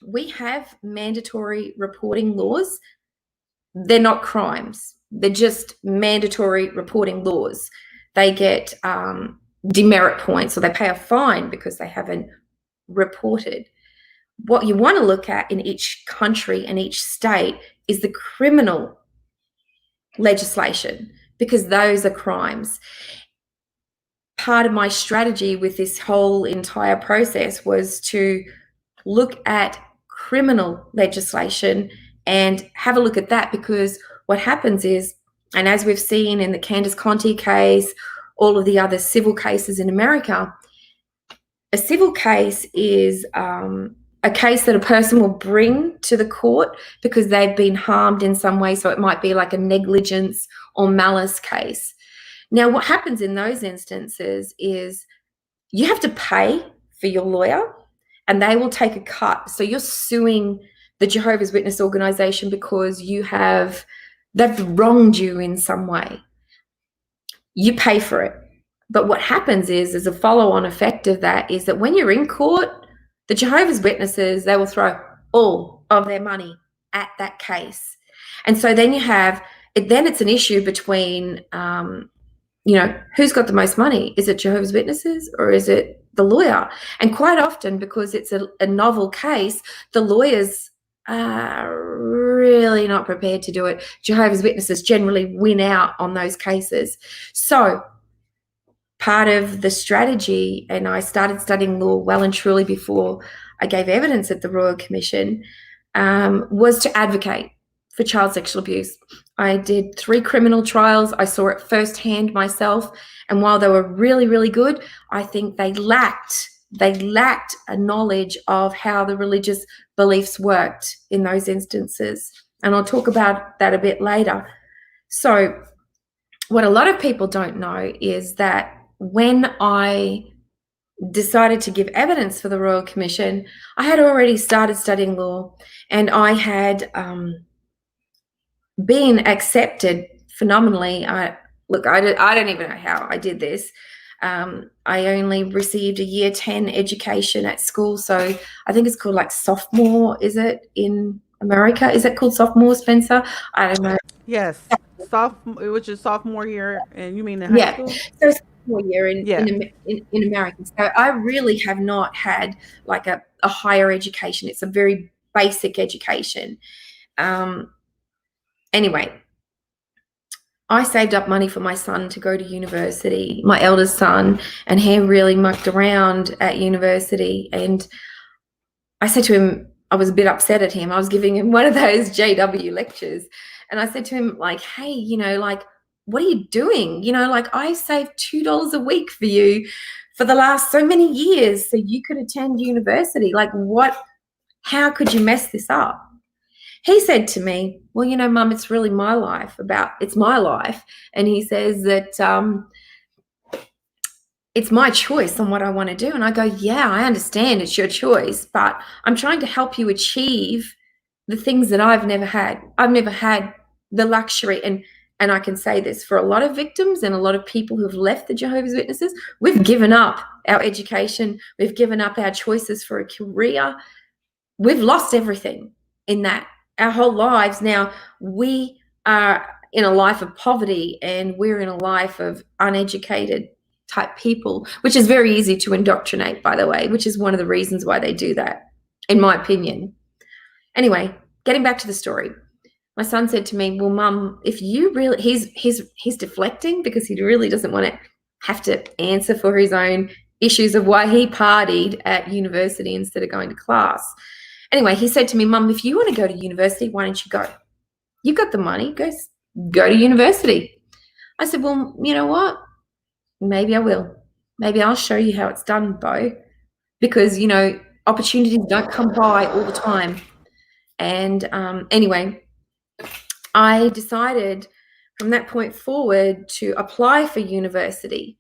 H: we have mandatory reporting laws they're not crimes. They're just mandatory reporting laws. They get demerit points, or they pay a fine because they haven't reported. What you want to look at in each country and each state is the criminal legislation, because those are crimes. Part of my strategy with this whole entire process was to look at criminal legislation and have a look at that, because what happens is, and as we've seen in the Candace Conti case, all of the other civil cases in America, a civil case is a case that a person will bring to the court because they've been harmed in some way. So it might be like a negligence or malice case. Now, what happens in those instances is you have to pay for your lawyer and they will take a cut. So you're suing the Jehovah's Witness organization because they've wronged you in some way. You pay for it. But what happens is, as a follow-on effect of that, is that when you're in court, the Jehovah's Witnesses, they will throw all of their money at that case. And so then it's an issue between, who's got the most money? Is it Jehovah's Witnesses or is it the lawyer? And quite often, because it's a novel case, the lawyers are really not prepared to do it. Jehovah's Witnesses generally win out on those cases. So part of the strategy, and I started studying law well and truly before I gave evidence at the Royal Commission, was to advocate for child sexual abuse. I did 3 criminal trials. I saw it firsthand myself. And while they were really, really good, I think they lacked a knowledge of how the religious beliefs worked in those instances. And I'll talk about that a bit later. So what a lot of people don't know is that when I decided to give evidence for the Royal Commission, I had already started studying law, and I had been accepted phenomenally. I don't even know how I did this. I only received a year 10 education at school, so I think it's called like sophomore. Is it in America? Is it called sophomore, Spencer? I don't know.
B: Yes, which is sophomore year, and you mean in high school?
H: So sophomore year in America. So I really have not had like a higher education. It's a very basic education. Anyway, I saved up money for my son to go to university, my eldest son, and he really mucked around at university. And I said to him, I was a bit upset at him. I was giving him one of those JW lectures. And I said to him, like, hey, what are you doing? I saved $2 a week for you for the last so many years so you could attend university. Like, how could you mess this up? He said to me, well, Mum, it's really my life. It's my life. And he says that it's my choice on what I want to do. And I go, yeah, I understand it's your choice, but I'm trying to help you achieve the things that I've never had. I've never had the luxury. And I can say this for a lot of victims and a lot of people who've left the Jehovah's Witnesses, we've given up our education. We've given up our choices for a career. We've lost everything in that. Our whole lives now, we are in a life of poverty and we're in a life of uneducated type people, which is very easy to indoctrinate, by the way, which is one of the reasons why they do that, in my opinion. Anyway, getting back to the story. My son said to me, well, Mum, if you really, he's deflecting because he really doesn't want to have to answer for his own issues of why he partied at university instead of going to class. Anyway, he said to me, Mum, if you want to go to university, why don't you go? You've got the money, go to university. I said, well, you know what? Maybe I will. Maybe I'll show you how it's done, Bo, because, opportunities don't come by all the time. And anyway, I decided from that point forward to apply for university.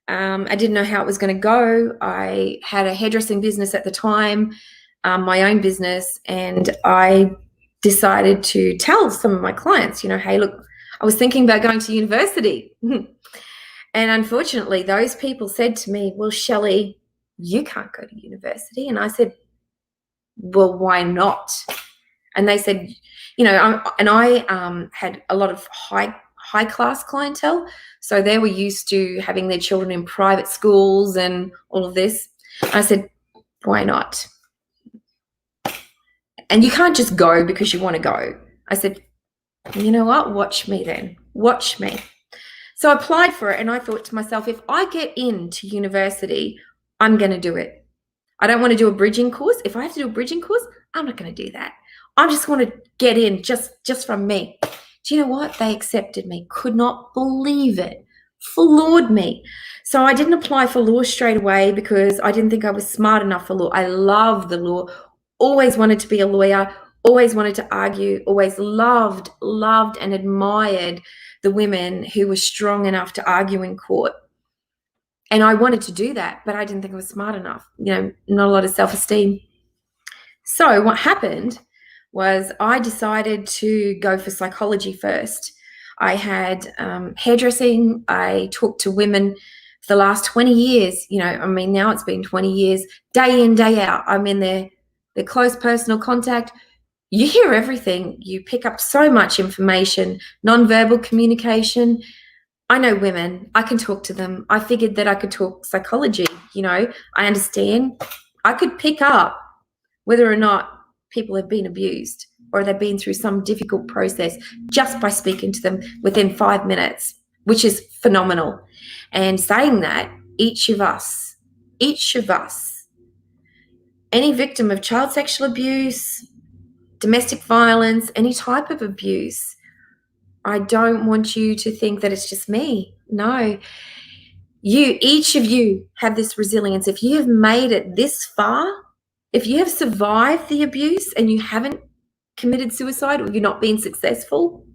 H: I didn't know how it was going to go. I had a hairdressing business at the time, my own business, and I decided to tell some of my clients, hey, look, I was thinking about going to university. And unfortunately, those people said to me, well, Shelley, you can't go to university. And I said, well, why not? And they said, you know, I had a lot of high class clientele, so they were used to having their children in private schools and all of this. I said, why not? And you can't just go because you want to go. I said, you know what? Watch me then. Watch me. So I applied for it, and I thought to myself, if I get into university, I'm going to do it. I don't want to do a bridging course. If I have to do a bridging course, I'm not going to do that. I just want to get in just from me. Do you know what? They accepted me. Could not believe it. Floored me. So I didn't apply for law straight away because I didn't think I was smart enough for law. I love the law. Always wanted to be a lawyer. Always wanted to argue. Always loved and admired the women who were strong enough to argue in court. And I wanted to do that, but I didn't think I was smart enough. You know, not a lot of self-esteem. So what happened was I decided to go for psychology first. I had hairdressing. I talked to women for the last 20 years. You know, I mean, now it's been 20 years, day in, day out. I'm in their close personal contact. You hear everything. You pick up so much information, nonverbal communication. I know women. I can talk to them. I figured that I could talk psychology. You know, I understand. I could pick up whether or not people have been abused or they've been through some difficult process just by speaking to them within 5 minutes, which is phenomenal. And saying that, each of us, any victim of child sexual abuse, domestic violence, any type of abuse, I don't want you to think that it's just me. No. Each of you have this resilience. If you have made it this far, if you have survived the abuse and you haven't committed suicide or you're not being successful,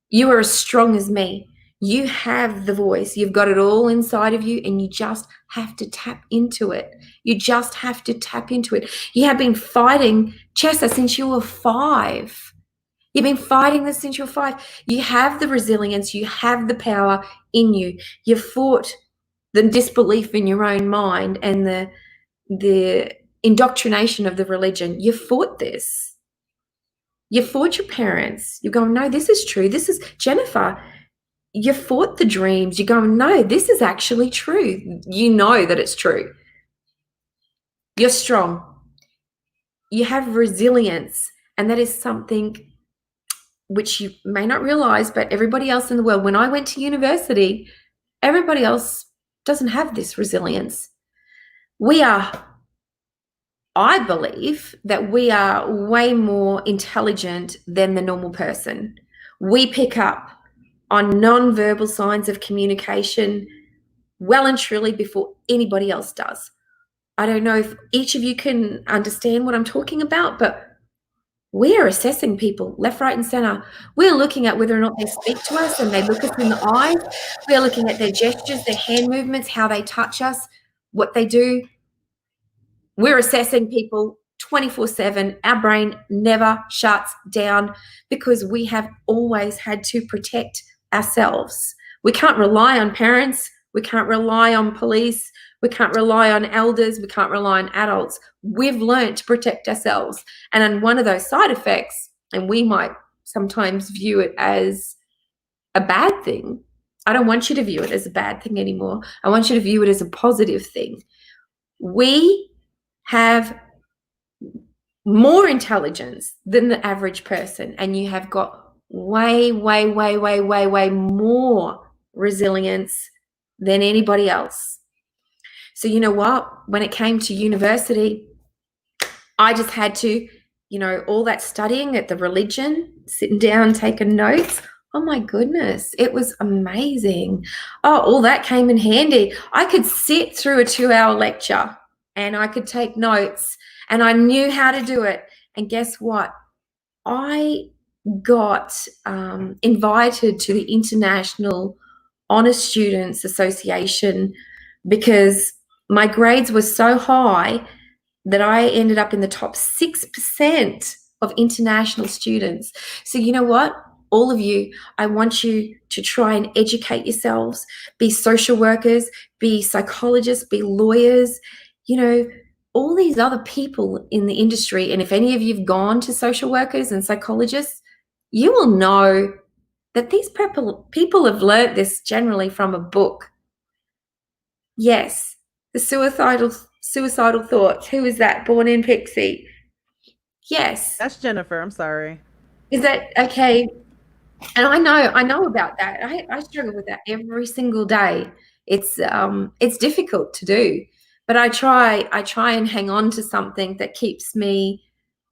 H: you are as strong as me. You have the voice. You've got it all inside of you, and you just have to tap into it. You just have to tap into it. You have been fighting, Chessa, since you were 5. You've been fighting this since you were 5. You have the resilience. You have the power in you. You fought the disbelief in your own mind and the indoctrination of the religion. You fought this. You fought your parents. You're going, no, this is true. This is Jennifer. You fought the dreams. You're going, no, this is actually true. You know that it's true. You're strong. You have resilience. And that is something which you may not realize, but everybody else in the world, when I went to university, everybody else doesn't have this resilience. I believe that we are way more intelligent than the normal person. We pick up on non-verbal signs of communication well and truly before anybody else does. I don't know if each of you can understand what I'm talking about, but we're assessing people left, right, and center. We're looking at whether or not they speak to us and they look us in the eyes. We're looking at their gestures, their hand movements, how they touch us, what they do. We're assessing people 24/7. Our brain never shuts down because we have always had to protect ourselves. We can't rely on parents. We can't rely on police. We can't rely on elders. We can't rely on adults. We've learned to protect ourselves. And then one of those side effects, and we might sometimes view it as a bad thing. I don't want you to view it as a bad thing anymore. I want you to view it as a positive thing. We have more intelligence than the average person, and you have got way more resilience than anybody else. So you know what? When it came to university, I just had to, you know, all that studying at the religion, sitting down, taking notes. Oh my goodness, it was amazing. Oh, all that came in handy. I could sit through a 2-hour lecture and I could take notes and I knew how to do it. And guess what? I got invited to the International Honor Students Association because my grades were so high that I ended up in the top 6% of international students. So you know what? All of you, I want you to try and educate yourselves, be social workers, be psychologists, be lawyers. You know, all these other people in the industry, and if any of you've gone to social workers and psychologists, you will know that these people have learnt this generally from a book. Yes, the suicidal thoughts. Who is that? Born in Pixie. Yes.
B: That's Jennifer. I'm sorry.
H: Is that okay? And I know about that. I struggle with that every single day. It's difficult to do, but I try and hang on to something that keeps me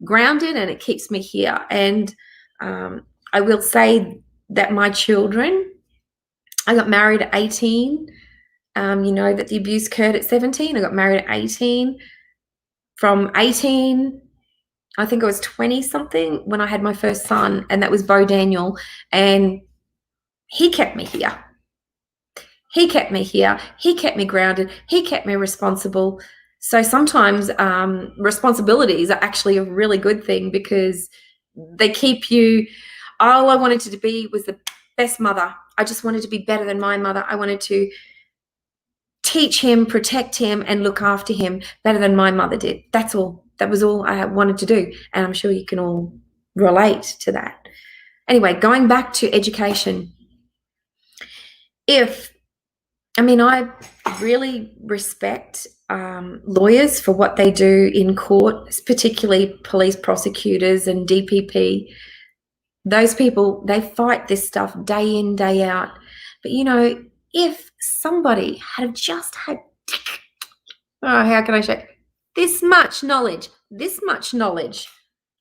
H: grounded and it keeps me here. And I will say that my children, I got married at 18. You know that the abuse occurred at 17. I got married at 18. From 18, I think I was 20 something when I had my first son, and that was Bo Daniel. And he kept me here. He kept me here. He kept me grounded. He kept me responsible. So sometimes responsibilities are actually a really good thing because they keep you. All I wanted to be was the best mother. I just wanted to be better than my mother. I wanted to teach him, protect him, and look after him better than my mother did. That's all. That was all I wanted to do. And I'm sure you can all relate to that. Anyway, going back to education. I really respect lawyers for what they do in court, particularly police prosecutors and DPP. Those people, they fight this stuff day in, day out. But, you know, if somebody had just had, how can I say, this much knowledge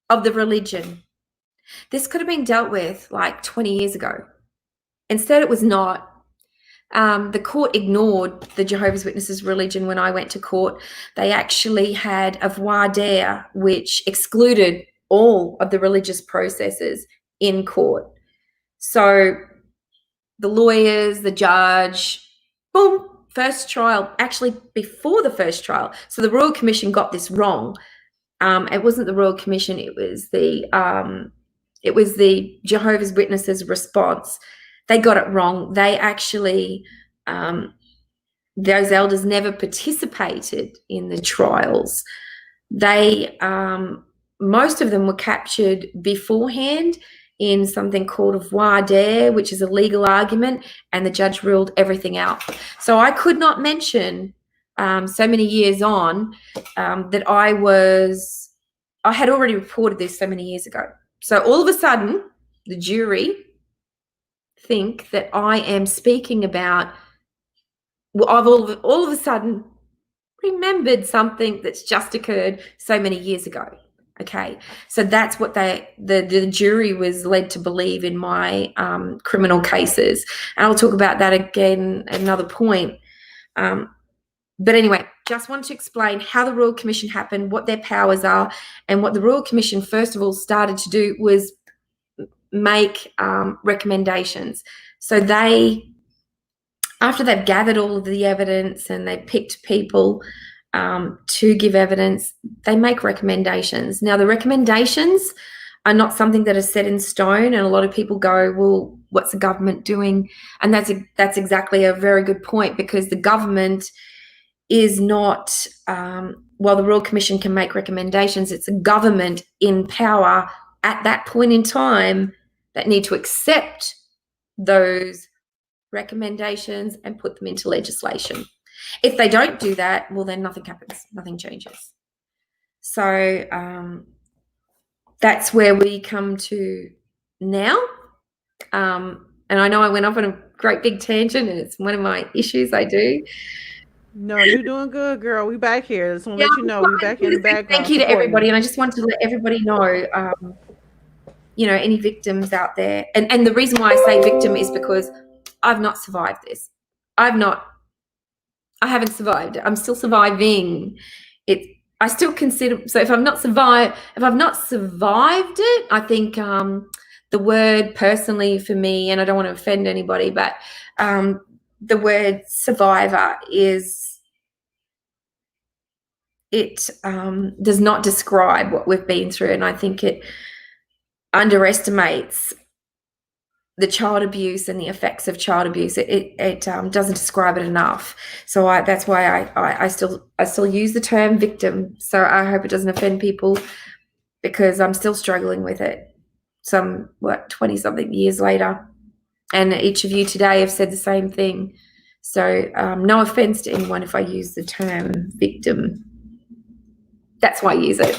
H: of the religion, this could have been dealt with like 20 years ago. Instead, it was not. The court ignored the Jehovah's Witnesses religion when I went to court. They actually had a voir dire which excluded all of the religious processes in court. So the lawyers, the judge, boom, first trial, actually before the first trial. So the Royal Commission got this wrong. It wasn't the Royal Commission, it was the Jehovah's Witnesses response. They got it wrong. They actually, those elders never participated in the trials. They, most of them were captured beforehand in something called a voir dire, which is a legal argument, and the judge ruled everything out. So I could not mention so many years on that I had already reported this so many years ago. So all of a sudden, the jury think that I am speaking about, well, I've all of a sudden remembered something that's just occurred so many years ago. Okay, so that's what the jury was led to believe in my criminal cases, and I'll talk about that again at another point. But anyway, just wanted to explain how the Royal Commission happened, what their powers are, and what the Royal Commission first of all started to do was make recommendations. So they, after they've gathered all of the evidence and they picked people to give evidence, they make recommendations. Now, the recommendations are not something that is set in stone, and a lot of people go, well, what's the government doing? And that's exactly a very good point, because the government is not, while the Royal Commission can make recommendations, it's a government in power at that point in time that need to accept those recommendations and put them into legislation. If they don't do that, well, then nothing happens, nothing changes. So that's where we come to now. And I know I went off on a great big tangent, and it's one of my issues I do.
B: No, you're doing good, girl. We back here. Just want to let you know we back in the background.
H: Thank you to everybody, and I just wanted to let everybody know, you know, any victims out there. And the reason why I say victim is because I've not survived this. I haven't survived. I'm still surviving. I still consider, so if I've not survived it, I think the word personally for me, and I don't want to offend anybody, but the word survivor does not describe what we've been through, and I think it underestimates the child abuse and the effects of child abuse. It doesn't describe it enough. So that's why I still use the term victim. So I hope it doesn't offend people, because I'm still struggling with it 20 something years later. And each of you today have said the same thing. So no offense to anyone if I use the term victim. That's why I use it.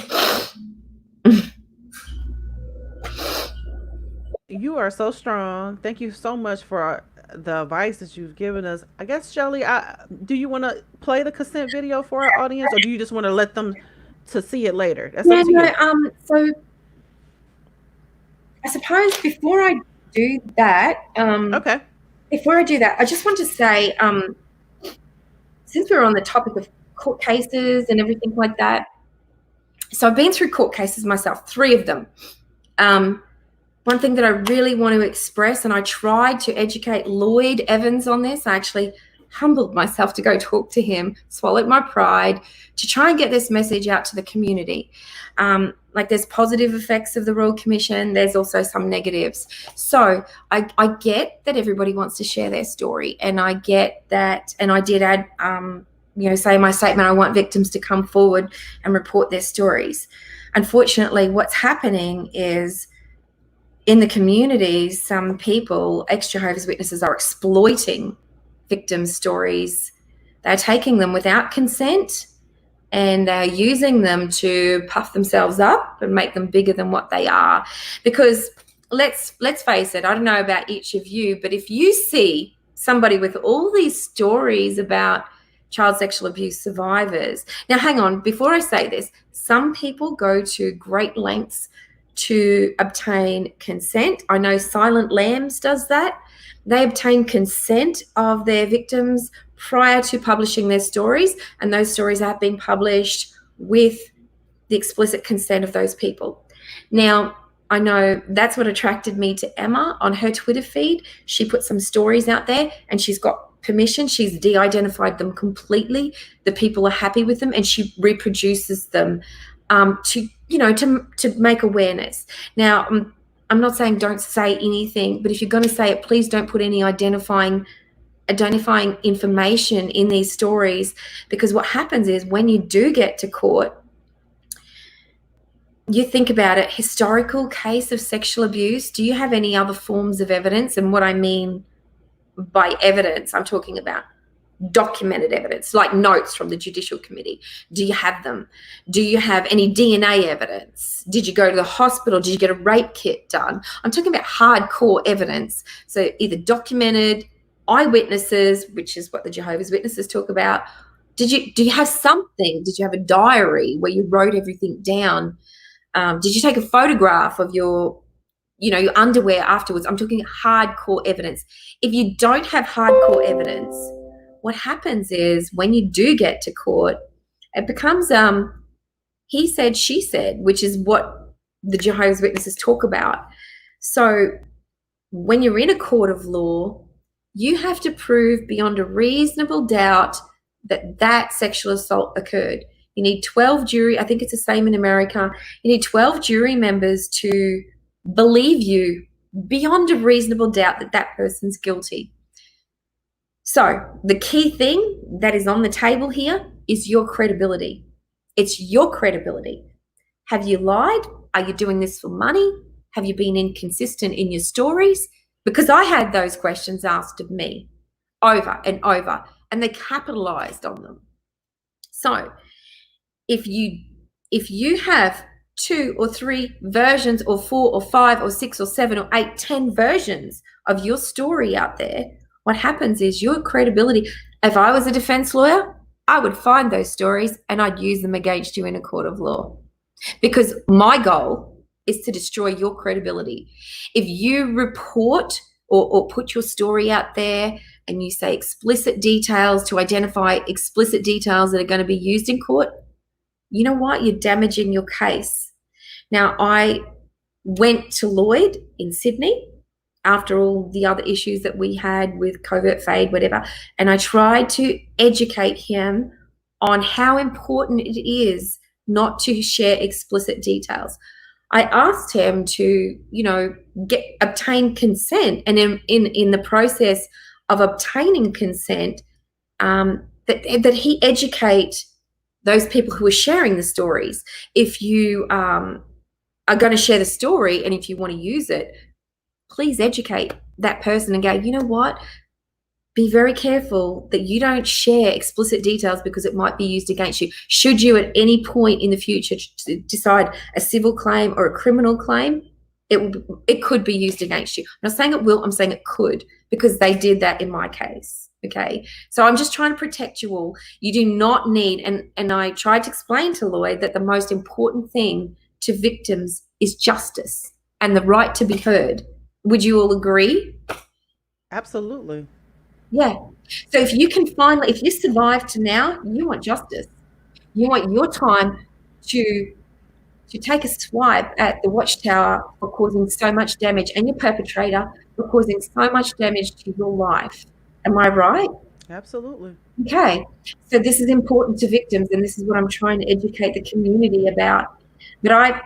B: You are so strong. Thank you so much for the advice that you've given us. I guess, Shelly, do you want to play the consent video for our audience, or do you just want to let them to see it later? That's up to you.
H: So I suppose before I do that,
B: okay.
H: Before I do that, I just want to say, since we're on the topic of court cases and everything like that, so I've been through court cases myself, 3 of them. One thing that I really want to express, and I tried to educate Lloyd Evans on this, I actually humbled myself to go talk to him, swallowed my pride, to try and get this message out to the community. Like, there's positive effects of the Royal Commission, there's also some negatives. So I get that everybody wants to share their story, and I get that, and I did add, say in my statement, I want victims to come forward and report their stories. Unfortunately, what's happening is, in the communities, some people, ex-Jehovah's Witnesses, are exploiting victims' stories. They're taking them without consent, and they're using them to puff themselves up and make them bigger than what they are. Because let's face it, I don't know about each of you, but if you see somebody with all these stories about child sexual abuse survivors. Now, hang on, before I say this, some people go to great lengths to obtain consent. I know Silent Lambs does that. They obtain consent of their victims prior to publishing their stories, and those stories have been published with the explicit consent of those people. Now, I know that's what attracted me to Emma. On her Twitter feed, she put some stories out there, and she's got permission. She's de-identified them completely. The people are happy with them, and she reproduces them to make awareness. Now, I'm not saying don't say anything, but if you're going to say it, please don't put any identifying information in these stories, because what happens is, when you do get to court, you think about it, historical case of sexual abuse, do you have any other forms of evidence? And what I mean by evidence, I'm talking about documented evidence, like notes from the Judicial Committee. Do you have them? Do you have any DNA evidence? Did you go to the hospital? Did you get a rape kit done? I'm talking about hardcore evidence. So either documented, eyewitnesses, which is what the Jehovah's Witnesses talk about. Do you have something? Did you have a diary where you wrote everything down? Did you take a photograph of your underwear afterwards? I'm talking hardcore evidence. If you don't have hardcore evidence, what happens is, when you do get to court, it becomes he said, she said, which is what the Jehovah's Witnesses talk about. So when you're in a court of law, you have to prove beyond a reasonable doubt that sexual assault occurred. You need 12 jury, I think it's the same in America, you need 12 jury members to believe you beyond a reasonable doubt that person's guilty. So the key thing that is on the table here is your credibility. It's your credibility. Have you lied? Are you doing this for money? Have you been inconsistent in your stories? Because I had those questions asked of me over and over, and they capitalized on them. So if you have 2 or 3 versions, or 4 or 5 or 6 or 7 or 8, 10 versions of your story out there, what happens is your credibility, if I was a defense lawyer, I would find those stories and I'd use them against you in a court of law, because my goal is to destroy your credibility. If you report or put your story out there and you say explicit details to identify explicit details that are going to be used in court, you know what? You're damaging your case. Now, I went to Lloyd in Sydney after all the other issues that we had with covert fade, whatever, and I tried to educate him on how important it is not to share explicit details. I asked him to, obtain consent, and in the process of obtaining consent, that he educate those people who are sharing the stories. If you are going to share the story, and if you want to use it, please educate that person and go, you know what? Be very careful that you don't share explicit details because it might be used against you. Should you at any point in the future decide a civil claim or a criminal claim, it could be used against you. I'm not saying it will, I'm saying it could, because they did that in my case. Okay. So I'm just trying to protect you all. You do not need, and I tried to explain to Lloyd that the most important thing to victims is justice and the right to be heard. Would you all agree?
B: Absolutely.
H: Yeah. So if you survive to now, you want justice. You want your time to take a swipe at the Watchtower for causing so much damage, and your perpetrator for causing so much damage to your life. Am I right?
B: Absolutely.
H: Okay. So this is important to victims, and this is what I'm trying to educate the community about. But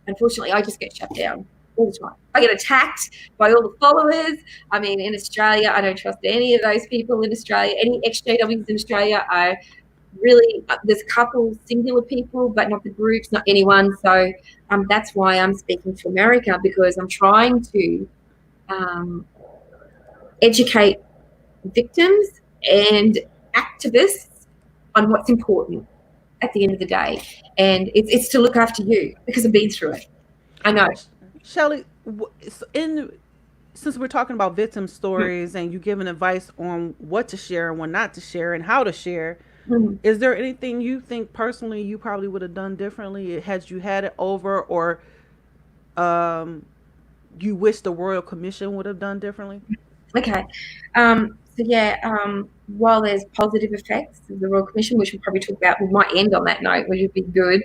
H: unfortunately, I just get shut down all the time. I get attacked by all the followers. I mean, in Australia, I don't trust any of those people in Australia. Any ex-JWs in Australia, there's a couple singular people, but not the groups, not anyone. So that's why I'm speaking to America, because I'm trying to educate victims and activists on what's important at the end of the day. And it's to look after you, because I've been through it. I know.
B: Shelley, since we're talking about victim stories and you giving advice on what to share and what not to share and how to share, is there anything you think personally you probably would have done differently had you had it over, or you wish the Royal Commission would have done differently?
H: Okay. While there's positive effects of the Royal Commission, which we'll probably talk about, we might end on that note, which would be good.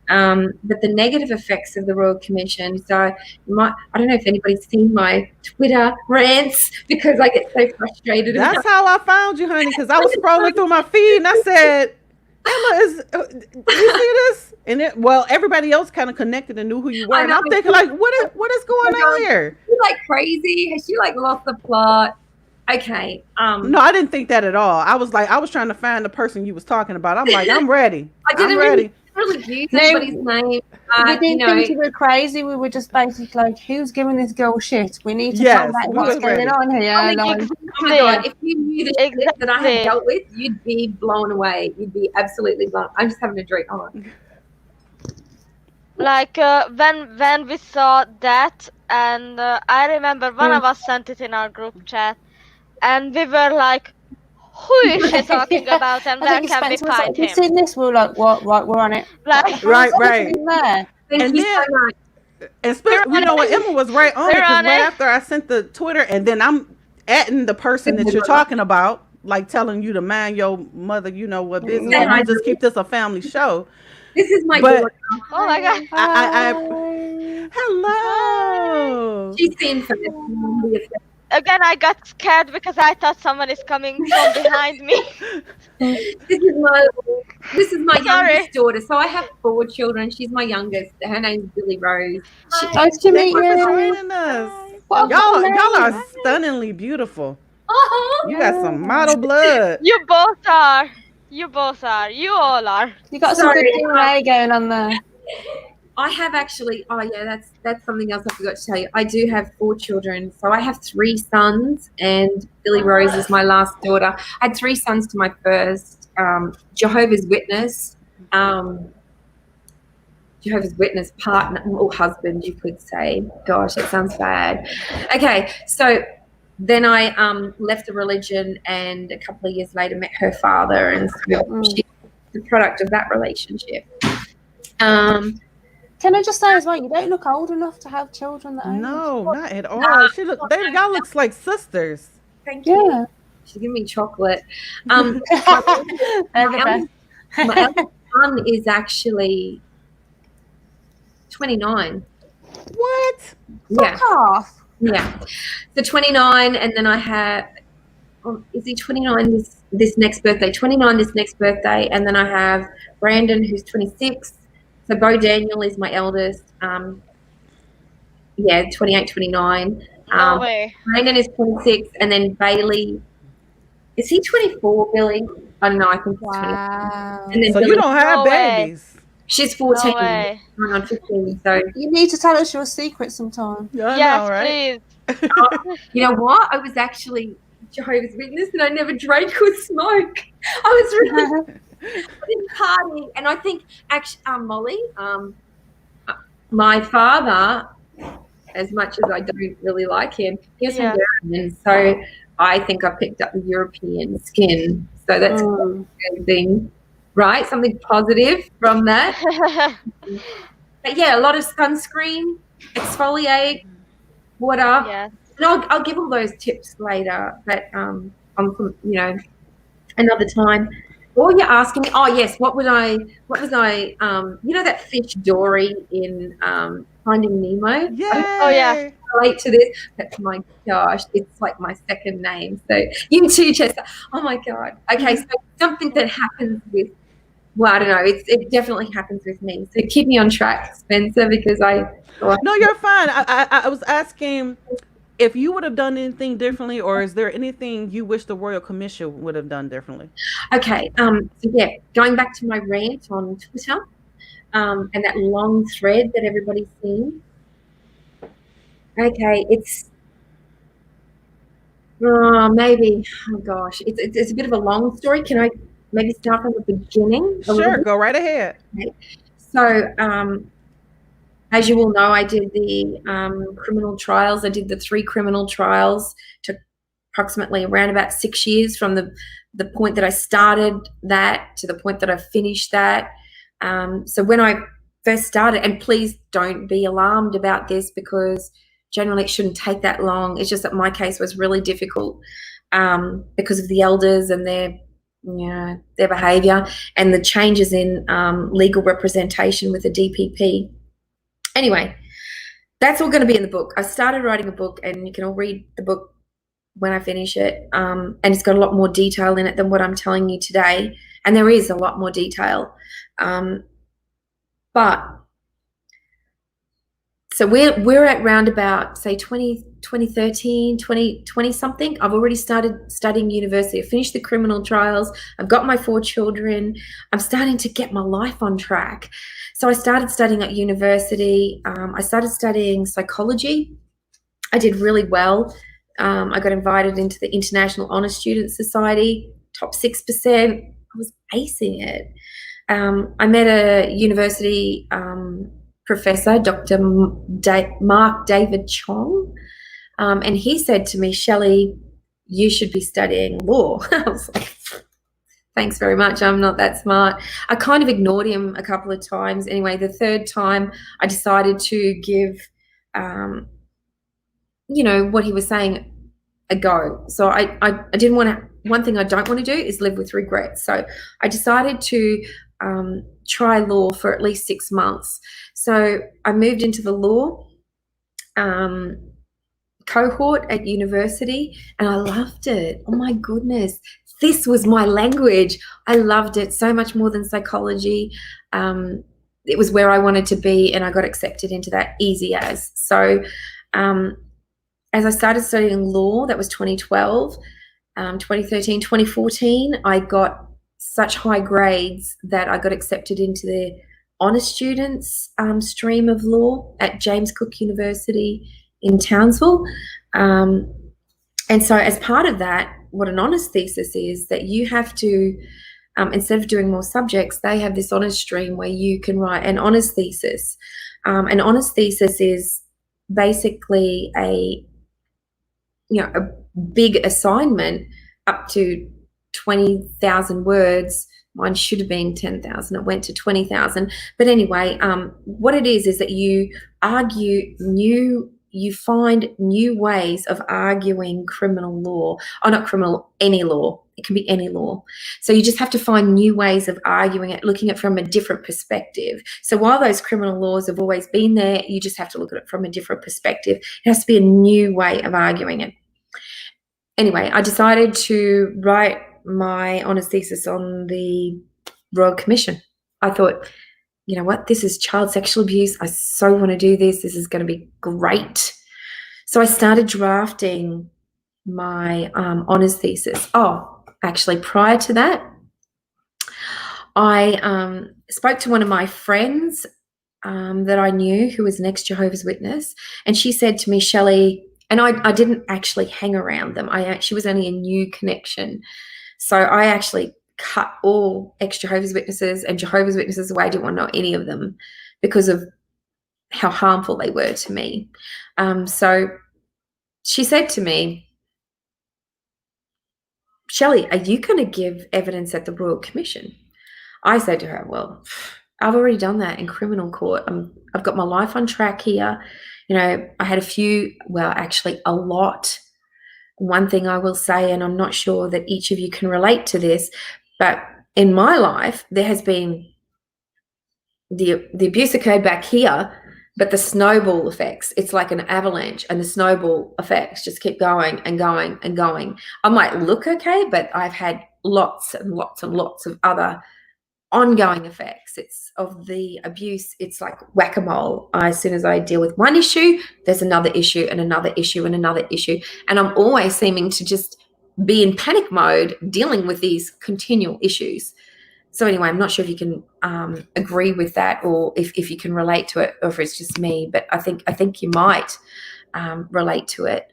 H: But the negative effects of the Royal Commission, so I don't know if anybody's seen my Twitter rants, because I get so frustrated.
B: That's how I found you, honey, because I was scrolling through my feed and I said, Emma, do you see this? And everybody else kind of connected and knew who you were. And I'm thinking, like, what is going on here?
H: She's like crazy. Has she lost the plot? Okay.
B: No, I didn't think that at all. I was trying to find the person you was talking about. I'm like, I'm ready.
H: I'm ready. Really use anybody's name.
F: We didn't think you were crazy. We were just basically like, who's giving this girl shit? We need to find out what's going on here.
H: Oh my God, if you knew the shit that I had dealt with, you'd be blown away. You'd be absolutely blown. I'm just having a drink. Hold on.
C: Like when we saw that, and I remember one of us sent it in our group chat, and we were like, who is she talking about, and where can we find him?
F: You've seen this? We were like, what? Right, we're on it.
C: Like,
B: right.
H: Thank you so much.
B: And you know what, Emma was right on it, because right after I sent the Twitter, and then I'm atting the person that you're talking about, like telling you to mind your mother, you know what business. I just keep this a family show.
H: This is my daughter.
C: Oh my God.
B: Hello.
H: She's seen for this.
C: Again, I got scared because I thought someone is coming from behind me.
H: This is my youngest daughter. So I have 4 children. She's my youngest. Her name's Billy Rose.
F: Nice to meet you.
B: Thank you for joining us. Y'all are stunningly beautiful. You got some model blood.
C: You both are. You all are.
F: You got some good DNA going on there.
H: I have actually. Oh yeah, that's something else I forgot to tell you. I do have 4 children. So I have 3 sons, and Billy Rose is my last daughter. I had 3 sons to my first. Jehovah's Witness. Jehovah's Witness partner or husband, you could say. Gosh, that sounds bad. Okay, so then I left the religion, and a couple of years later met her father, and so she's the product of that relationship.
F: Can I just say as well, you don't look old enough to have children that age.
B: No, not at all. Y'all looks like sisters.
H: Thank you. Yeah. She's giving me chocolate. My eldest son is actually 29.
B: What?
H: Yeah.
F: Fuck off.
H: Yeah. So 29, and then I have, is he 29 this next birthday? 29 this next birthday, and then I have Brandon, who's 26, So Bo Daniel is my eldest. 28, 29.
C: No way.
H: Brandon is 26, and then Bailey, is he 24, Billy? I don't know, I think he's 24.
A: Wow.
H: And then
B: So you
H: Billy,
B: don't have
C: No way.
B: babies.
H: she's 14,
C: No way.
H: going on 15. So
F: You need to tell us your secret sometime.
B: Yeah, I
C: Yes,
B: know, right?
C: please.
H: you know what? I was actually Jehovah's Witness, and I never drank or smoked. I was really I didn't party, and I think actually, Molly, my father, as much as I don't really like him, he was
C: Yeah.
H: Hungarian, so I think I picked up the European skin. So that's a good thing, right? Something positive from that. But yeah, a lot of sunscreen, exfoliate, water.
C: Yes.
H: And I'll give all those tips later, but on some, another time. Or you're asking me, oh yes, what was I, that fish Dory in Finding Nemo?
B: Yay!
C: Oh, yeah.
H: Relate to this, but my gosh, it's like my second name. So you too, Chester. Oh my God. Okay, so something that happens with, well, I don't know, it definitely happens with me. So keep me on track, Spencer, because
B: No, you're fine. I was asking if you would have done anything differently, or is there anything you wish the Royal Commission would have done differently?
H: Okay, so yeah, going back to my rant on Twitter, and that long thread that everybody's seen. Okay, it's maybe, oh gosh, it's a bit of a long story. Can I maybe start from the beginning?
B: Sure, go right ahead.
H: Okay. So, as you all know, I did the criminal trials. I did the 3 criminal trials. Took approximately around about 6 years from the point that I started that to the point that I finished that. So when I first started, and please don't be alarmed about this because generally it shouldn't take that long. It's just that my case was really difficult because of the elders and their behaviour and the changes in legal representation with the DPP. Anyway, that's all going to be in the book. I started writing a book, and you can all read the book when I finish it. And it's got a lot more detail in it than what I'm telling you today. And there is a lot more detail. But so we're at round about, say, 2013, 20 something. I've already started studying university. I finished the criminal trials. I've got my 4 children. I'm starting to get my life on track. So I started studying at university. I started studying psychology. I did really well. I got invited into the International Honor Student Society, top 6%. I was acing it. I met a university professor, Dr. Mark David Chong, and he said to me, Shelley, you should be studying law. I was like, thanks very much. I'm not that smart. I kind of ignored him a couple of times. Anyway, the third time I decided to give, what he was saying a go. So I didn't want to, one thing I don't want to do is live with regrets. So I decided to try law for at least 6 months. So I moved into the law cohort at university, and I loved it. Oh my goodness. This was my language. I loved it so much more than psychology. It was where I wanted to be, and I got accepted into that easy as. So as I started studying law, that was 2012, 2013, 2014, I got such high grades that I got accepted into the honour students stream of law at James Cook University in Townsville. And so as part of that, what an honours thesis is that you have to, instead of doing more subjects, they have this honours stream where you can write an honours thesis. An honours thesis is basically a big assignment up to 20,000 words. Mine should have been 10,000. It went to 20,000. But anyway, what it is that you argue you find new ways of arguing criminal law, or not criminal, any law. It can be any law. So you just have to find new ways of arguing it, looking at it from a different perspective. So while those criminal laws have always been there, you just have to look at it from a different perspective. It has to be a new way of arguing it. Anyway, I decided to write my honours thesis on the Royal Commission. I thought, you know what, this is child sexual abuse. I so want to do this. This is going to be great. So I started drafting my honours thesis. Oh, actually, prior to that, I spoke to one of my friends that I knew who was an ex-Jehovah's Witness, and she said to me, Shelley, and I didn't actually hang around them. She was only a new connection. So I actually cut all ex-Jehovah's Witnesses and Jehovah's Witnesses away. I didn't want to know any of them because of how harmful they were to me. So she said to me, Shelley, are you going to give evidence at the Royal Commission? I said to her, well, I've already done that in criminal court. I've got my life on track here. You know, I had actually a lot. One thing I will say, and I'm not sure that each of you can relate to this, but in my life, there has been the abuse occurred back here, but the snowball effects, it's like an avalanche, and the snowball effects just keep going and going and going. I might look okay, but I've had lots and lots and lots of other ongoing effects. It's of the abuse. It's like whack-a-mole. As soon as I deal with one issue, there's another issue and another issue and another issue. And I'm always seeming to just be in panic mode dealing with these continual issues. So anyway, I'm not sure if you can agree with that, or if you can relate to it, or if it's just me, but I think you might relate to it.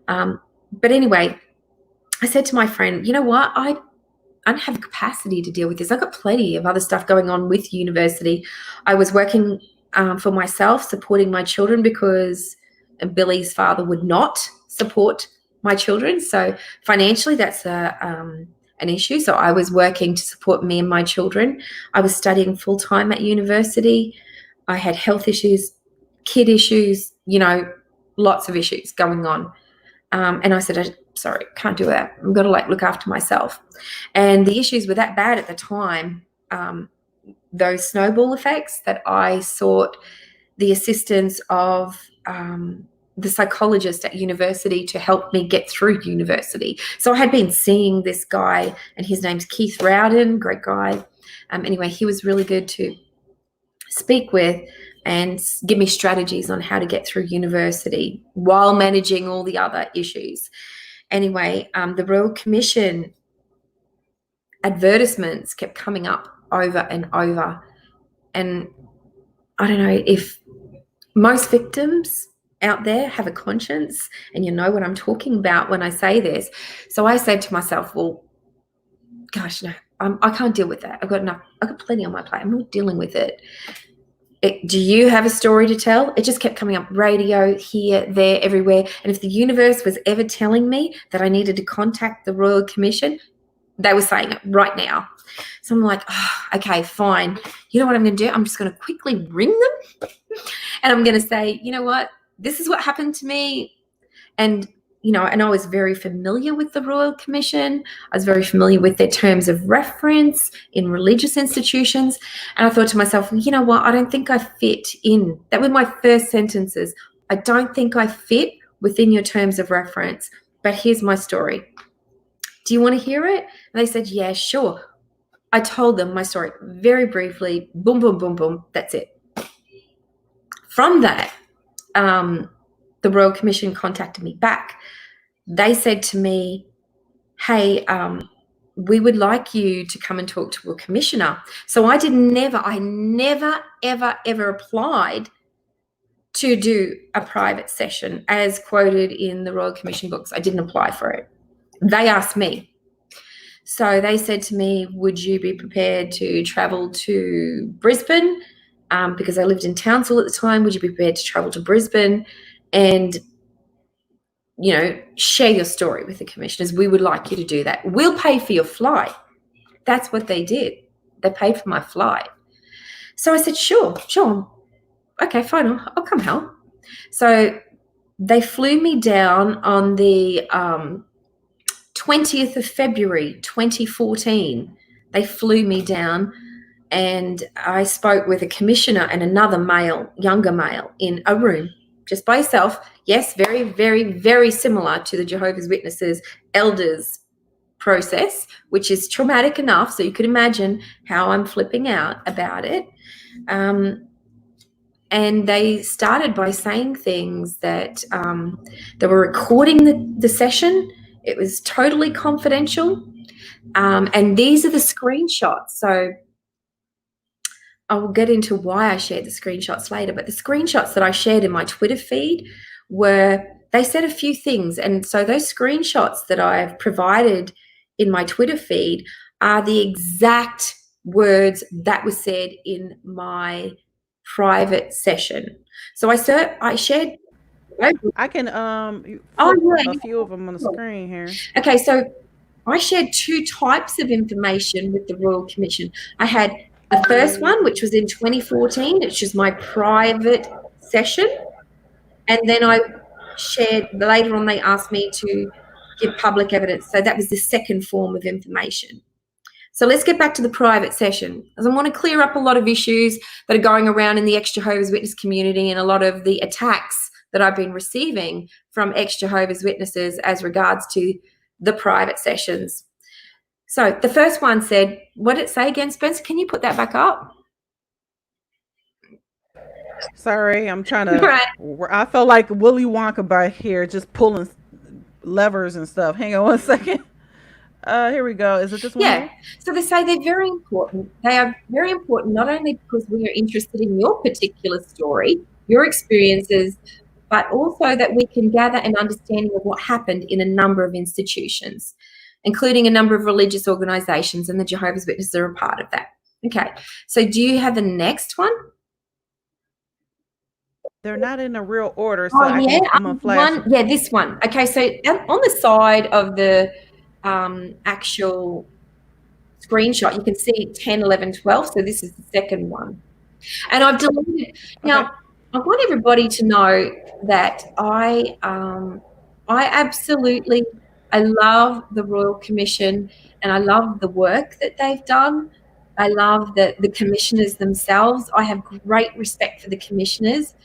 H: But anyway, I said to my friend, you know what, I don't have capacity to deal with this. I've got plenty of other stuff going on with university. I was working for myself, supporting my children, because Billy's father would not support my children. So financially, that's an issue. So I was working to support me and my children. I was studying full-time at university. I had health issues, kid issues, you know, lots of issues going on. And I said, sorry, can't do that. I'm going to look after myself. And the issues were that bad at the time, those snowball effects, that I sought the assistance of the psychologist at university to help me get through university. So I had been seeing this guy, and his name's Keith Rowden, great guy. Anyway, he was really good to speak with and give me strategies on how to get through university while managing all the other issues. Anyway, the Royal Commission advertisements kept coming up over and over. And I don't know if most victims out there have a conscience, and you know what I'm talking about when I say this. So I said to myself, well, gosh, no, I can't deal with that. I've got plenty on my plate. I'm not dealing with it. Do you have a story to tell? It just kept coming up, radio, here, there, everywhere. And if the universe was ever telling me that I needed to contact the Royal Commission, they were saying it right now. So I'm like, oh, okay, fine. You know what I'm going to do? I'm just going to quickly ring them. And I'm going to say, you know what? This is what happened to me. And, you know, and I was very familiar with the Royal Commission. I was very familiar with their terms of reference in religious institutions. And I thought to myself, well, you know what? I don't think I fit in. That were my first sentences. I don't think I fit within your terms of reference. But here's my story. Do you want to hear it? And they said, yeah, sure. I told them my story very briefly. Boom, boom, boom, boom. That's it. From that, the Royal Commission contacted me back. They said to me, hey, we would like you to come and talk to a commissioner. So I never, ever, ever applied to do a private session as quoted in the Royal Commission books. I didn't apply for it. They asked me. So they said to me, would you be prepared to travel to Brisbane? Because I lived in Townsville at the time. Would you be prepared to travel to Brisbane and, you know, share your story with the commissioners? We would like you to do that. We'll pay for your flight. That's what they did. They paid for my flight. So I said, sure. Okay, fine. I'll come help. So they flew me down on the 20th of February, 2014. They flew me down, and I spoke with a commissioner and another male, younger male, in a room just by yourself. Yes, very, very, very similar to the Jehovah's Witnesses, elders, process, which is traumatic enough, so you could imagine how I'm flipping out about it. And they started by saying things that they were recording the session. It was totally confidential. And these are the screenshots. So I will get into why I shared the screenshots later, but the screenshots that I shared in my Twitter feed they said a few things. And so those screenshots that I've provided in my Twitter feed are the exact words that were said in my private session. So I shared.
B: I can
H: yeah,
B: a few of them on the screen here.
H: Okay, so I shared two types of information with the Royal Commission. I had the first one, which was in 2014, which was my private session. And then I shared, later on, they asked me to give public evidence. So that was the second form of information. So let's get back to the private session, because I want to clear up a lot of issues that are going around in the ex-Jehovah's Witness community and a lot of the attacks that I've been receiving from ex-Jehovah's Witnesses as regards to the private sessions. So the first one said, what did it say again, Spencer? Can you put that back up?
B: Sorry, I'm trying to. Right. I felt like Willy Wonka back here, just pulling levers and stuff. Hang on one second. Here we go. Is it this one?
H: Yeah. So they say they're very important. They are very important, not only because we are interested in your particular story, your experiences, but also that we can gather an understanding of what happened in a number of institutions, including a number of religious organizations, and the Jehovah's Witnesses are a part of that. Okay. So do you have the next one?
B: They're not in a real order, so I'm gonna flash.
H: This one. Okay, so on the side of the actual screenshot, you can see 10, 11, 12. So this is the second one. And I've deleted. Okay. Now, I want everybody to know that I absolutely, I love the Royal Commission, and I love the work that they've done. I love the commissioners themselves. I have great respect for the commissioners.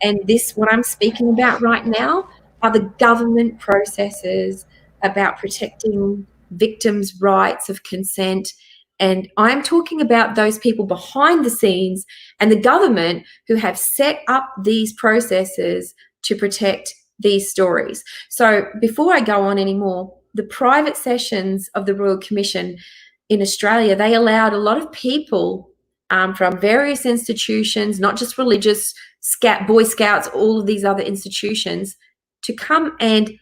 H: And what I'm speaking about right now are the government processes about protecting victims' rights of consent. And I'm talking about those people behind the scenes and the government who have set up these processes to protect these stories. So before I go on anymore, the private sessions of the Royal Commission in Australia, they allowed a lot of people from various institutions, not just religious, Boy Scouts, all of these other institutions, to come and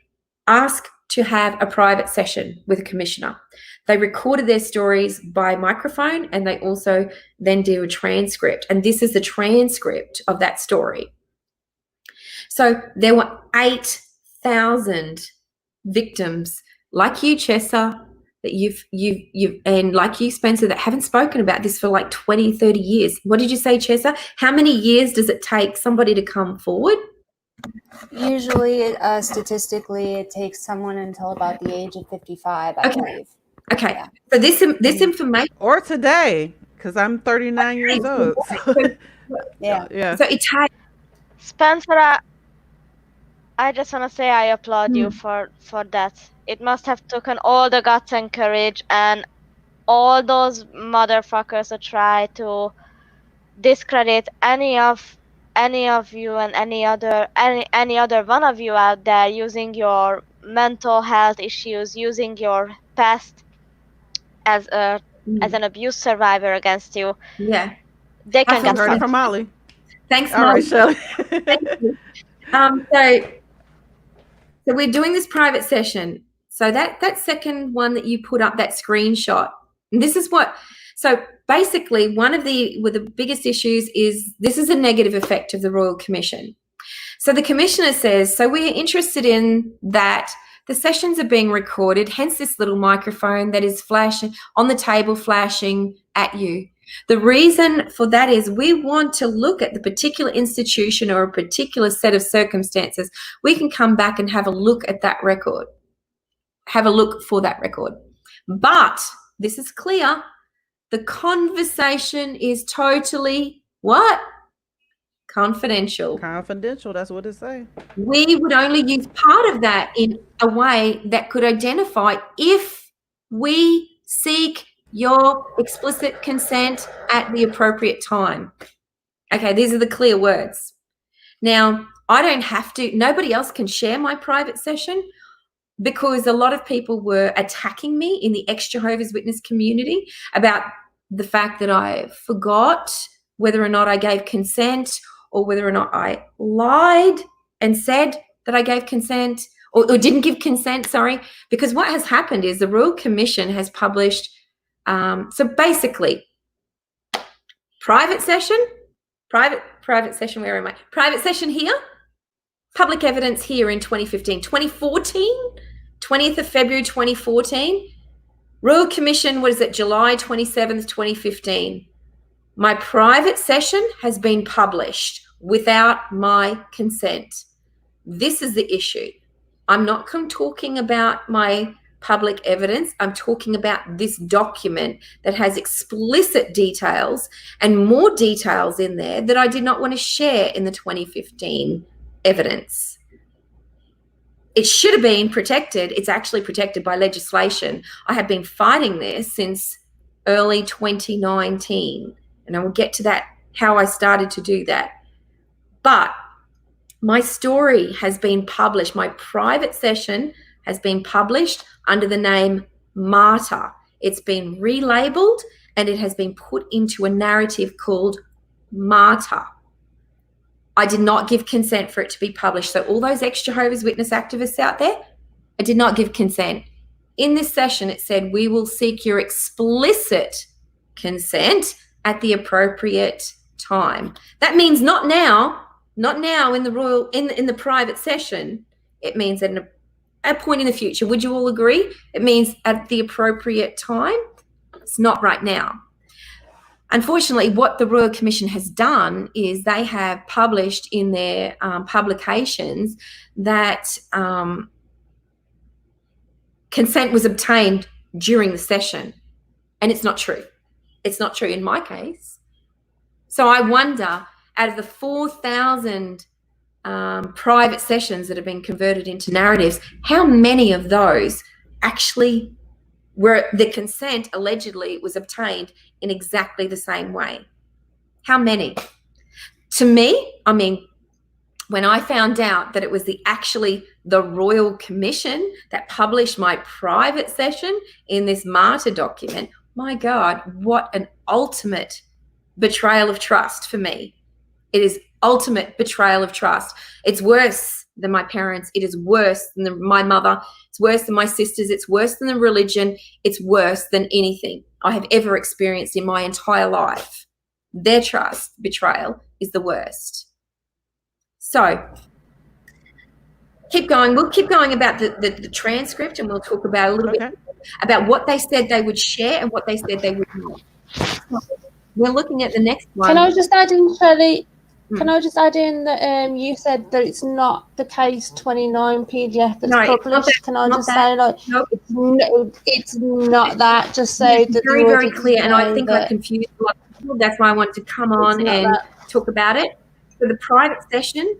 H: ask to have a private session with a commissioner. They recorded their stories by microphone, and they also then do a transcript. And this is the transcript of that story. So there were 8,000 victims like you, Chessa, that you've and like you, Spencer, that haven't spoken about this for like 20, 30 years. What did you say, Chessa? How many years does it take somebody to come forward?
A: Usually, statistically, it takes someone until about the age of 55, I believe.
H: Okay. Yeah. So this information,
B: or today, because I'm 39 years old.
A: Yeah.
H: So it takes.
C: Spencer, I just want to say I applaud you for that. It must have taken all the guts and courage and all those motherfuckers to try to discredit any of you and any other one of you out there, using your mental health issues, using your past as an abuse survivor against you.
H: Yeah,
C: they can get
B: heard it from Molly.
H: Thanks,
B: all
H: Molly.
B: Right, Shelley.
H: Thank you. So we're doing this private session. So that second one that you put up, that screenshot, and this is what. So basically, one of the biggest issues is this is a negative effect of the Royal Commission. So the Commissioner says, so we're interested in that the sessions are being recorded, hence this little microphone that is flashing on the table, flashing at you. The reason for that is we want to look at the particular institution or a particular set of circumstances. We can come back and have a look at that record, have a look for that record. But this is clear. The conversation is totally what? Confidential.
B: Confidential, that's what it say.
H: We would only use part of that in a way that could identify if We seek your explicit consent at the appropriate time. Okay, these are the clear words. Now, I don't have to, nobody else can share my private session because a lot of people were attacking me in the ex-Jehovah's Witness community about the fact that I forgot whether or not I gave consent or whether or not I lied and said that I gave consent or didn't give consent, sorry, because what has happened is the Royal Commission has published, so basically, private session, where am I? Private session here, public evidence here in 2015. 2014, 20th of February 2014, Royal Commission, what is it, July 27th, 2015. My private session has been published without my consent. This is the issue. I'm not talking about my public evidence. I'm talking about this document that has explicit details and more details in there that I did not want to share in the 2015 evidence. It should have been protected. It's actually protected by legislation. I have been fighting this since early 2019, and I will get to that, how I started to do that. But my story has been published. My private session has been published under the name Martyr. It's been relabeled and it has been put into a narrative called Martyr. I did not give consent for it to be published. So all those ex-Jehovah's Witness activists out there, I did not give consent. In this session, it said, we will seek your explicit consent at the appropriate time. That means not now in the royal, in the private session. It means at a point in the future. Would you all agree? It means at the appropriate time. It's not right now. Unfortunately, what the Royal Commission has done is they have published in their publications that consent was obtained during the session. And it's not true. It's not true in my case. So I wonder, out of the 4,000 private sessions that have been converted into narratives, how many of those actually where the consent allegedly was obtained in exactly the same way? How many? To me, I mean, when I found out that it was actually the Royal Commission that published my private session in this Martyr document, my God, what an ultimate betrayal of trust for me. It is ultimate betrayal of trust. It's worse than my parents. It is worse than my mother. It's worse than my sisters. It's worse than the religion. It's worse than anything I have ever experienced in my entire life. Their trust betrayal is the worst. So keep going. We'll keep going about the transcript, and we'll talk about a little bit about what they said they would share and what they said they would not. We're looking at the next one.
I: Can I just add in, Shelley? Can I just add in that you said that it's not the case 29 PDF that's published? Can I just say, like, it's not that, just so
H: it's
I: that
H: very, very clear, and I think I confused a lot of people. That's why I wanted to come on and talk about it. So the private session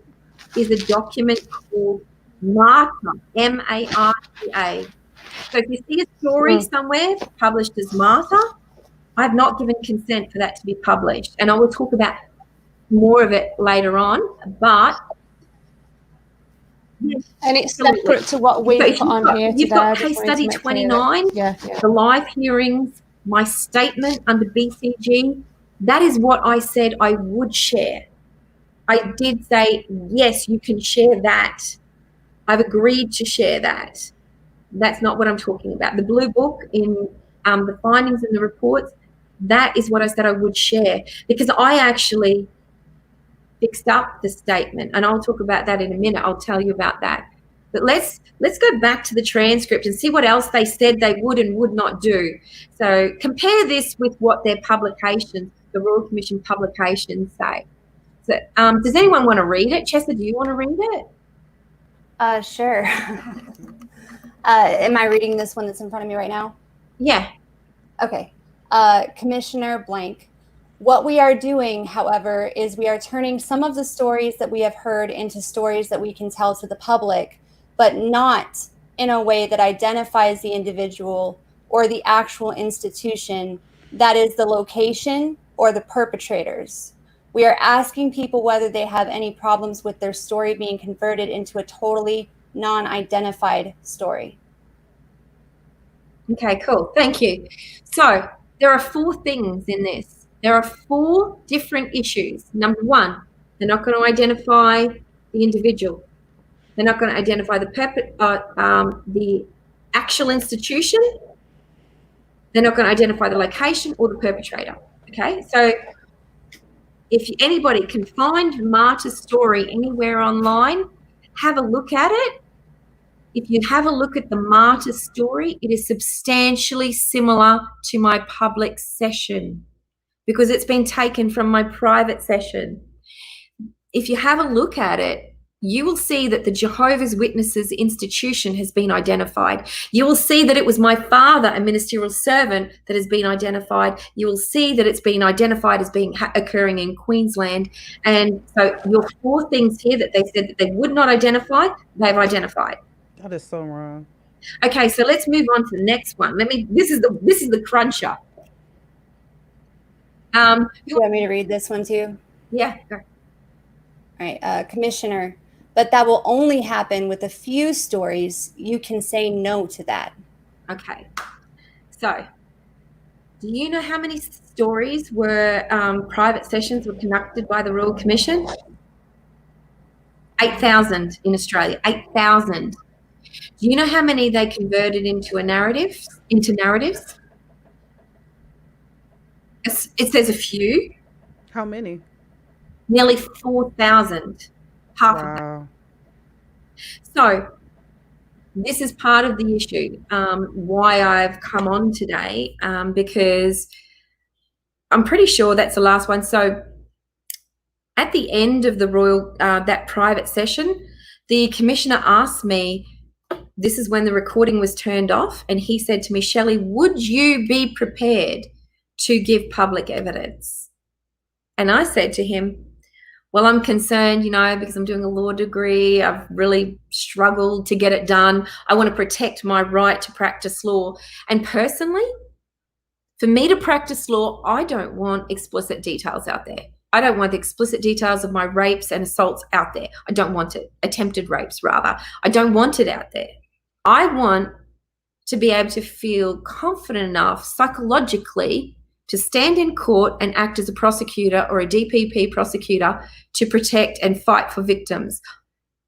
H: is a document called Martyr, M-A-R-T-A. So if you see a story somewhere published as Martyr, I have not given consent for that to be published, and I will talk about more of it later on, but
I: and it's separate to what we put on here today.
H: You've got case study 29, the live hearings, my statement under BCG. That is what I said I would share. I did say, yes, you can share that. I've agreed to share that. That's not what I'm talking about. The blue book in the findings and the reports, that is what I said I would share, because I actually fixed up the statement, and I'll talk about that in a minute. I'll tell you about that. But let's go back to the transcript and see what else they said they would and would not do. So compare this with what their publications, the Royal Commission publications, say. So does anyone want to read it? Chessa, do you want to read it?
A: Sure. Am I reading this one that's in front of me right now?
H: Yeah.
A: Okay. Commissioner blank. What we are doing, however, is we are turning some of the stories that we have heard into stories that we can tell to the public, but not in a way that identifies the individual or the actual institution, that is the location or the perpetrators. We are asking people whether they have any problems with their story being converted into a totally non-identified story.
H: Okay, cool. Thank you. So there are 4 things in this. There are 4 different issues. Number 1, they're not going to identify the individual. They're not going to identify the actual institution. They're not going to identify the location or the perpetrator. Okay, so if anybody can find Marta's story anywhere online, have a look at it. If you have a look at the Marta story, it is substantially similar to my public session because it's been taken from my private session. If you have a look at it, you will see that the Jehovah's Witnesses institution has been identified. You will see that it was my father, a ministerial servant, that has been identified. You will see that it's been identified as being occurring in Queensland. And so your 4 things here that they said that they would not identify, they've identified.
B: That is so wrong.
H: Okay, so let's move on to the next one. This is the cruncher.
A: Do you want me to read this one too?
H: Yeah, go.
A: All right, Commissioner, but that will only happen with a few stories. You can say no to that.
H: Okay, so do you know how many stories were private sessions were conducted by the Royal Commission? 8,000 in Australia, 8,000. Do you know how many they converted into narratives? It says a few.
B: How many?
H: Nearly 4,000. Half of that. So this is part of the issue, why I've come on today, because I'm pretty sure that's the last one. So at the end of the Royal, that private session, the Commissioner asked me, this is when the recording was turned off, and he said to me, Shelley, would you be prepared to give public evidence? And I said to him, well, I'm concerned, because I'm doing a law degree. I've really struggled to get it done. I want to protect my right to practice law. And personally, for me to practice law, I don't want explicit details out there. I don't want the explicit details of my rapes and assaults out there. I don't want it. Attempted rapes, rather. I don't want it out there. I want to be able to feel confident enough psychologically to stand in court and act as a prosecutor or a DPP prosecutor to protect and fight for victims.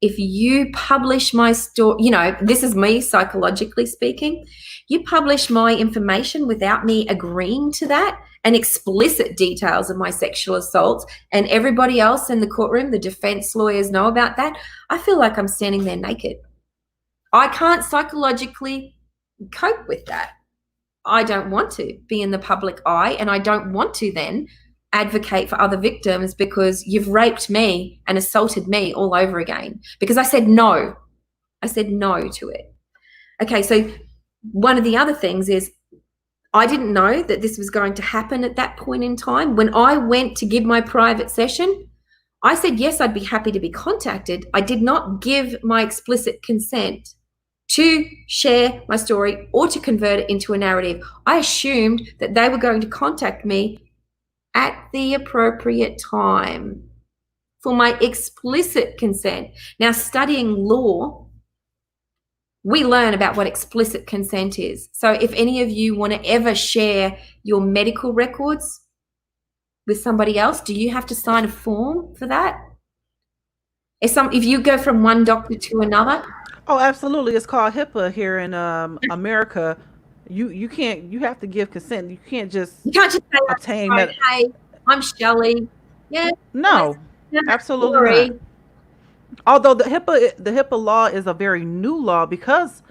H: If you publish my story, this is me psychologically speaking, you publish my information without me agreeing to that and explicit details of my sexual assaults, and everybody else in the courtroom, the defense lawyers, know about that, I feel like I'm standing there naked. I can't psychologically cope with that. I don't want to be in the public eye, and I don't want to then advocate for other victims because you've raped me and assaulted me all over again because I said no. I said no to it. Okay, so one of the other things is I didn't know that this was going to happen at that point in time. When I went to give my private session, I said, yes, I'd be happy to be contacted. I did not give my explicit consent to share my story or to convert it into a narrative. I assumed that they were going to contact me at the appropriate time for my explicit consent. Now, studying law, we learn about what explicit consent is. So if any of you want to ever share your medical records with somebody else, do you have to sign a form for that? If you go from one doctor to another?
B: Oh, absolutely. It's called HIPAA here in America. You can't. You have to give consent. You can't just
H: say,
B: obtain
H: hey, I'm Shelley. Yeah.
B: No, absolutely not. Although the HIPAA law is a very new law because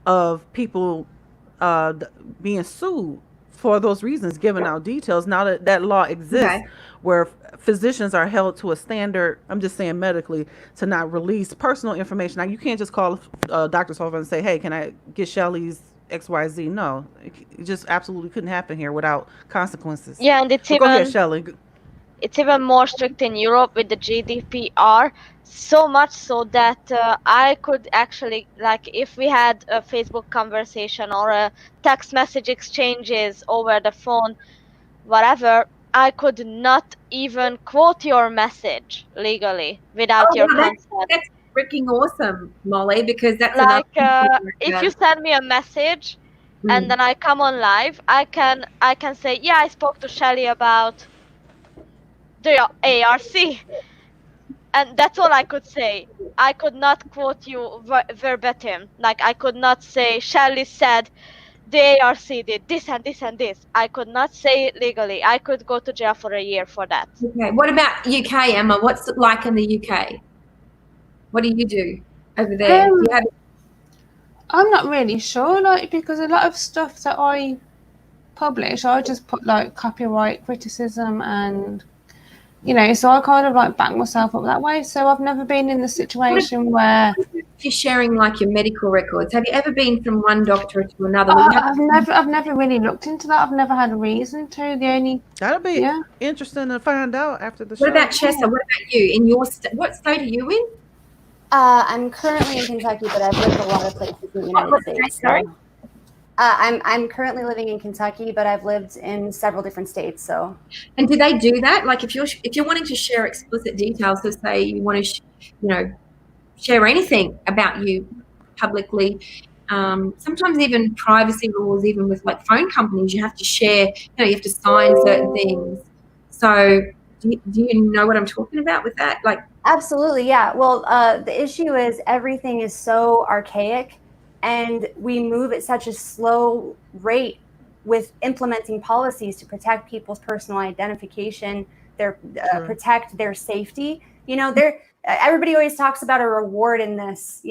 B: of people being sued for those reasons, giving out details. Now that law exists, where physicians are held to a standard, I'm just saying medically, to not release personal information. Now, you can't just call doctor's office and say, hey, can I get Shelley's XYZ? No, it just absolutely couldn't happen here without consequences.
C: Yeah, and it's
B: Go ahead, Shelley.
C: It's even more strict in Europe with the GDPR. So much so that I could actually, like, if we had a Facebook conversation or a text message exchanges over the phone, whatever, I could not even quote your message legally without your
J: well,
C: consent.
J: that's freaking awesome, Molly, because that's
C: Like,
J: another
C: if you send me a message and then I come on live, I can say, yeah, I spoke to Shelly about the ARC, and that's all I could say. I could not quote you verbatim. Like, I could not say Shelly said the ARC did this and this and this. I could not say it legally. I could go to jail for a year for that.
J: Okay. What about UK, Emma? What's it like in the UK? What do you do over there? Do you have
I: I'm not really sure, like, because a lot of stuff that I publish, I just put like copyright criticism and, you know, so I kind of like back myself up that way. So I've never been in the situation where
J: you're sharing like your medical records. Have you ever been from one doctor to another?
I: I've never really looked into that. I've never had a reason to. The only
B: that'll be interesting to find out after the show.
J: What about Chessa? What about you? In your what state are you in?
A: I'm currently in Kentucky, but I've lived a lot of places in the United States.
J: Sorry?
A: I'm currently living in Kentucky, but I've lived in several different states. So,
J: and do they do that? Like, if you're wanting to share explicit details, so say you want to, share anything about you publicly, sometimes even privacy rules, even with like phone companies, you have to share. You have to sign certain things. So, do you know what I'm talking about with that? Like,
A: absolutely, yeah. Well, the issue is everything is so archaic, and we move at such a slow rate with implementing policies to protect people's personal identification, protect their safety. Everybody always talks about a reward in this.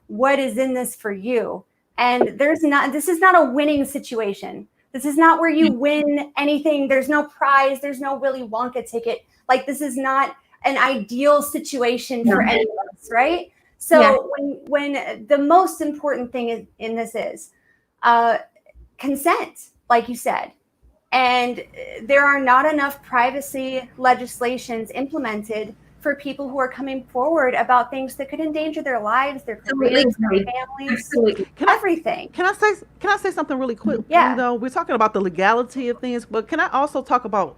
A: What is in this for you? And this is not a winning situation. This is not where you win anything. There's no prize. There's no Willy Wonka ticket. Like, this is not an ideal situation for any of us, right? So when the most important thing in this is consent, like you said, and there are not enough privacy legislations implemented for people who are coming forward about things that could endanger their lives, their careers, their families, everything.
B: Can I say something really quick?
A: Yeah.
B: We're talking about the legality of things, but can I also talk about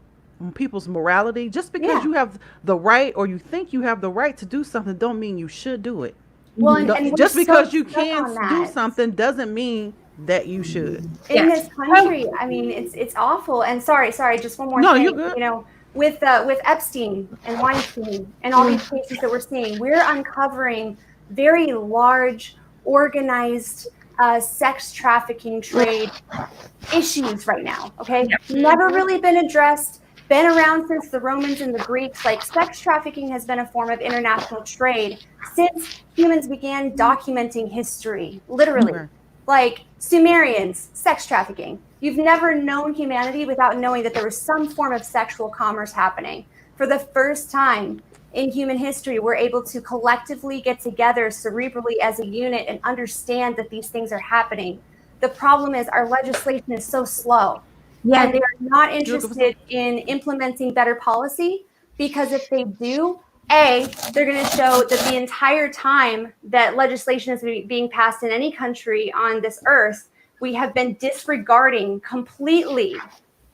B: people's morality? Just because you have the right, or you think you have the right to do something, don't mean you should do it.
A: Well, and
B: just because you can't do something doesn't mean that you should.
A: In this country, I mean, it's awful. And sorry, just one more thing.
B: You're good.
A: With Epstein and Weinstein and all these cases that we're seeing, we're uncovering very large, organized sex trafficking trade issues right now. Okay, never really been addressed. Been around since the Romans and the Greeks. Like, sex trafficking has been a form of international trade since humans began documenting history, literally. Like Sumerians, sex trafficking. You've never known humanity without knowing that there was some form of sexual commerce happening. For the first time in human history, we're able to collectively get together cerebrally as a unit and understand that these things are happening. The problem is our legislation is so slow. Yeah. And they are not interested in implementing better policy, because if they do, they're going to show that the entire time that legislation is being passed in any country on this earth, we have been disregarding completely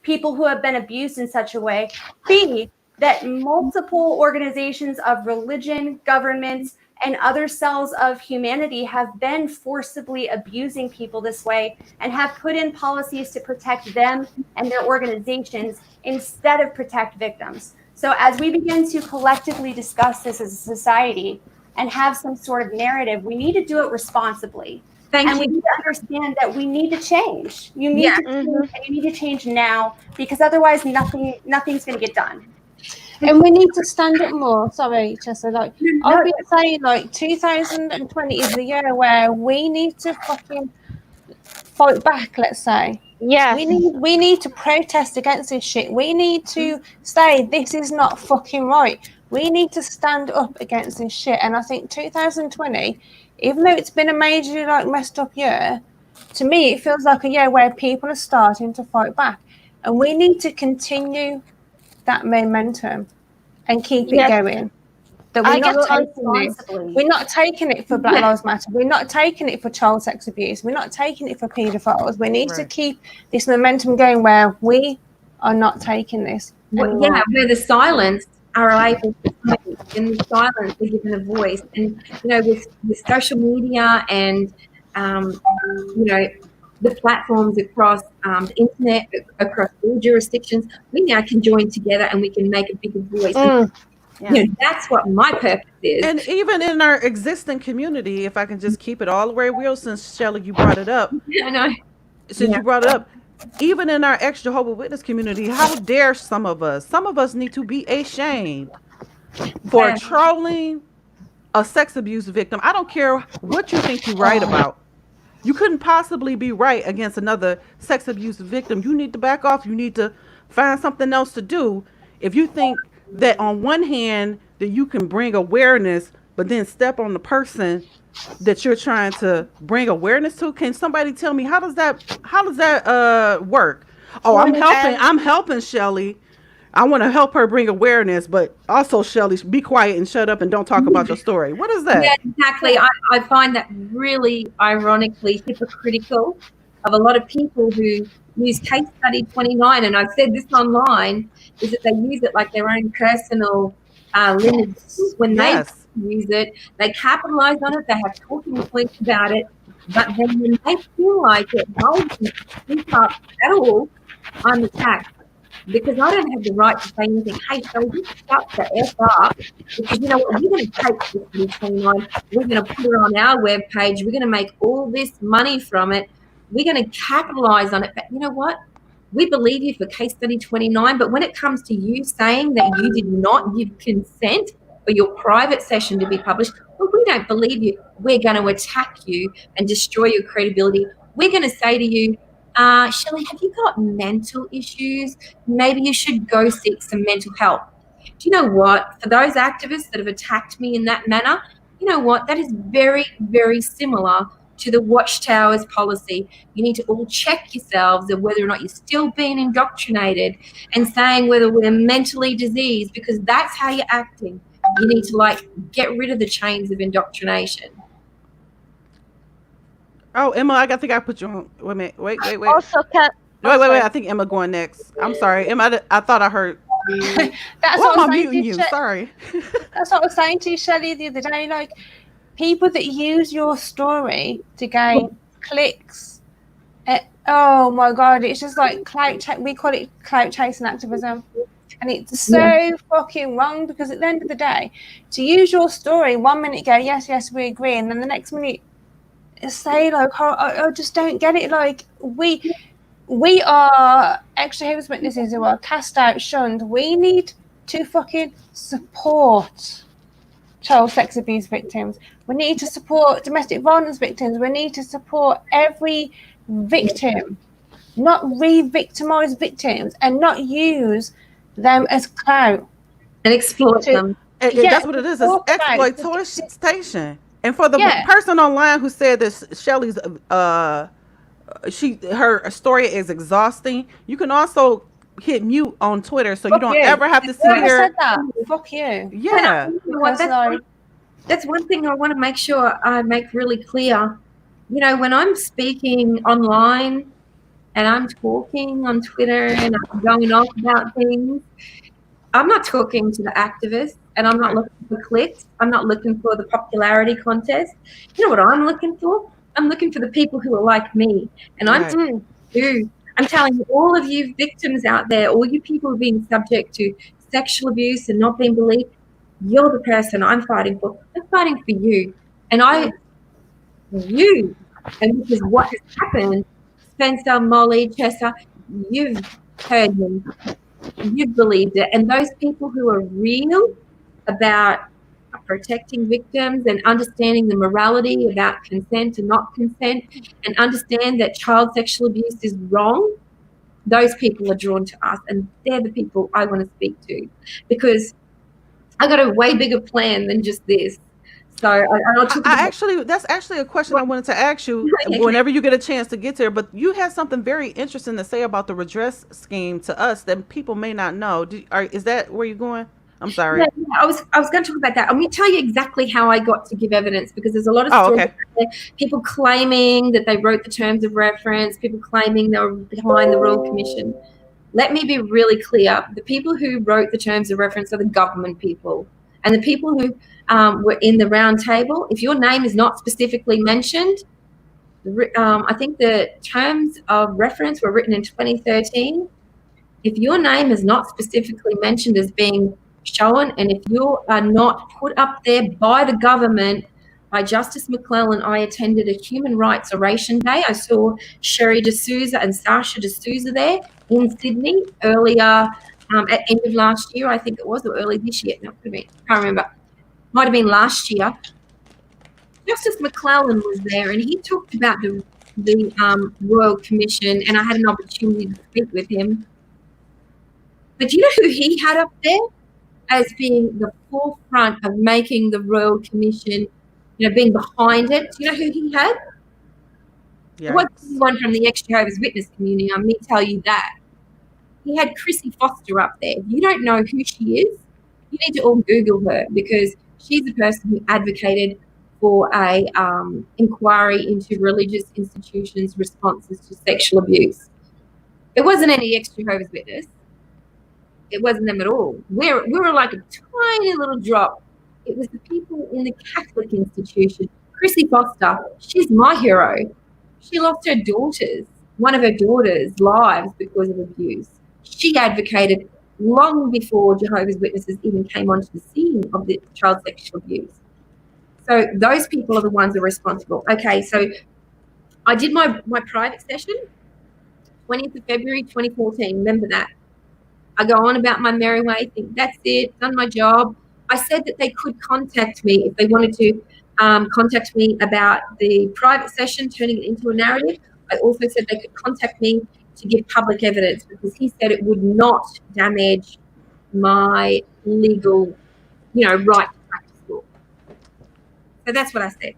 A: people who have been abused in such a way. B, that multiple organizations of religion, governments, and other cells of humanity have been forcibly abusing people this way and have put in policies to protect them and their organizations instead of protect victims. So as we begin to collectively discuss this as a society and have some sort of narrative, we need to do it responsibly. And we need to understand that we need to change. You need to change, and you need to change now, because otherwise nothing's going to get done.
I: And we need to stand up more. Sorry, Chessa. Like, I've been saying, like, 2020 is the year where we need to fucking fight back, let's say.
C: Yeah.
I: We need to protest against this shit. We need to say this is not fucking right. We need to stand up against this shit. And I think 2020, even though it's been a majorly, like, messed up year, to me it feels like a year where people are starting to fight back. And we need to continue
F: that momentum and keep it
C: Yes.
F: going. That
C: I
F: we're
C: get
F: not taking this.
A: responsibly.
F: We're not taking it for Black Lives Matter. We're not taking it for child sex abuse. We're not taking it for paedophiles. We need to keep this momentum going where we are not taking this.
J: Yeah, where the silence are able to speak, in the silence they're given a voice. And with social media and the platforms across the internet, across all jurisdictions, we now can join together and we can make a bigger voice. That's what my purpose is.
B: And even in our existing community, if I can just keep it all the way real, since Shelley, you brought it up.
J: I know.
B: Since you brought it up, even in our ex-Jehovah Witness community, how dare some of us need to be ashamed for trolling a sex abuse victim. I don't care what you think you're right about. You couldn't possibly be right against another sex abuse victim. You need to back off. You need to find something else to do. If you think that on one hand that you can bring awareness, but then step on the person that you're trying to bring awareness to, can somebody tell me how does that work? Oh, I'm helping Shelley. I want to help her bring awareness, but also, Shelley, be quiet and shut up and don't talk about your story. What is that?
J: Yeah, exactly. I find that really ironically hypocritical of a lot of people who use case study 29, and I've said this online, is that they use it like their own personal limits. When they use it, they capitalize on it, they have talking points about it, but then when they feel like it, they speak up at all, I'm attacked. Because I don't have the right to say anything. Hey, so you shut the F up. Because you know what? We're going to take this 29. We're going to put it on our webpage. We're going to make all this money from it. We're going to capitalize on it. But you know what? We believe you for case study 29. But when it comes to you saying that you did not give consent for your private session to be published, well, we don't believe you. We're going to attack you and destroy your credibility. We're going to say to you, Shelley, have you got mental issues? Maybe you should go seek some mental help. Do you know what? For those activists that have attacked me in that manner, you know what? That is very, very similar to the Watchtower's policy. You need to all check yourselves of whether or not you're still being indoctrinated and saying whether we're mentally diseased, because that's how you're acting. You need to get rid of the chains of indoctrination.
B: Oh, Emma, I think I put you on. Wait a minute. Wait.
C: Also,
B: wait. I think Emma going next. I'm sorry, Emma. I thought I heard.
F: That's what
B: I'm
F: I was
B: muting you. Sorry.
F: That's what I was saying to you, Shelley, the other day. Like, people that use your story to gain clicks. Oh my God, it's just like clout. We call it clout chasing activism, and it's so fucking wrong. Because at the end of the day, to use your story, 1 minute go, yes, we agree, and then the next minute say like, I just don't get it. Like, we are ex-Jehovah's Witnesses who are cast out, shunned. We need to fucking support child sex abuse victims. We need to support domestic violence victims. We need to support every victim, not re-victimize victims and not use them as clout
J: and exploit them.
B: That's what it is. It's exploitation. And for the person online who said that Shelley's her story is exhausting, you can also hit mute on Twitter, so you don't ever have to see her.
F: Said that. Fuck you.
B: Yeah.
J: That's one thing I want to make sure I make really clear. You know, when I'm speaking online and I'm talking on Twitter and I'm going off about things, I'm not talking to the activists. And I'm not looking for clicks. I'm not looking for the popularity contest. You know what I'm looking for? I'm looking for the people who are like me. And I'm telling you, all of you victims out there, all you people who've been subject to sexual abuse and not being believed, you're the person I'm fighting for. I'm fighting for you. And you, and this is what has happened, Spencer, Molly, Chester, you've heard me. You've believed it. And those people who are real about protecting victims and understanding the morality about consent and not consent, and understand that child sexual abuse is wrong, those people are drawn to us, and they're the people I want to speak to, because I got a way bigger plan than just this. So I'll talk about
B: that's actually a question I wanted to ask you whenever you get a chance to get there. But you had something very interesting to say about the redress scheme to us that people may not know. Is that where you're going? I'm sorry.
J: Yeah, I was going to talk about that. I'm going to tell you exactly how I got to give evidence, because there's a lot of stories
B: okay.
J: there, people claiming that they wrote the terms of reference, people claiming they were behind the Royal Commission. Let me be really clear. The people who wrote the terms of reference are the government people. And the people who were in the round table, if your name is not specifically mentioned, I think the terms of reference were written in 2013. If your name is not specifically mentioned as being shown, and if you are not put up there by the government, by Justice McClellan, I attended a human rights oration day. I saw Sherry D'Souza and Sasha D'Souza there in Sydney earlier at end of last year, I think it was, or early this year. No, I can't remember. Might have been last year. Justice McClellan was there, and he talked about the Royal Commission, and I had an opportunity to speak with him. But do you know who he had up there as being the forefront of making the Royal Commission, being behind it? Do you know who he had? It wasn't anyone from the ex-Jehovah's Witness community, let me tell you that. He had Chrissy Foster up there. If you don't know who she is, you need to all Google her, because she's the person who advocated for a inquiry into religious institutions' responses to sexual abuse. It wasn't any ex-Jehovah's Witness. It wasn't them at all. We were like a tiny little drop. It was the people in the Catholic institution. Chrissy Foster, she's my hero. She lost her daughters, one of her daughters' lives because of abuse. She advocated long before Jehovah's Witnesses even came onto the scene of the child sexual abuse. So those people are the ones that are responsible. Okay, so I did my private session, 20th of February 2014. Remember that. I go on about my merry way, think that's it, done my job. I said that they could contact me if they wanted to contact me about the private session, turning it into a narrative. I also said they could contact me to give public evidence, because he said it would not damage my legal, right to practice law. So that's what I said.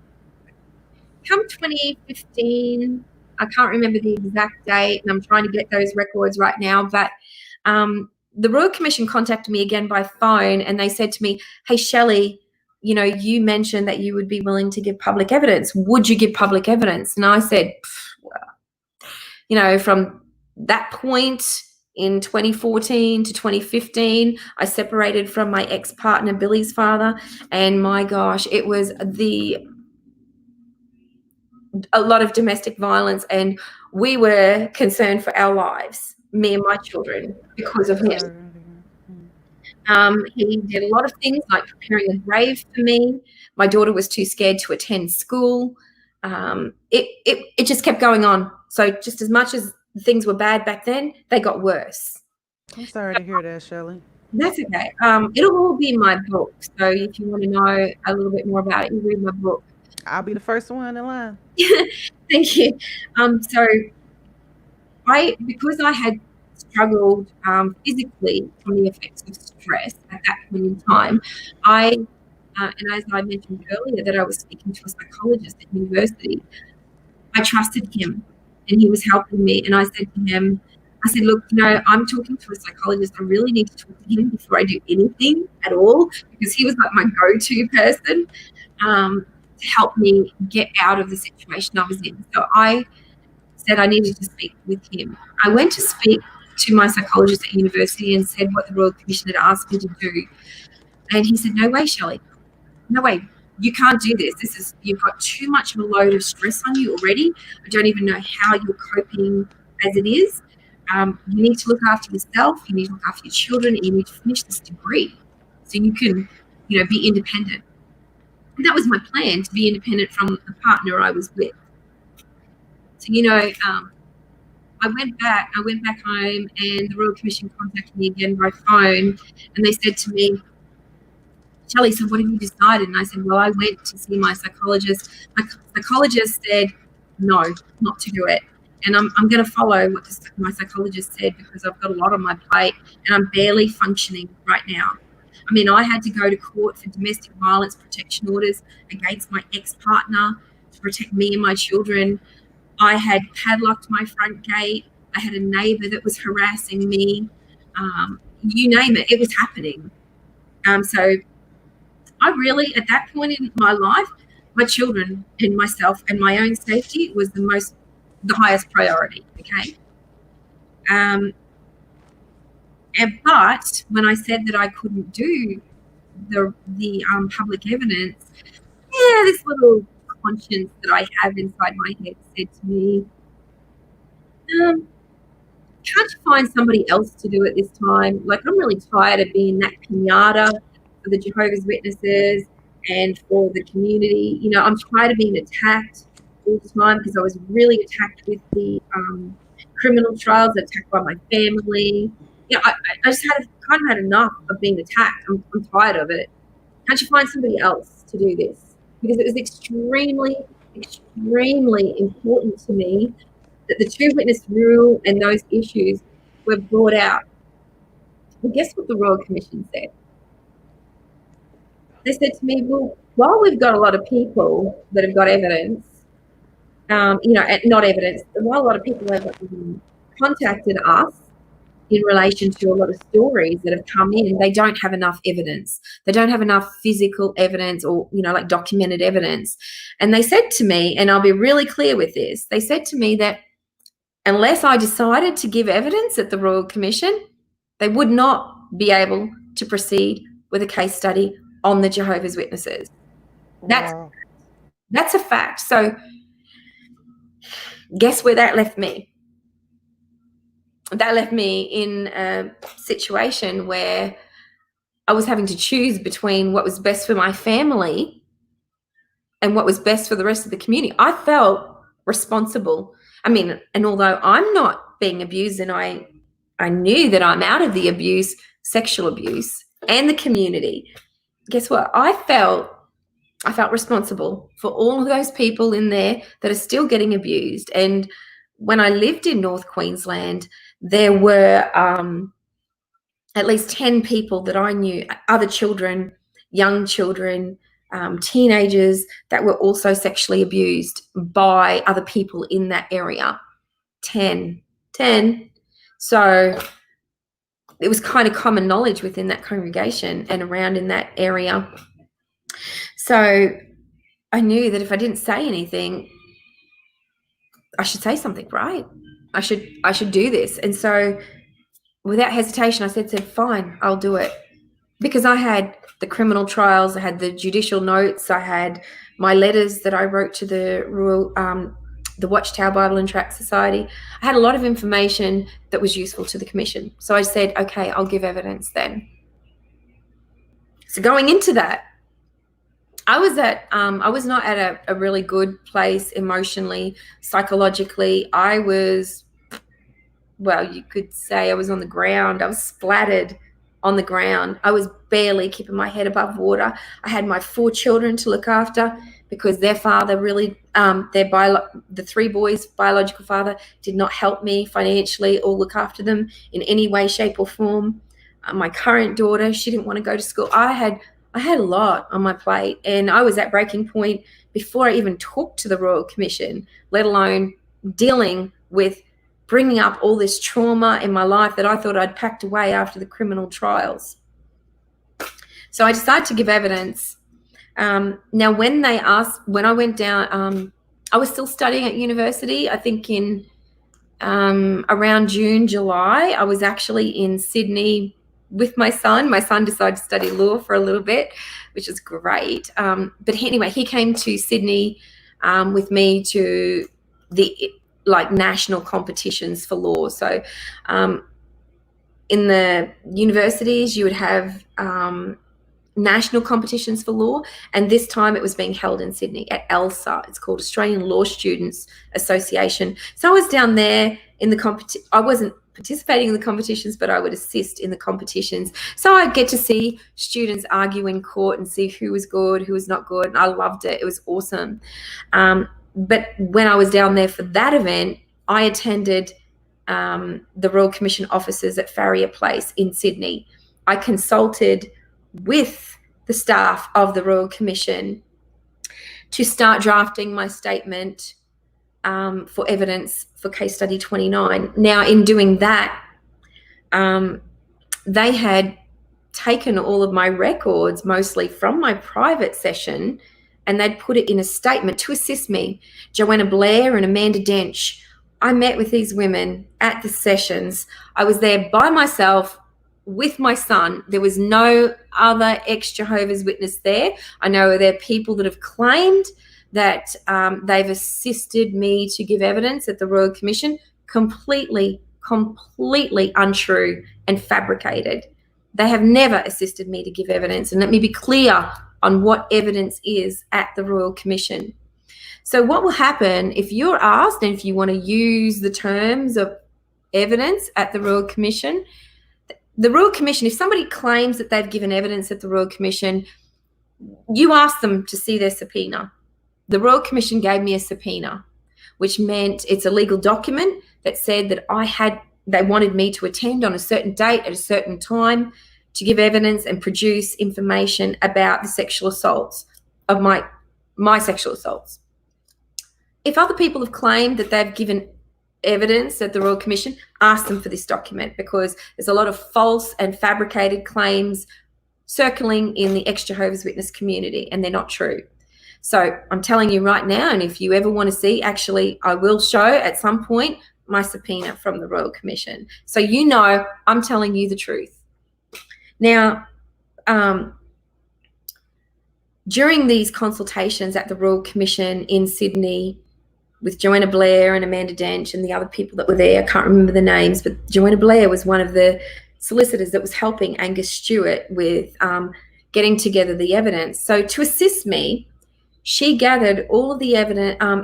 J: Come 2015, I can't remember the exact date, and I'm trying to get those records right now, but the Royal Commission contacted me again by phone, and they said to me, hey, Shelley, you mentioned that you would be willing to give public evidence. Would you give public evidence? And I said, from that point in 2014 to 2015, I separated from my ex-partner, Billy's father, and my gosh, it was a lot of domestic violence, and we were concerned for our lives, me and my children, because of him. He did a lot of things like preparing a grave for me. My daughter was too scared to attend school. It just kept going on. So just as much as things were bad back then, they got worse.
B: I'm sorry to hear that, Shelley.
J: That's okay. It'll all be in my book. So if you want to know a little bit more about it, you read my book.
B: I'll be the first one in line.
J: Thank you. So because I had struggled physically from the effects of stress at that point in time, and as I mentioned earlier, that I was speaking to a psychologist at university, I trusted him, and he was helping me. And I said to him, look, I'm talking to a psychologist. I really need to talk to him before I do anything at all, because he was like my go-to person to help me get out of the situation I was in. So I said I needed to speak with him. I went to speak to my psychologist at university and said what the Royal Commission had asked me to do. And he said, no way, Shelley. No way. You can't do this. You've got too much of a load of stress on you already. I don't even know how you're coping as it is. You need to look after yourself. You need to look after your children. And you need to finish this degree so you can, be independent. And that was my plan, to be independent from the partner I was with. So, I went back home, and the Royal Commission contacted me again by phone, and they said to me, Shelley, so what have you decided? And I said, well, I went to see my psychologist. My psychologist said, no, not to do it. And I'm going to follow what my psychologist said, because I've got a lot on my plate and I'm barely functioning right now. I mean, I had to go to court for domestic violence protection orders against my ex-partner to protect me and my children. I had padlocked my front gate. I had a neighbour that was harassing me. You name it, it was happening. So I really, at that point in my life, my children and myself and my own safety was the highest priority. Okay. But when I said that I couldn't do the public evidence, this little conscience that I have inside my head said to me, can't you find somebody else to do it this time? Like, I'm really tired of being that pinata for the Jehovah's Witnesses and for the community. You know, I'm tired of being attacked all the time because I was really attacked with the criminal trials, attacked by my family. You know, I just kind of had enough of being attacked. I'm tired of it. Can't you find somebody else to do this? Because it was extremely, extremely important to me that the two-witness rule and those issues were brought out. Well, guess what the Royal Commission said? They said to me, well, while we've got a lot of people that have got evidence, not evidence, while a lot of people have contacted us in relation to a lot of stories that have come in, they don't have enough evidence. They don't have enough physical evidence or, like documented evidence. And they said to me, and I'll be really clear with this, they said to me that unless I decided to give evidence at the Royal Commission, they would not be able to proceed with a case study on the Jehovah's Witnesses.
B: Wow.
J: That's a fact. So guess where that left me? That left me in a situation where I was having to choose between what was best for my family and what was best for the rest of the community. I felt responsible. I mean, and although I'm not being abused and I knew that I'm out of the abuse, sexual abuse, and the community, guess what? I felt responsible for all of those people in there that are still getting abused. And when I lived in North Queensland, there were at least 10 people that I knew, other children, young children, teenagers that were also sexually abused by other people in that area. 10. So it was kind of common knowledge within that congregation and around in that area. So I knew that if I didn't say anything, I should say something, right? I should do this. And so without hesitation, I said, fine, I'll do it. Because I had the criminal trials, I had the judicial notes, I had my letters that I wrote to the Watchtower Bible and Tract Society. I had a lot of information that was useful to the commission. So I said, okay, I'll give evidence then. So going into that, I was not at a really good place emotionally, psychologically. I was, well, you could say I was on the ground. I was splattered on the ground. I was barely keeping my head above water. I had my 4 children to look after because their father really, the 3 boys' biological father did not help me financially or look after them in any way, shape or form. My current daughter, she didn't want to go to school. I had a lot on my plate, and I was at breaking point before I even talked to the Royal Commission, let alone dealing with bringing up all this trauma in my life that I thought I'd packed away after the criminal trials. So I decided to give evidence. Now, when I went down, I was still studying at university. I think in around June, July, I was actually in Sydney with my son. My son decided to study law for a little bit, which is great. But anyway, he came to Sydney with me to the national competitions for law. So in the universities, you would have national competitions for law, and this time it was being held in Sydney at ALSA. It's called Australian Law Students Association. So I was down there in the I wasn't participating in the competitions, but I would assist in the competitions. So I'd get to see students argue in court and see who was good, who was not good, and I loved it. It was awesome. But when I was down there for that event, I attended the Royal Commission offices at Farrier Place in Sydney. I consulted with the staff of the Royal Commission to start drafting my statement for evidence for case study 29. Now, in doing that, they had taken all of my records, mostly from my private session, and they'd put it in a statement to assist me. Joanna Blair and Amanda Dench. I met with these women at the sessions. I was there by myself with my son. There was no other ex-Jehovah's Witness there. I know there are people that have claimed that they've assisted me to give evidence at the Royal Commission. Completely untrue and fabricated. They have never assisted me to give evidence. And let me be clear on what evidence is at the Royal Commission. So what will happen if you're asked, and if you want to use the terms of evidence at the Royal Commission, if somebody claims that they've given evidence at the Royal Commission, you ask them to see their subpoena. The Royal Commission gave me a subpoena, which meant it's a legal document that said that they wanted me to attend on a certain date at a certain time to give evidence and produce information about the sexual assaults of my sexual assaults. If other people have claimed that they've given evidence at the Royal Commission, ask them for this document, because there's a lot of false and fabricated claims circling in the ex-Jehovah's Witness community, and they're not true. So I'm telling you right now, and if you ever want to see, actually, I will show at some point my subpoena from the Royal Commission. So you know I'm telling you the truth. Now, during these consultations at the Royal Commission in Sydney with Joanna Blair and Amanda Dench and the other people that were there, I can't remember the names, but Joanna Blair was one of the solicitors that was helping Angus Stewart with getting together the evidence. So to assist me, she gathered all of the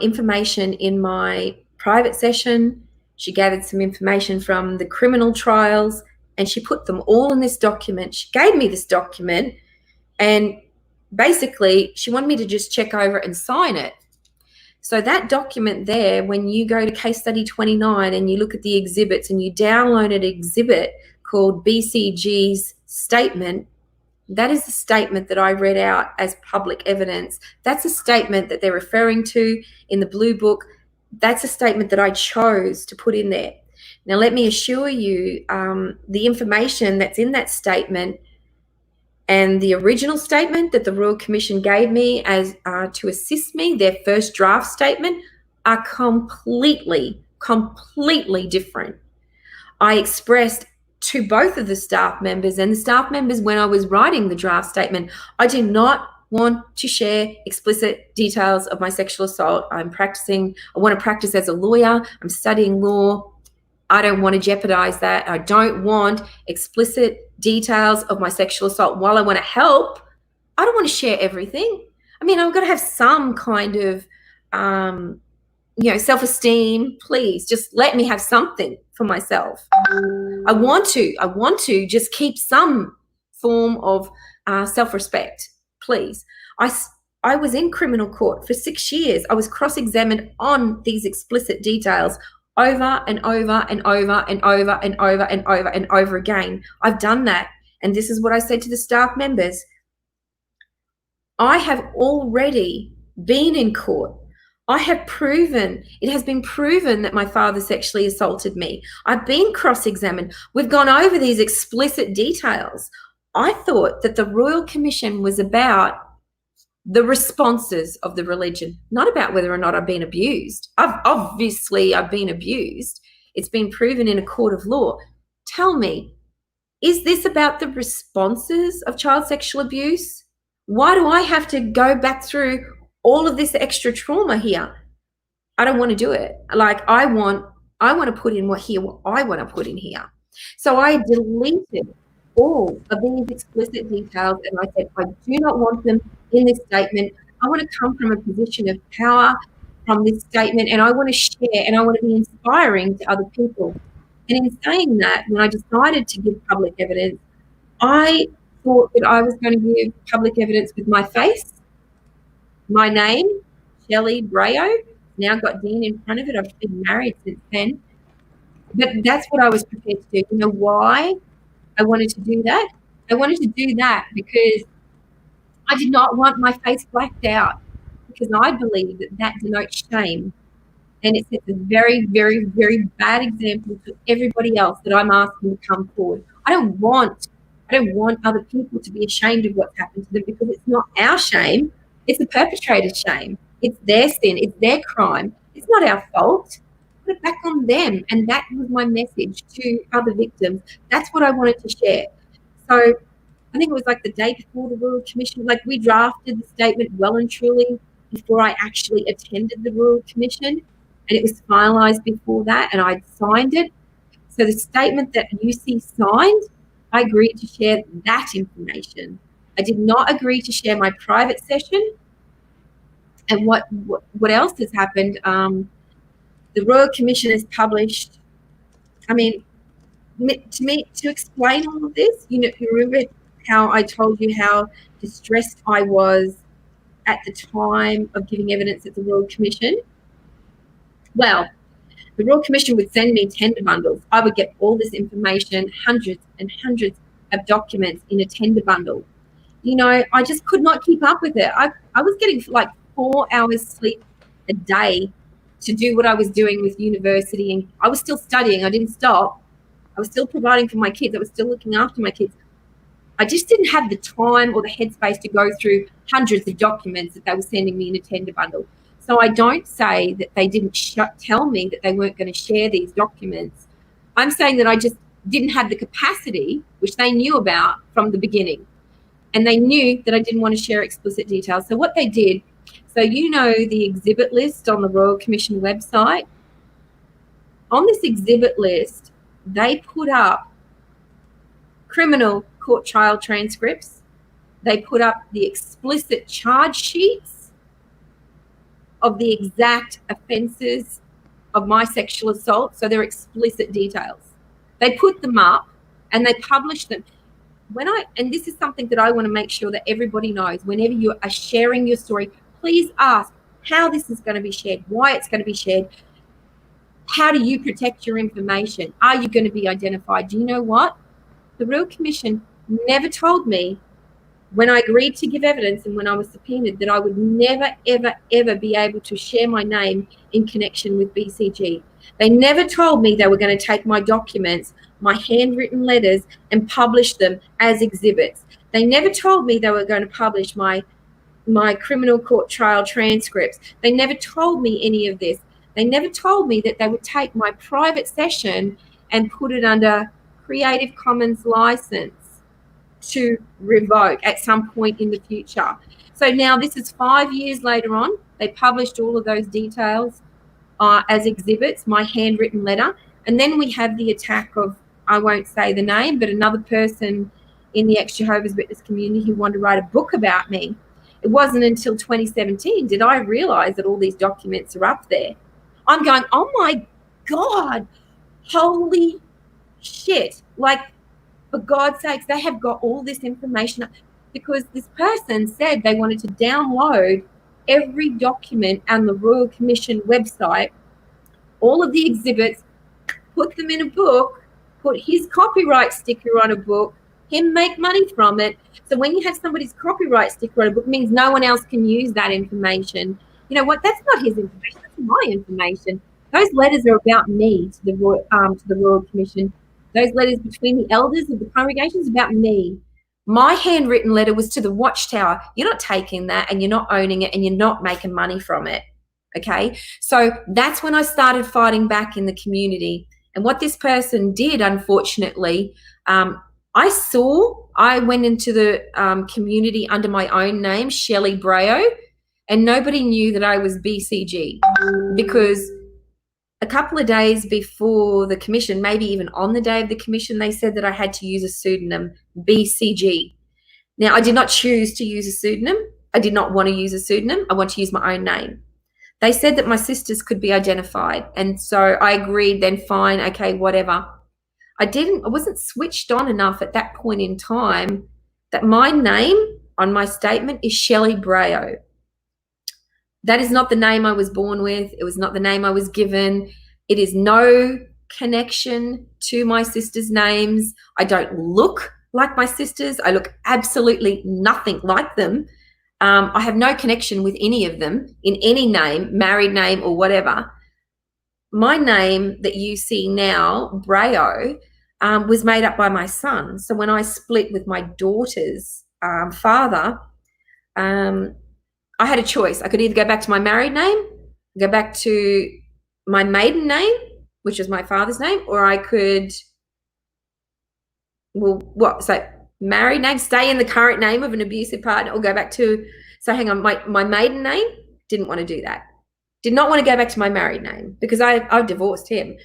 J: information in my private session. She gathered some information from the criminal trials, and she put them all in this document. She gave me this document, and basically she wanted me to just check over and sign it. So that document there, when you go to case study 29 and you look at the exhibits and you download an exhibit called BCG's statement, that is the statement that I read out as public evidence. That's a statement that they're referring to in the Blue Book. That's a statement that I chose to put in there. Now, let me assure you, the information that's in that statement and the original statement that the Royal Commission gave me as to assist me, their first draft statement, are completely different. I expressed to both of the staff members, and the staff members, when I was writing the draft statement, I do not want to share explicit details of my sexual assault. I want to practice as a lawyer. I'm studying law. I don't want to jeopardize that. I don't want explicit details of my sexual assault. While I want to help, I don't want to share everything. I mean, I've got to have some kind of, self-esteem. Please just let me have something for myself. I want to just keep some form of self-respect, please. I was in criminal court for 6 years. I was cross-examined on these explicit details over and over and over and over and over and over and over again. I've done that. And this is what I said to the staff members. I have already been in court. I have it has been proven that my father sexually assaulted me. I've been cross-examined. We've gone over these explicit details. I thought that the Royal Commission was about the responses of the religion, not about whether or not I've been abused. I've been abused. It's been proven in a court of law. Tell me, is this about the responses of child sexual abuse? Why do I have to go back through all of this extra trauma here? I don't want to do it. Like, I want to put in what I want to put in here. So I deleted all of these explicit details, and I said, I do not want them in this statement. I want to come from a position of power from this statement, and I want to share, and I want to be inspiring to other people. And in saying that, when I decided to give public evidence, I thought that I was going to give public evidence with my face, my name, Shelley Brayo, now got Dean in front of it. I've been married since then. But that's what I was prepared to do. You know why I wanted to do that? I wanted to do that because I did not want my face blacked out, because I believe that that denotes shame. And it sets a very, very, very bad example to everybody else that I'm asking to come forward. I don't want other people to be ashamed of what's happened to them, because it's not our shame. It's the perpetrator's shame. It's their sin. It's their crime. It's not our fault. Put it back on them. And that was my message to other victims. That's what I wanted to share. So I think it was like the day before the Royal Commission, like we drafted the statement well and truly before I actually attended the Royal Commission, and it was finalised before that, and I signed it. So the statement that UC signed, I agreed to share that information. I did not agree to share my private session. And what else has happened? The Royal Commission has published, I mean, to explain all of this, you remember how I told you how distressed I was at the time of giving evidence at the Royal Commission? Well, the Royal Commission would send me tender bundles. I would get all this information, hundreds and hundreds of documents in a tender bundle. I just could not keep up with it. I was getting like 4 hours sleep a day to do what I was doing with university, and I was still studying. I didn't stop. I was still providing for my kids. I was still looking after my kids. I just didn't have the time or the headspace to go through hundreds of documents that they were sending me in a tender bundle. So I don't say that they didn't tell me that they weren't going to share these documents. I'm saying that I just didn't have the capacity, which they knew about from the beginning. And they knew that I didn't want to share explicit details. So what they did, so the exhibit list on the Royal Commission website, on this exhibit list, they put up criminal court trial transcripts. They put up the explicit charge sheets of the exact offences of my sexual assault. So they're explicit details. They put them up and they published them. And this is something that I want to make sure that everybody knows. Whenever you are sharing your story, please ask how this is going to be shared, why it's going to be shared. How do you protect your information? Are you going to be identified? Do you know what? The Royal Commission never told me when I agreed to give evidence and when I was subpoenaed that I would never, ever, ever be able to share my name in connection with BCG. They never told me they were going to take my documents, my handwritten letters, and publish them as exhibits. They never told me they were going to publish my criminal court trial transcripts. They never told me any of this. They never told me that they would take my private session and put it under Creative Commons license to revoke at some point in the future. So now this is 5 years later on. They published all of those details as exhibits, my handwritten letter. And then we have the attack of, I won't say the name, but another person in the ex-Jehovah's Witness community who wanted to write a book about me. It wasn't until 2017 did I realize that all these documents are up there. I'm going, oh my God, holy shit. Like, for God's sakes, they have got all this information, because this person said they wanted to download every document on the Royal Commission website, all of the exhibits, put them in a book, put his copyright sticker on a book, him make money from it. So when you have somebody's copyright sticker on a book, it means no one else can use that information. You know what? That's not his information. That's my information. Those letters are about me to the Royal Commission. Those letters between the elders of the congregations about me. My handwritten letter was to the Watchtower. You're not taking that and you're not owning it and you're not making money from it. Okay? So that's when I started fighting back in the community. And what this person did, unfortunately, I went into the community under my own name, Shelley Brayo, and nobody knew that I was BCG, because a couple of days before the commission, maybe even on the day of the commission, they said that I had to use a pseudonym, BCG. Now, I did not choose to use a pseudonym. I did not want to use a pseudonym. I want to use my own name. They said that my sisters could be identified. And so I agreed, then fine, okay, whatever. I wasn't switched on enough at that point in time that my name on my statement is Shelley Brayo. That is not the name I was born with. It was not the name I was given. It is no connection to my sisters' names. I don't look like my sisters. I look absolutely nothing like them. I have no connection with any of them in any name, married name or whatever. My name that you see now, Brayo, was made up by my son. So when I split with my daughter's father, I had a choice. I could either go back to my married name, go back to my maiden name, which is my father's name, or I could, so married name, stay in the current name of an abusive partner, or go back to, so hang on, my maiden name, didn't want to do that. Did not want to go back to my married name because I divorced him.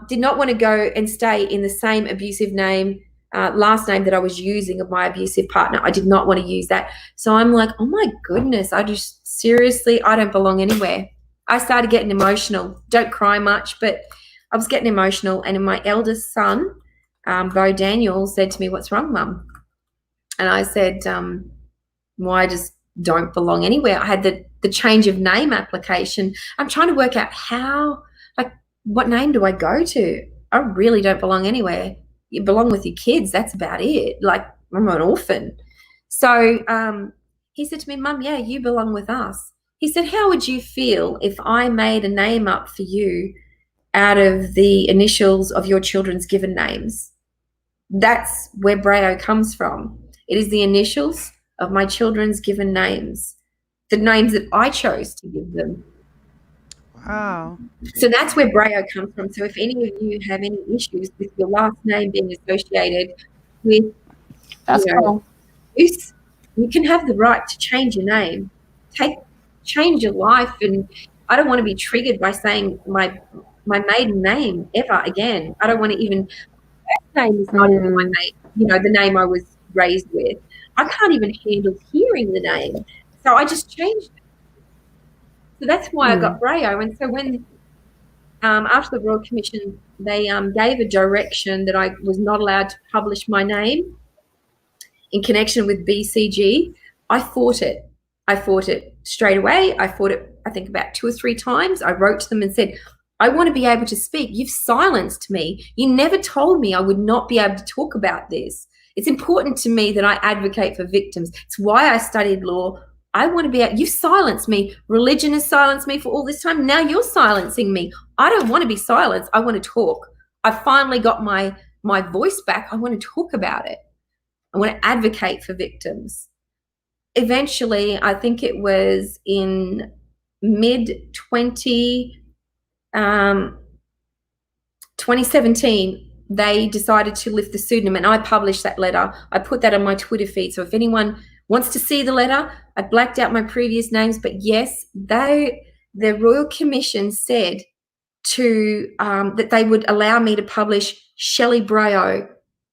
J: Did not want to go and stay in the same abusive name, last name that I was using of my abusive partner. I did not want to use that. So I'm like, oh my goodness, I don't belong anywhere. I started getting emotional. Don't cry much, but I was getting emotional. And my eldest son, Bo Daniel, said to me, "What's wrong, Mum?" And I said, well, I just don't belong anywhere. I had the change of name application. I'm trying to work out what name do I go to? I really don't belong anywhere. You belong with your kids. That's about it. Like, I'm an orphan. So he said to me, "Mum, yeah, you belong with us." He said, "How would you feel if I made a name up for you out of the initials of your children's given names?" That's where Brayo comes from. It is the initials of my children's given names, the names that I chose to give them.
B: Wow.
J: So that's where Brayo comes from. So if any of you have any issues with your last name being associated with abuse, you can have the right to change your name. Change your life. And I don't want to be triggered by saying my maiden name ever again. I don't want to even, my name is not even my maiden, the name I was raised with. I can't even handle hearing the name. So I just changed it. So that's why I got Brayo. And so when, after the Royal Commission, they gave a direction that I was not allowed to publish my name in connection with BCG, I fought it. I fought it straight away. I fought it, I think, about 2 or 3 times. I wrote to them and said, "I want to be able to speak. You've silenced me. You never told me I would not be able to talk about this. It's important to me that I advocate for victims. It's why I studied law. I want to be able, you've silenced me. Religion has silenced me for all this time. Now you're silencing me. I don't want to be silenced. I want to talk. I finally got my voice back. I want to talk about it. I want to advocate for victims." Eventually, I think it was in mid-2017, they decided to lift the pseudonym, and I published that letter. I put that on my Twitter feed. So if anyone wants to see the letter, I blacked out my previous names. But yes, the Royal Commission said that they would allow me to publish Shelley Brayo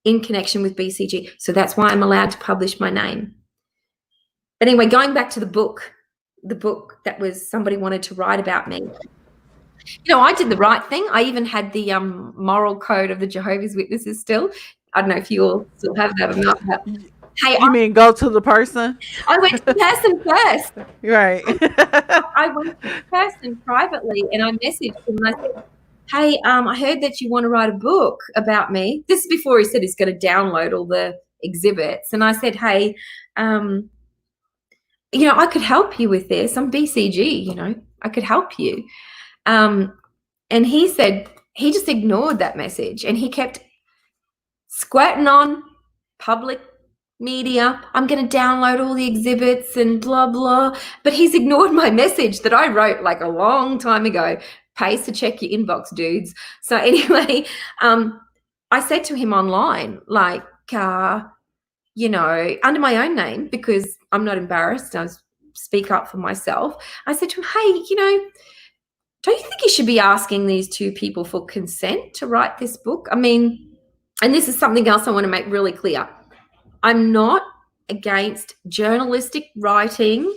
J: in connection with BCG. So that's why I'm allowed to publish my name. But anyway, going back to the book that was somebody wanted to write about me. I did the right thing. I even had the moral code of the Jehovah's Witnesses still. I don't know if you all still have that or not. But, hey,
B: you mean go to the person?
J: I went to the person first.
B: Right.
J: I went to the person privately and I messaged him and I said, "Hey, I heard that you want to write a book about me." This is before he said he's going to download all the exhibits. And I said, "Hey, I could help you with this. I'm BCG, I could help you." And he said, he just ignored that message and he kept squatting on public media. "I'm going to download all the exhibits and blah, blah." But he's ignored my message that I wrote like a long time ago. Pays to check your inbox, dudes. So anyway, I said to him online, like, under my own name, because I'm not embarrassed. I speak up for myself. I said to him, "Hey, don't you think you should be asking these 2 people for consent to write this book?" I mean, and this is something else I want to make really clear. I'm not against journalistic writing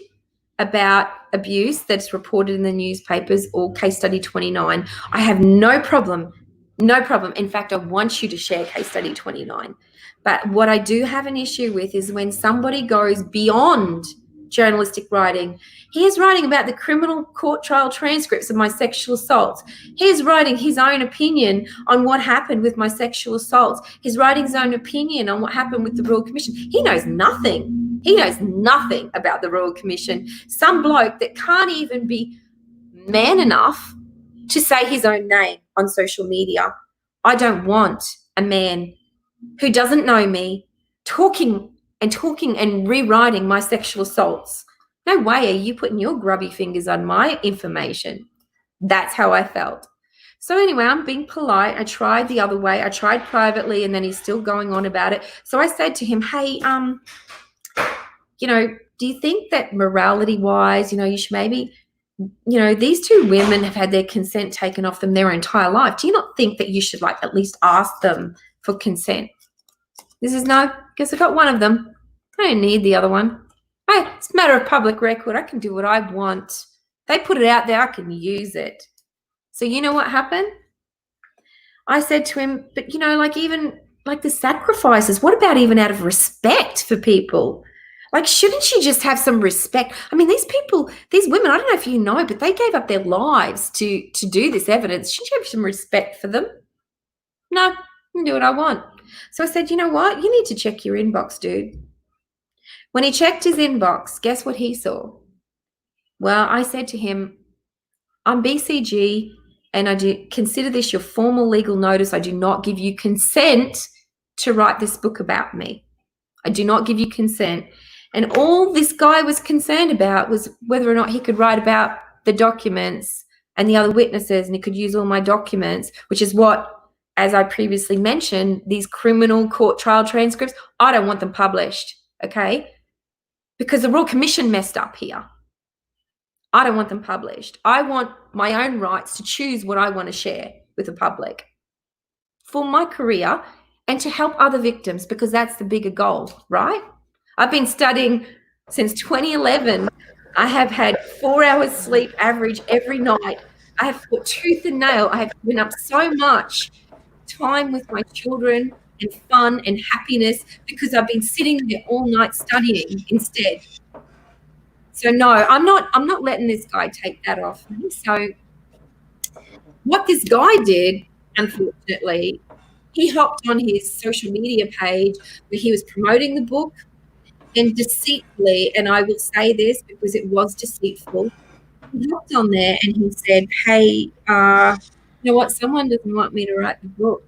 J: about abuse that's reported in the newspapers or case study 29. I have no problem. No problem. In fact, I want you to share case study 29. But what I do have an issue with is when somebody goes beyond journalistic writing. He is writing about the criminal court trial transcripts of my sexual assaults. He is writing his own opinion on what happened with my sexual assaults. He's writing his own opinion on what happened with the Royal Commission. He knows nothing. He knows nothing about the Royal Commission. Some bloke that can't even be man enough to say his own name on social media. I don't want a man who doesn't know me talking and rewriting my sexual assaults. No way are you putting your grubby fingers on my information. That's how I felt. So anyway, I'm being polite. I tried the other way. I tried privately, and then he's still going on about it. So I said to him, hey, you know, do you think that morality-wise, you know, you should maybe, you know, these two women have had their consent taken off them their entire life. Do you not think that you should, like, at least ask them for consent? This is no, guess I got one of them. I don't need the other one. Hey, it's a matter of public record. I can do what I want. They put it out there, I can use it. So you know what happened? I said to him, but, you know, like, even like the sacrifices, what about even out of respect for people? Like, shouldn't you just have some respect? I mean, these people, these women, I don't know if you know, but they gave up their lives to do this evidence. Shouldn't you have some respect for them? No, I can do what I want. So I said, you know what? You need to check your inbox, dude. When he checked his inbox, guess what he saw? Well, I said to him, I'm BCG, and I do consider this your formal legal notice. I do not give you consent to write this book about me. I do not give you consent. And all this guy was concerned about was whether or not he could write about the documents and the other witnesses, and he could use all my documents, which is what, as I previously mentioned, these criminal court trial transcripts, I don't want them published, okay? Because the Royal Commission messed up here. I don't want them published. I want my own rights to choose what I want to share with the public for my career and to help other victims, because that's the bigger goal, right? I've been studying since 2011. I have had 4 hours sleep average every night. I have fought tooth and nail. I have given up so much time with my children and fun and happiness because I've been sitting there all night studying instead. So no, I'm not letting this guy take that off me. So what this guy did, unfortunately, he hopped on his social media page where he was promoting the book, and deceitfully, and I will say this because it was deceitful, he hopped on there and he said, hey, you know what, someone doesn't want me to write the book.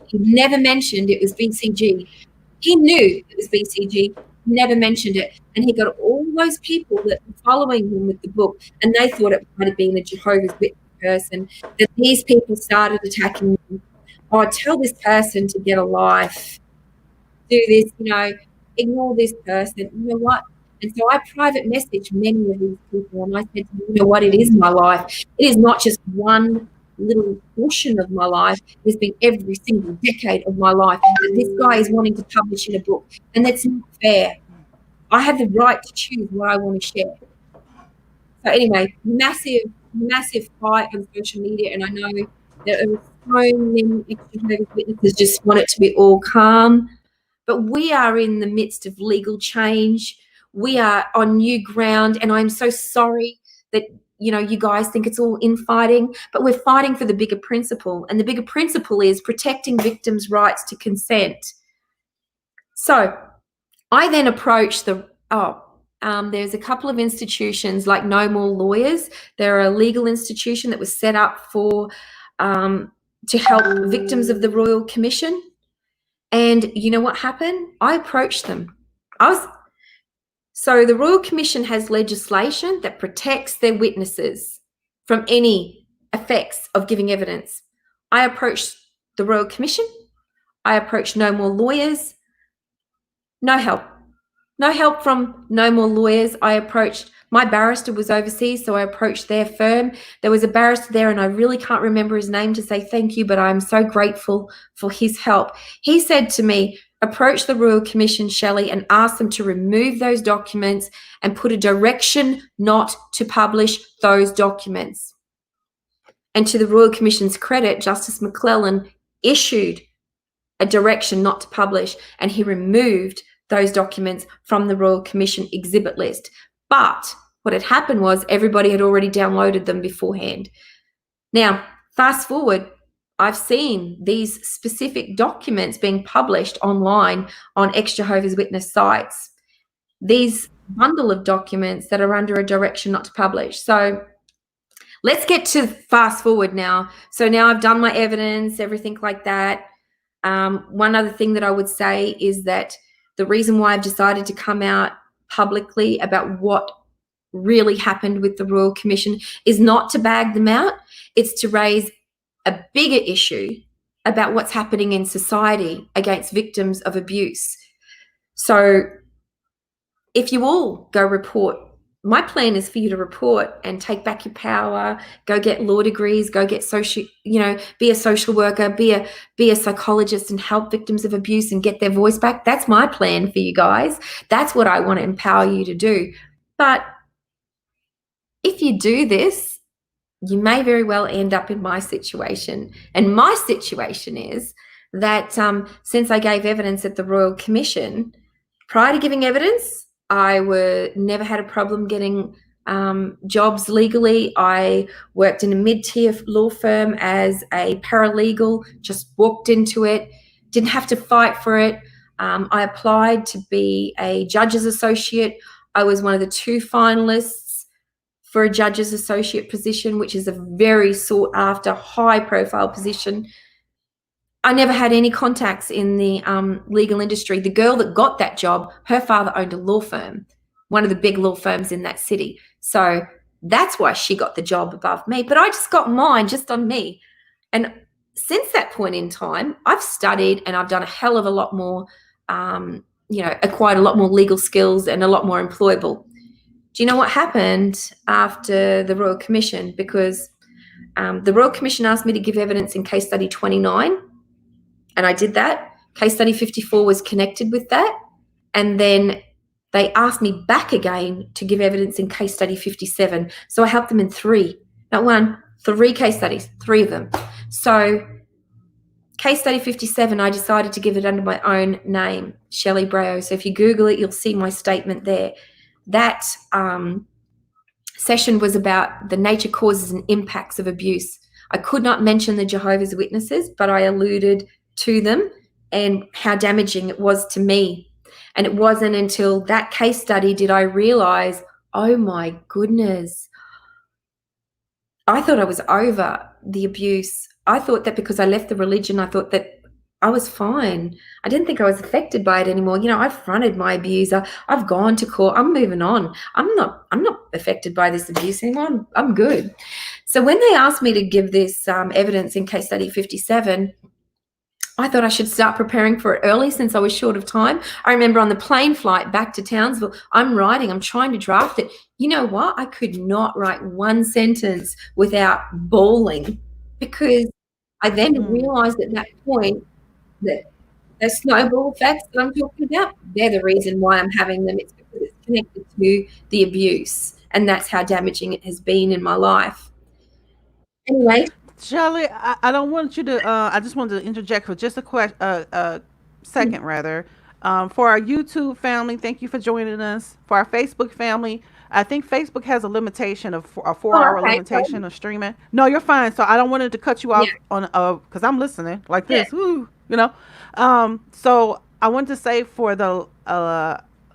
J: He never mentioned it was BCG. He knew it was BCG, never mentioned it. And he got all those people that were following him with the book, and they thought it might have been a Jehovah's Witness person, that these people started attacking him. Oh, tell this person to get a life. Do this, you know, ignore this person. You know what? And so I private messaged many of these people, and I said to them, you know what, it is my life. It is not just one little portion of my life. It's been every single decade of my life that this guy is wanting to publish in a book, and that's not fair. I have the right to choose what I want to share. So anyway, massive fight on social media, and I know that there were so many extra witnesses just want it to be all calm. But we are in the midst of legal change. We are on new ground, and I'm so sorry that, you know, you guys think it's all infighting, but we're fighting for the bigger principle, and the bigger principle is protecting victims' rights to consent. So I then approached there's a couple of institutions like No More Lawyers. They're a legal institution that was set up for to help victims of the Royal Commission. And you know what happened? I approached them. So the Royal Commission has legislation that protects their witnesses from any effects of giving evidence. I approached the Royal Commission. I approached No More Lawyers. No help. No help from No More Lawyers. I approached, my barrister was overseas, so I approached their firm. There was a barrister there, and I really can't remember his name to say thank you, but I'm so grateful for his help. He said to me, approach the Royal Commission, Shelley, and ask them to remove those documents and put a direction not to publish those documents. And to the Royal Commission's credit, Justice McClellan issued a direction not to publish, and he removed those documents from the Royal Commission exhibit list. But what had happened was everybody had already downloaded them beforehand. Now, fast forward, I've seen these specific documents being published online on ex-Jehovah's Witness sites. These bundle of documents that are under a direction not to publish. So let's get to fast forward now. So now I've done my evidence, everything like that. One other thing that I would say is that the reason why I've decided to come out publicly about what really happened with the Royal Commission is not to bag them out. It's to raise a bigger issue about what's happening in society against victims of abuse. So if you all go report, my plan is for you to report and take back your power, go get law degrees, go get social, be a social worker, be a psychologist and help victims of abuse and get their voice back. That's my plan for you guys. That's what I want to empower you to do. But if you do this, you may very well end up in my situation. And my situation is that since I gave evidence at the Royal Commission, prior to giving evidence, I never had a problem getting jobs legally. I worked in a mid-tier law firm as a paralegal, just walked into it, didn't have to fight for it. I applied to be a judge's associate. I was one of the 2 finalists for a judge's associate position, which is a very sought after, high profile position. I never had any contacts in the legal industry. The girl that got that job, her father owned a law firm, one of the big law firms in that city. So that's why she got the job above me. But I just got mine just on me. And since that point in time, I've studied and I've done a hell of a lot more, acquired a lot more legal skills and a lot more employable. Do you know what happened after the Royal Commission? Because the Royal Commission asked me to give evidence in case study 29. And I did that. Case study 54 was connected with that. And then they asked me back again to give evidence in case study 57. So I helped them in 3, not 1, 3 case studies, 3 of them. So case study 57, I decided to give it under my own name, Shelley Brayo. So if you Google it, you'll see my statement there. That session was about the nature, causes, and impacts of abuse. I could not mention the Jehovah's Witnesses, but I alluded to them and how damaging it was to me. And it wasn't until that case study did I realize, oh my goodness, I thought I was over the abuse. I thought that because I left the religion, I thought that I was fine. I didn't think I was affected by it anymore. I've fronted my abuser. I've gone to court. I'm moving on. I'm not affected by this abuse anymore. I'm good. So when they asked me to give this evidence in case study 57, I thought I should start preparing for it early since I was short of time. I remember on the plane flight back to Townsville, I'm trying to draft it. You know what? I could not write 1 sentence without bawling, because I then realized at that point that the snowball effects that I'm talking about, they're the reason why I'm having them. It's because it's connected to the abuse, and that's how damaging it has been in my life. Anyway.
B: Shelley, I don't want you to, I just wanted to interject for just a second, rather. For our YouTube family, thank you for joining us. For our Facebook family, I think Facebook has a limitation of a 4-hour limitation of streaming. No, you're fine. So I don't want it to cut you off on, because I'm listening like this, So I want to say for the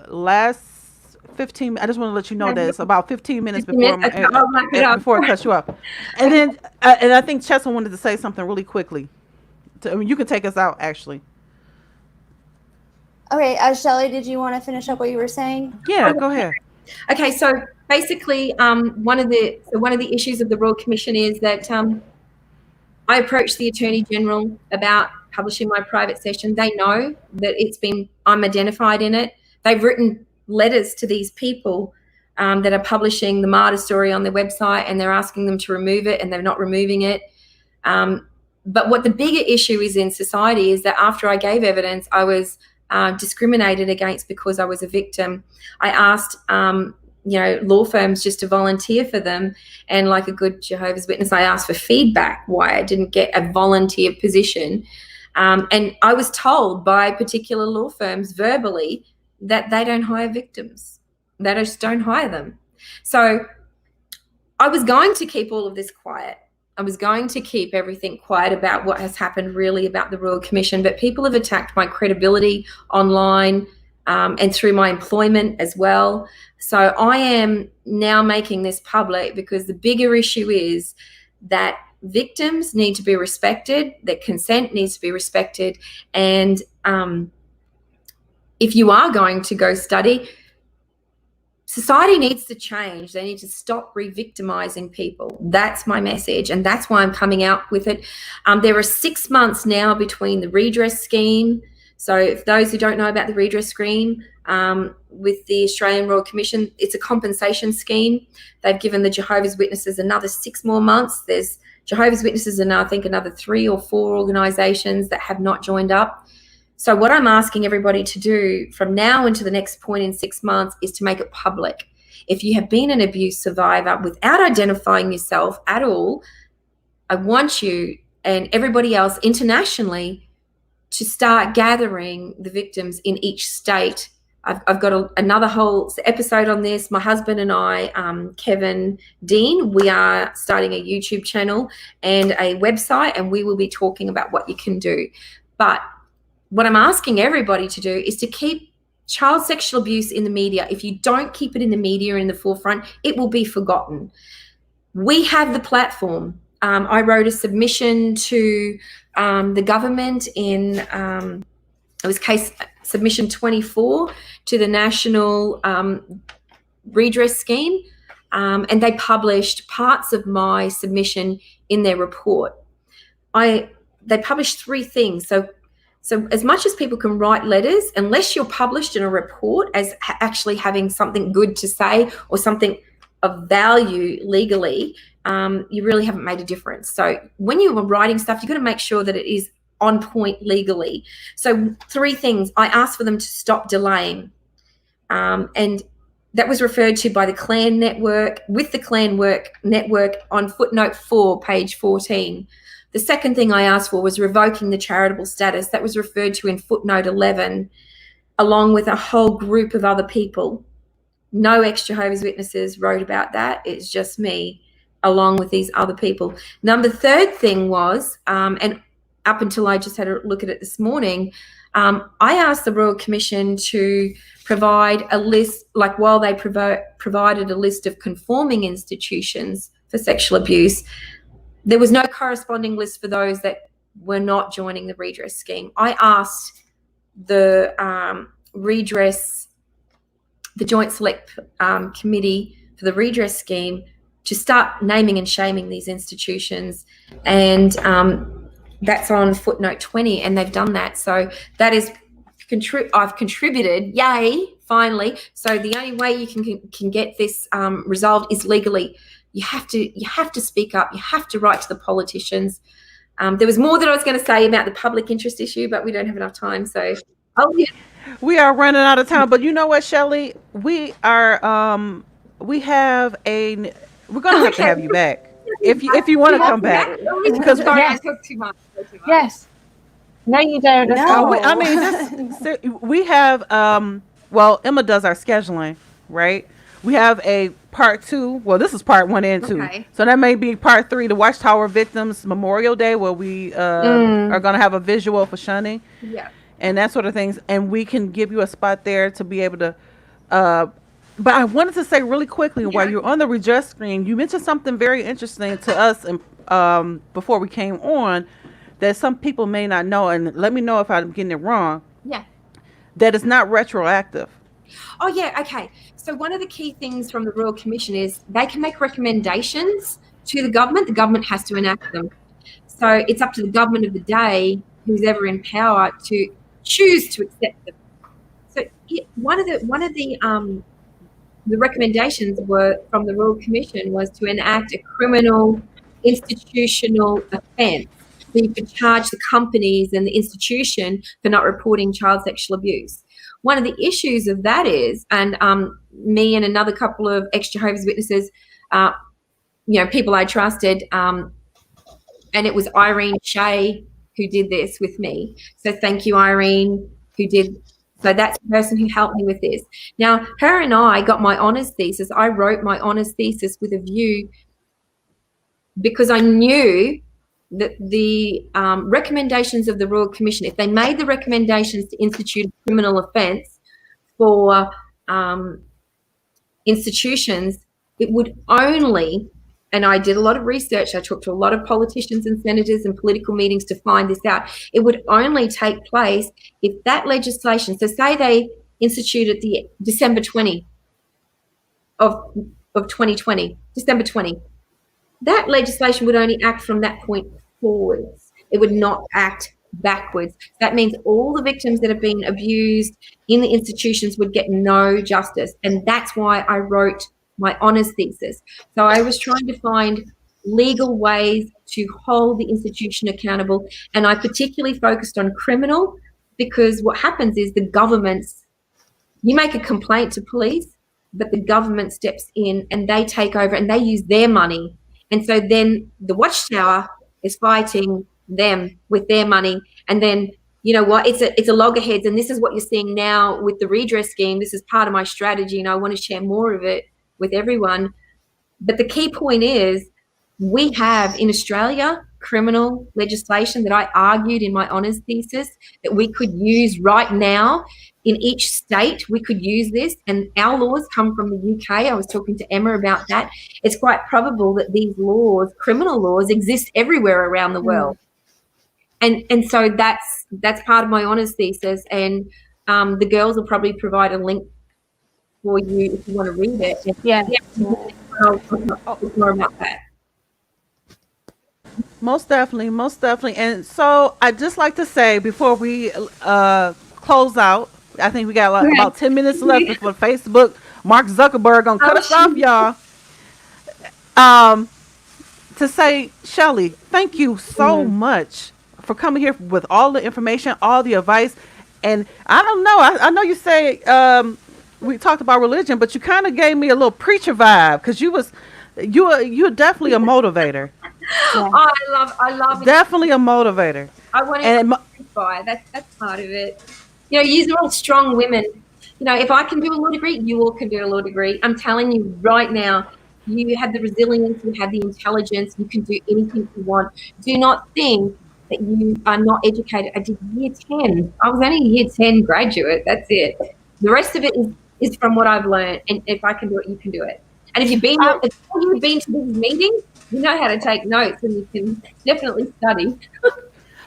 B: last 15, I just want to let you know that it's about 15 minutes before before it cuts you off. And then, and I think Chessa wanted to say something really quickly. You can take us out, actually.
A: Okay, Shelley, did you want to finish up what you were saying?
B: Yeah, go ahead.
J: Okay, so basically, one of the issues of the Royal Commission is that I approached the Attorney General about publishing my private session. They know that I'm identified in it. They've written letters to these people that are publishing the martyr story on their website, and they're asking them to remove it, and they're not removing it. But what the bigger issue is in society is that after I gave evidence, I was discriminated against because I was a victim. I asked law firms just to volunteer for them, and like a good Jehovah's Witness, I asked for feedback why I didn't get a volunteer position. And I was told by particular law firms verbally that they don't hire victims. They just don't hire them. So I was going to keep all of this quiet. I was going to keep everything quiet about what has happened really about the Royal Commission, but people have attacked my credibility online and through my employment as well. So I am now making this public because the bigger issue is that victims need to be respected, that consent needs to be respected, and if you are going to go study, society needs to change. They need to stop re-victimizing people. That's my message, and that's why I'm coming out with it. There are 6 months now between the redress scheme. So if those who don't know about the redress scheme, with the Australian Royal Commission, it's a compensation scheme. They've given the Jehovah's Witnesses another 6 more months. There's Jehovah's Witnesses and I think another 3 or 4 organisations that have not joined up. So what I'm asking everybody to do from now into the next point in 6 months is to make it public. If you have been an abuse survivor without identifying yourself at all, I want you and everybody else internationally to start gathering the victims in each state. I've got another whole episode on this. My husband and I, Kevin Dean, we are starting a YouTube channel and a website, and we will be talking about what you can do. But what I'm asking everybody to do is to keep child sexual abuse in the media. If you don't keep it in the media in the forefront, it will be forgotten. We have the platform. I wrote a submission to the government in, it was case submission 24 to the National Redress Scheme, and they published parts of my submission in their report. They published 3 things. So as much as people can write letters, unless you're published in a report as actually having something good to say or something of value legally, you really haven't made a difference. So when you are writing stuff, you've got to make sure that it is on point legally. So 3 things. I asked for them to stop delaying. And that was referred to by the Clan Network, with the Clan Network on footnote 4, page 14. The second thing I asked for was revoking the charitable status. That was referred to in footnote 11, along with a whole group of other people. No ex-Jehovah's Witnesses wrote about that. It's just me, along with these other people. Third thing was, and up until I just had a look at it this morning, I asked the Royal Commission to provide a list, like while they provided a list of conforming institutions for sexual abuse, there was no corresponding list for those that were not joining the redress scheme. I asked the Joint Select Committee for the redress scheme to start naming and shaming these institutions, and that's on footnote 20, and they've done that. So that is, I've contributed, yay, finally. So the only way you can get this resolved is legally. You have to speak up. You have to write to the politicians. There was more that I was going to say about the public interest issue, but we don't have enough time. So
B: we are running out of time. But you know what, Shelley? We're going to have to have you back if you want to come back.
J: Because I took too much.
I: Yes. No, you don't.
B: No, we have. Well, Emma does our scheduling, right? We have a part 2. Well, this is part 1 and 2. Okay. So that may be part 3, the Watchtower Victims Memorial Day, where we are going to have a visual for shunning.
J: Yeah.
B: And that sort of things. And we can give you a spot there to be able to. But I wanted to say really quickly, while you're on the redress screen, you mentioned something very interesting to us and before we came on, that some people may not know, and let me know if I'm getting it wrong.
J: Yeah.
B: That it's not retroactive.
J: Oh, yeah. Okay. So one of the key things from the Royal Commission is they can make recommendations to the government. The government has to enact them. So it's up to the government of the day, who's ever in power, to choose to accept them. So one of the recommendations were from the Royal Commission was to enact a criminal institutional offence. So you could charge the companies and the institution for not reporting child sexual abuse. One of the issues of that is, and me and another couple of ex-Jehovah's Witnesses, people I trusted, and it was Irene Shea who did this with me. So thank you, Irene, who did So that's the person who helped me with this. Now, her and I got my honours thesis. I wrote my honours thesis with a view, because I knew that the recommendations of the Royal Commission, if they made the recommendations to institute a criminal offence for institutions, it would only, and I did a lot of research, I talked to a lot of politicians and senators and political meetings to find this out, it would only take place if that legislation, so say they instituted the December 20 of 2020, December 20, that legislation would only act from that point forwards. It would not act backwards. That means all the victims that have been abused in the institutions would get no justice. And that's why I wrote my honours thesis. So I was trying to find legal ways to hold the institution accountable. And I particularly focused on criminal, because what happens is the governments, you make a complaint to police, but the government steps in and they take over and they use their money. And so then the Watchtower is fighting them with their money. And then, you know what, it's a loggerheads. And this is what you're seeing now with the redress scheme. This is part of my strategy, and I want to share more of it with everyone. But the key point is, we have in Australia criminal legislation that I argued in my honours thesis that we could use right now. In each state, we could use this, and our laws come from the UK. I was talking to Emma about that. It's quite probable that these laws, criminal laws, exist everywhere around the world. And so that's part of my honours thesis, and the girls will probably provide a link for you if you want to read it.
I: Yeah.
J: I'll talk more about that.
B: Most definitely. And so I'd just like to say, before we close out, I think we got about 10 minutes left before Facebook, Mark Zuckerberg gonna cut us off, y'all. To say, Shelly, thank you so much for coming here with all the information, all the advice. And I don't know, I know you say we talked about religion, but you kind of gave me a little preacher vibe, because you're definitely a motivator.
J: Yeah. I love it.
B: Definitely a motivator.
J: I want to inspire. That's part of it. You know, you're all strong women. You know, if I can do a law degree, you all can do a law degree. I'm telling you right now, you have the resilience, you have the intelligence, you can do anything you want. Do not think that you are not educated. I did year 10. I was only a year 10 graduate. That's it. The rest of it is from what I've learned. And if I can do it, you can do it. And if you've been to these meetings, you know how to take notes, and you can definitely study.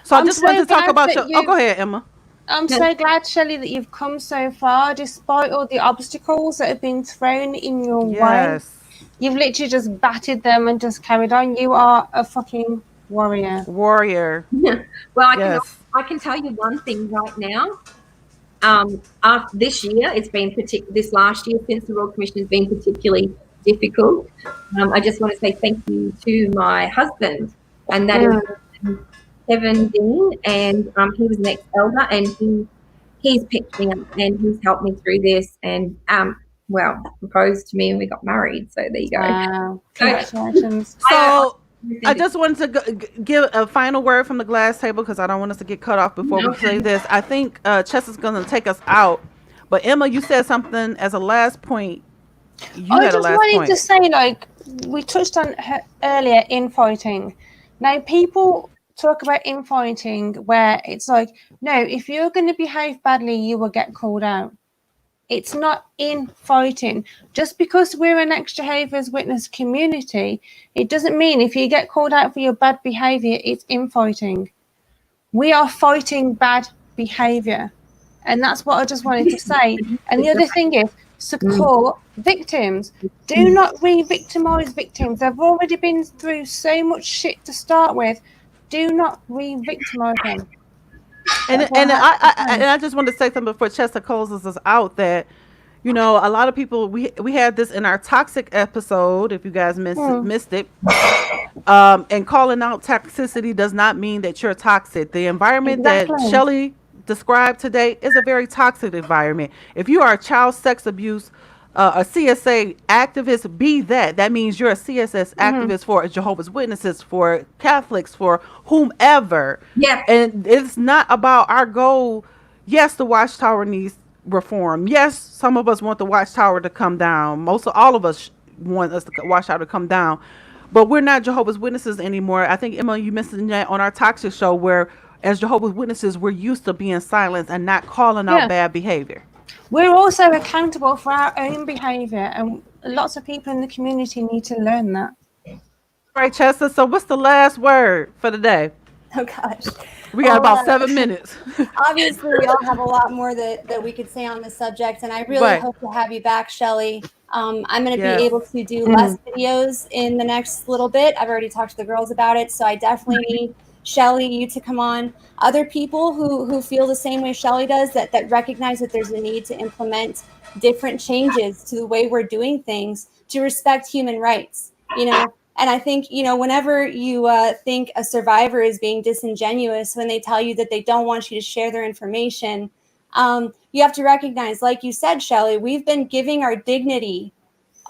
B: So I just wanted to talk about go ahead, Emma.
I: I'm so glad, Shelley, that you've come so far despite all the obstacles that have been thrown in your way. You've literally just batted them and just carried on. You are a fucking warrior.
J: Yeah. Well, I can tell you one thing right now. After this year, it's been this last year since the Royal Commission has been particularly difficult. I just want to say thank you to my husband, and that is Kevin Dean, and he was an ex-elder, and he's picked me up and he's helped me through this, and proposed to me and we got married. So there you go.
I: Wow. Congratulations.
B: So I just wanted to give a final word from the glass table, because I don't want us to get cut off before we say this. I think Chess is going to take us out, but Emma, you said something as a last point.
I: I just wanted to say, like we touched on earlier, infighting. Now, people talk about infighting where it's like, no, if you're going to behave badly, you will get called out. It's not infighting. Just because we're an ex-Jehovah's Witness community, it doesn't mean if you get called out for your bad behavior, it's infighting. We are fighting bad behavior. And that's what I just wanted to say. And the other thing is, support victims. Do not re-victimize victims. They've already been through so much shit to start with. Do not re-victimize them.
B: And I just want to say something before Chester closes us out, that you know, a lot of people, we had this in our toxic episode, if you guys missed it. And calling out toxicity does not mean that you're toxic. The environment that Shelley described today is a very toxic environment. If you are a child sex abuse, a CSA activist, be that means you're a CSS activist for Jehovah's Witnesses, for Catholics, for whomever.
J: Yeah.
B: And it's not about our goal. Yes, the Watchtower needs reform. Yes, some of us want the Watchtower to come down. All of us want us to Watchtower to come down, but we're not Jehovah's Witnesses anymore. I think, Emma, you mentioned that on our Toxic show, where as Jehovah's Witnesses, we're used to being silent and not calling out bad behavior.
F: We're also accountable for our own behavior, and lots of people in the community need to learn that.
B: All right, Chester, so what's the last word for the day?
A: Oh gosh,
B: we got about 7 minutes.
A: Obviously, we all have a lot more that we could say on this subject, and I really hope to have you back, Shelly. I'm going to be able to do less videos in the next little bit. I've already talked to the girls about it, so I definitely need Shelly, you to come on. Other people who feel the same way Shelly does, that recognize that there's a need to implement different changes to the way we're doing things to respect human rights, And I think, whenever you think a survivor is being disingenuous when they tell you that they don't want you to share their information, you have to recognize, like you said, Shelly, we've been giving our dignity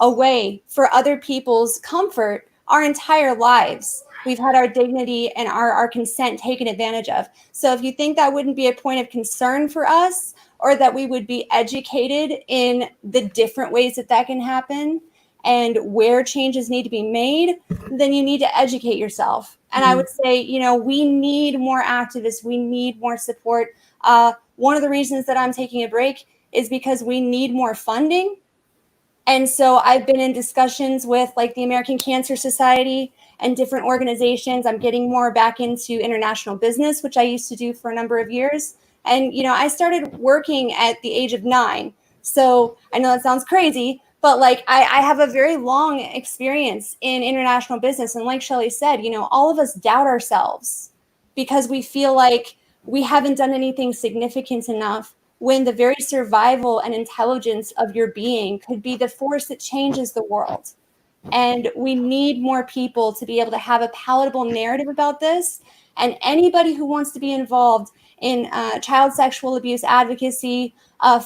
A: away for other people's comfort our entire lives. We've had our dignity and our consent taken advantage of. So if you think that wouldn't be a point of concern for us, or that we would be educated in the different ways that can happen and where changes need to be made, then you need to educate yourself. And I would say, we need more activists. We need more support. One of the reasons that I'm taking a break is because we need more funding. And so I've been in discussions with like the American Cancer Society and different organizations. I'm getting more back into international business, which I used to do for a number of years. And, I started working at the age of 9. So I know that sounds crazy, but like I have a very long experience in international business. And like Shelly said, all of us doubt ourselves because we feel like we haven't done anything significant enough, when the very survival and intelligence of your being could be the force that changes the world. And we need more people to be able to have a palatable narrative about this. And anybody who wants to be involved in child sexual abuse advocacy,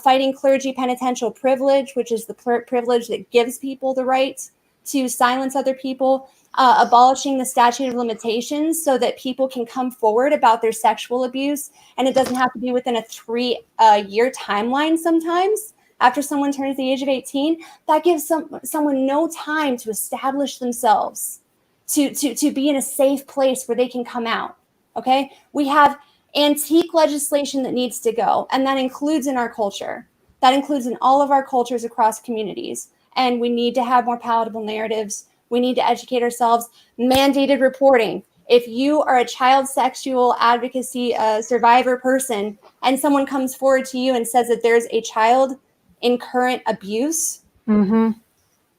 A: fighting clergy penitential privilege, which is the privilege that gives people the right to silence other people, abolishing the statute of limitations so that people can come forward about their sexual abuse. And it doesn't have to be within a 3-year timeline sometimes after someone turns the age of 18. That gives someone no time to establish themselves, to be in a safe place where they can come out. Okay? We have antique legislation that needs to go, and that includes in our culture. That includes in all of our cultures across communities. And we need to have more palatable narratives. We need to educate ourselves. Mandated reporting. If you are a child sexual advocacy survivor person and someone comes forward to you and says that there's a child in current abuse, and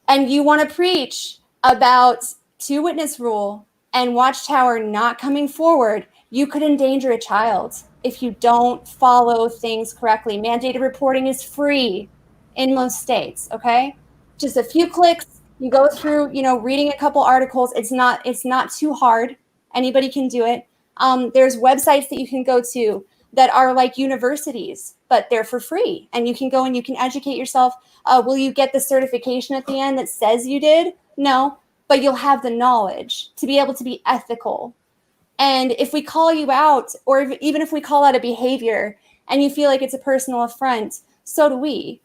A: you want to preach about 2-witness rule and Watchtower not coming forward, you could endanger a child if you don't follow things correctly. Mandated reporting is free in most states, okay? Just a few clicks. You go through, reading a couple articles. It's not too hard. Anybody can do it. There's websites that you can go to that are like universities, but they're for free. And you can go and you can educate yourself. Will you get the certification at the end that says you did? No, but you'll have the knowledge to be able to be ethical. And if we call you out, or even if we call out a behavior and you feel like it's a personal affront, so do we.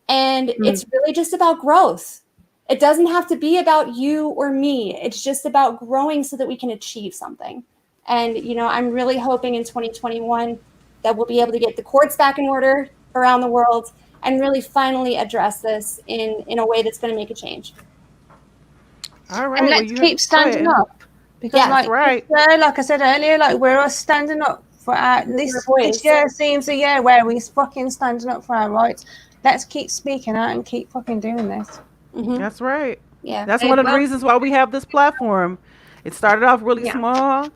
A: And it's really just about growth. It doesn't have to be about you or me. It's just about growing so that we can achieve something. And, I'm really hoping in 2021 that we'll be able to get the courts back in order around the world and really finally address this in a way that's going to make a change.
B: All right.
F: And let's keep standing up. Because like I said earlier, like we're all standing up for our, this year seems a year where we're fucking standing up for our rights. Let's keep speaking out and keep fucking doing this.
B: That's right.
A: Yeah.
B: That's one of the reasons why we have this platform. It started off really small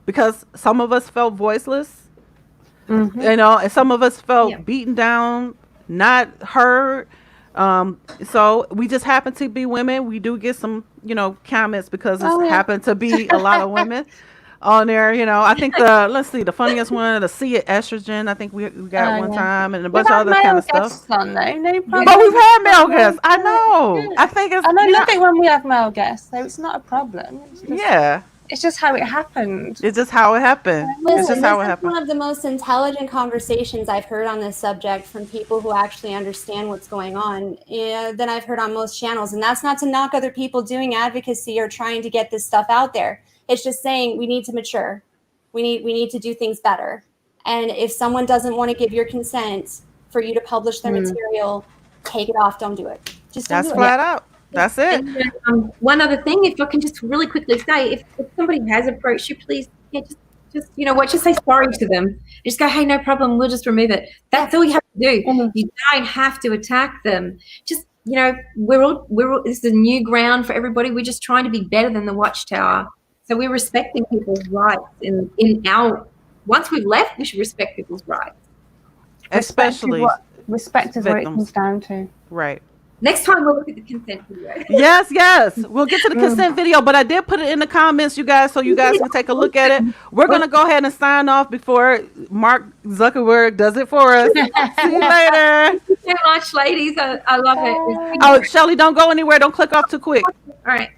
B: because some of us felt voiceless, and some of us felt beaten down, not heard. So we just happen to be women. We do get some, comments because it happened to be a lot of women on there. I think the funniest one, the sea estrogen. I think we got one time, and a bunch of other kind of stuff.
F: On, though. No problem.
B: But we've had male guests. I know. I think it's.
F: I love it when we have male guests, so it's not a problem. It's just how it happened.
B: It's just how it happened. It's just how it
A: This is
B: happened.
A: one of the most intelligent conversations I've heard on this subject from people who actually understand what's going on than I've heard on most channels. And that's not to knock other people doing advocacy or trying to get this stuff out there. It's just saying we need to mature. We need to do things better. And if someone doesn't want to give your consent for you to publish their material, take it off. Don't do it. Just don't
B: That's
A: do
B: flat
A: it.
B: out. That's it.
J: And, one other thing, if I can just really quickly say, if somebody has approached you, please, just you know what, just say sorry to them. Just go, hey, no problem, we'll just remove it. That's all you have to do. You don't have to attack them. Just, you know, we're all this is a new ground for everybody. We're just trying to be better than the Watchtower. So we're respecting people's rights in our. Once we've left, we should respect people's rights.
B: Especially
F: Respect is what it
B: victims.
F: comes down to.
B: Right.
J: Next time we'll look at the consent video.
B: Yes. We'll get to the consent video, but I did put it in the comments, you guys, so you guys can take a look at it. We're going to go ahead and sign off before Mark Zuckerberg does it for us. See you later.
J: Thank you so much, ladies. I love it.
B: Oh, Shelly, don't go anywhere. Don't click off too quick.
J: All right.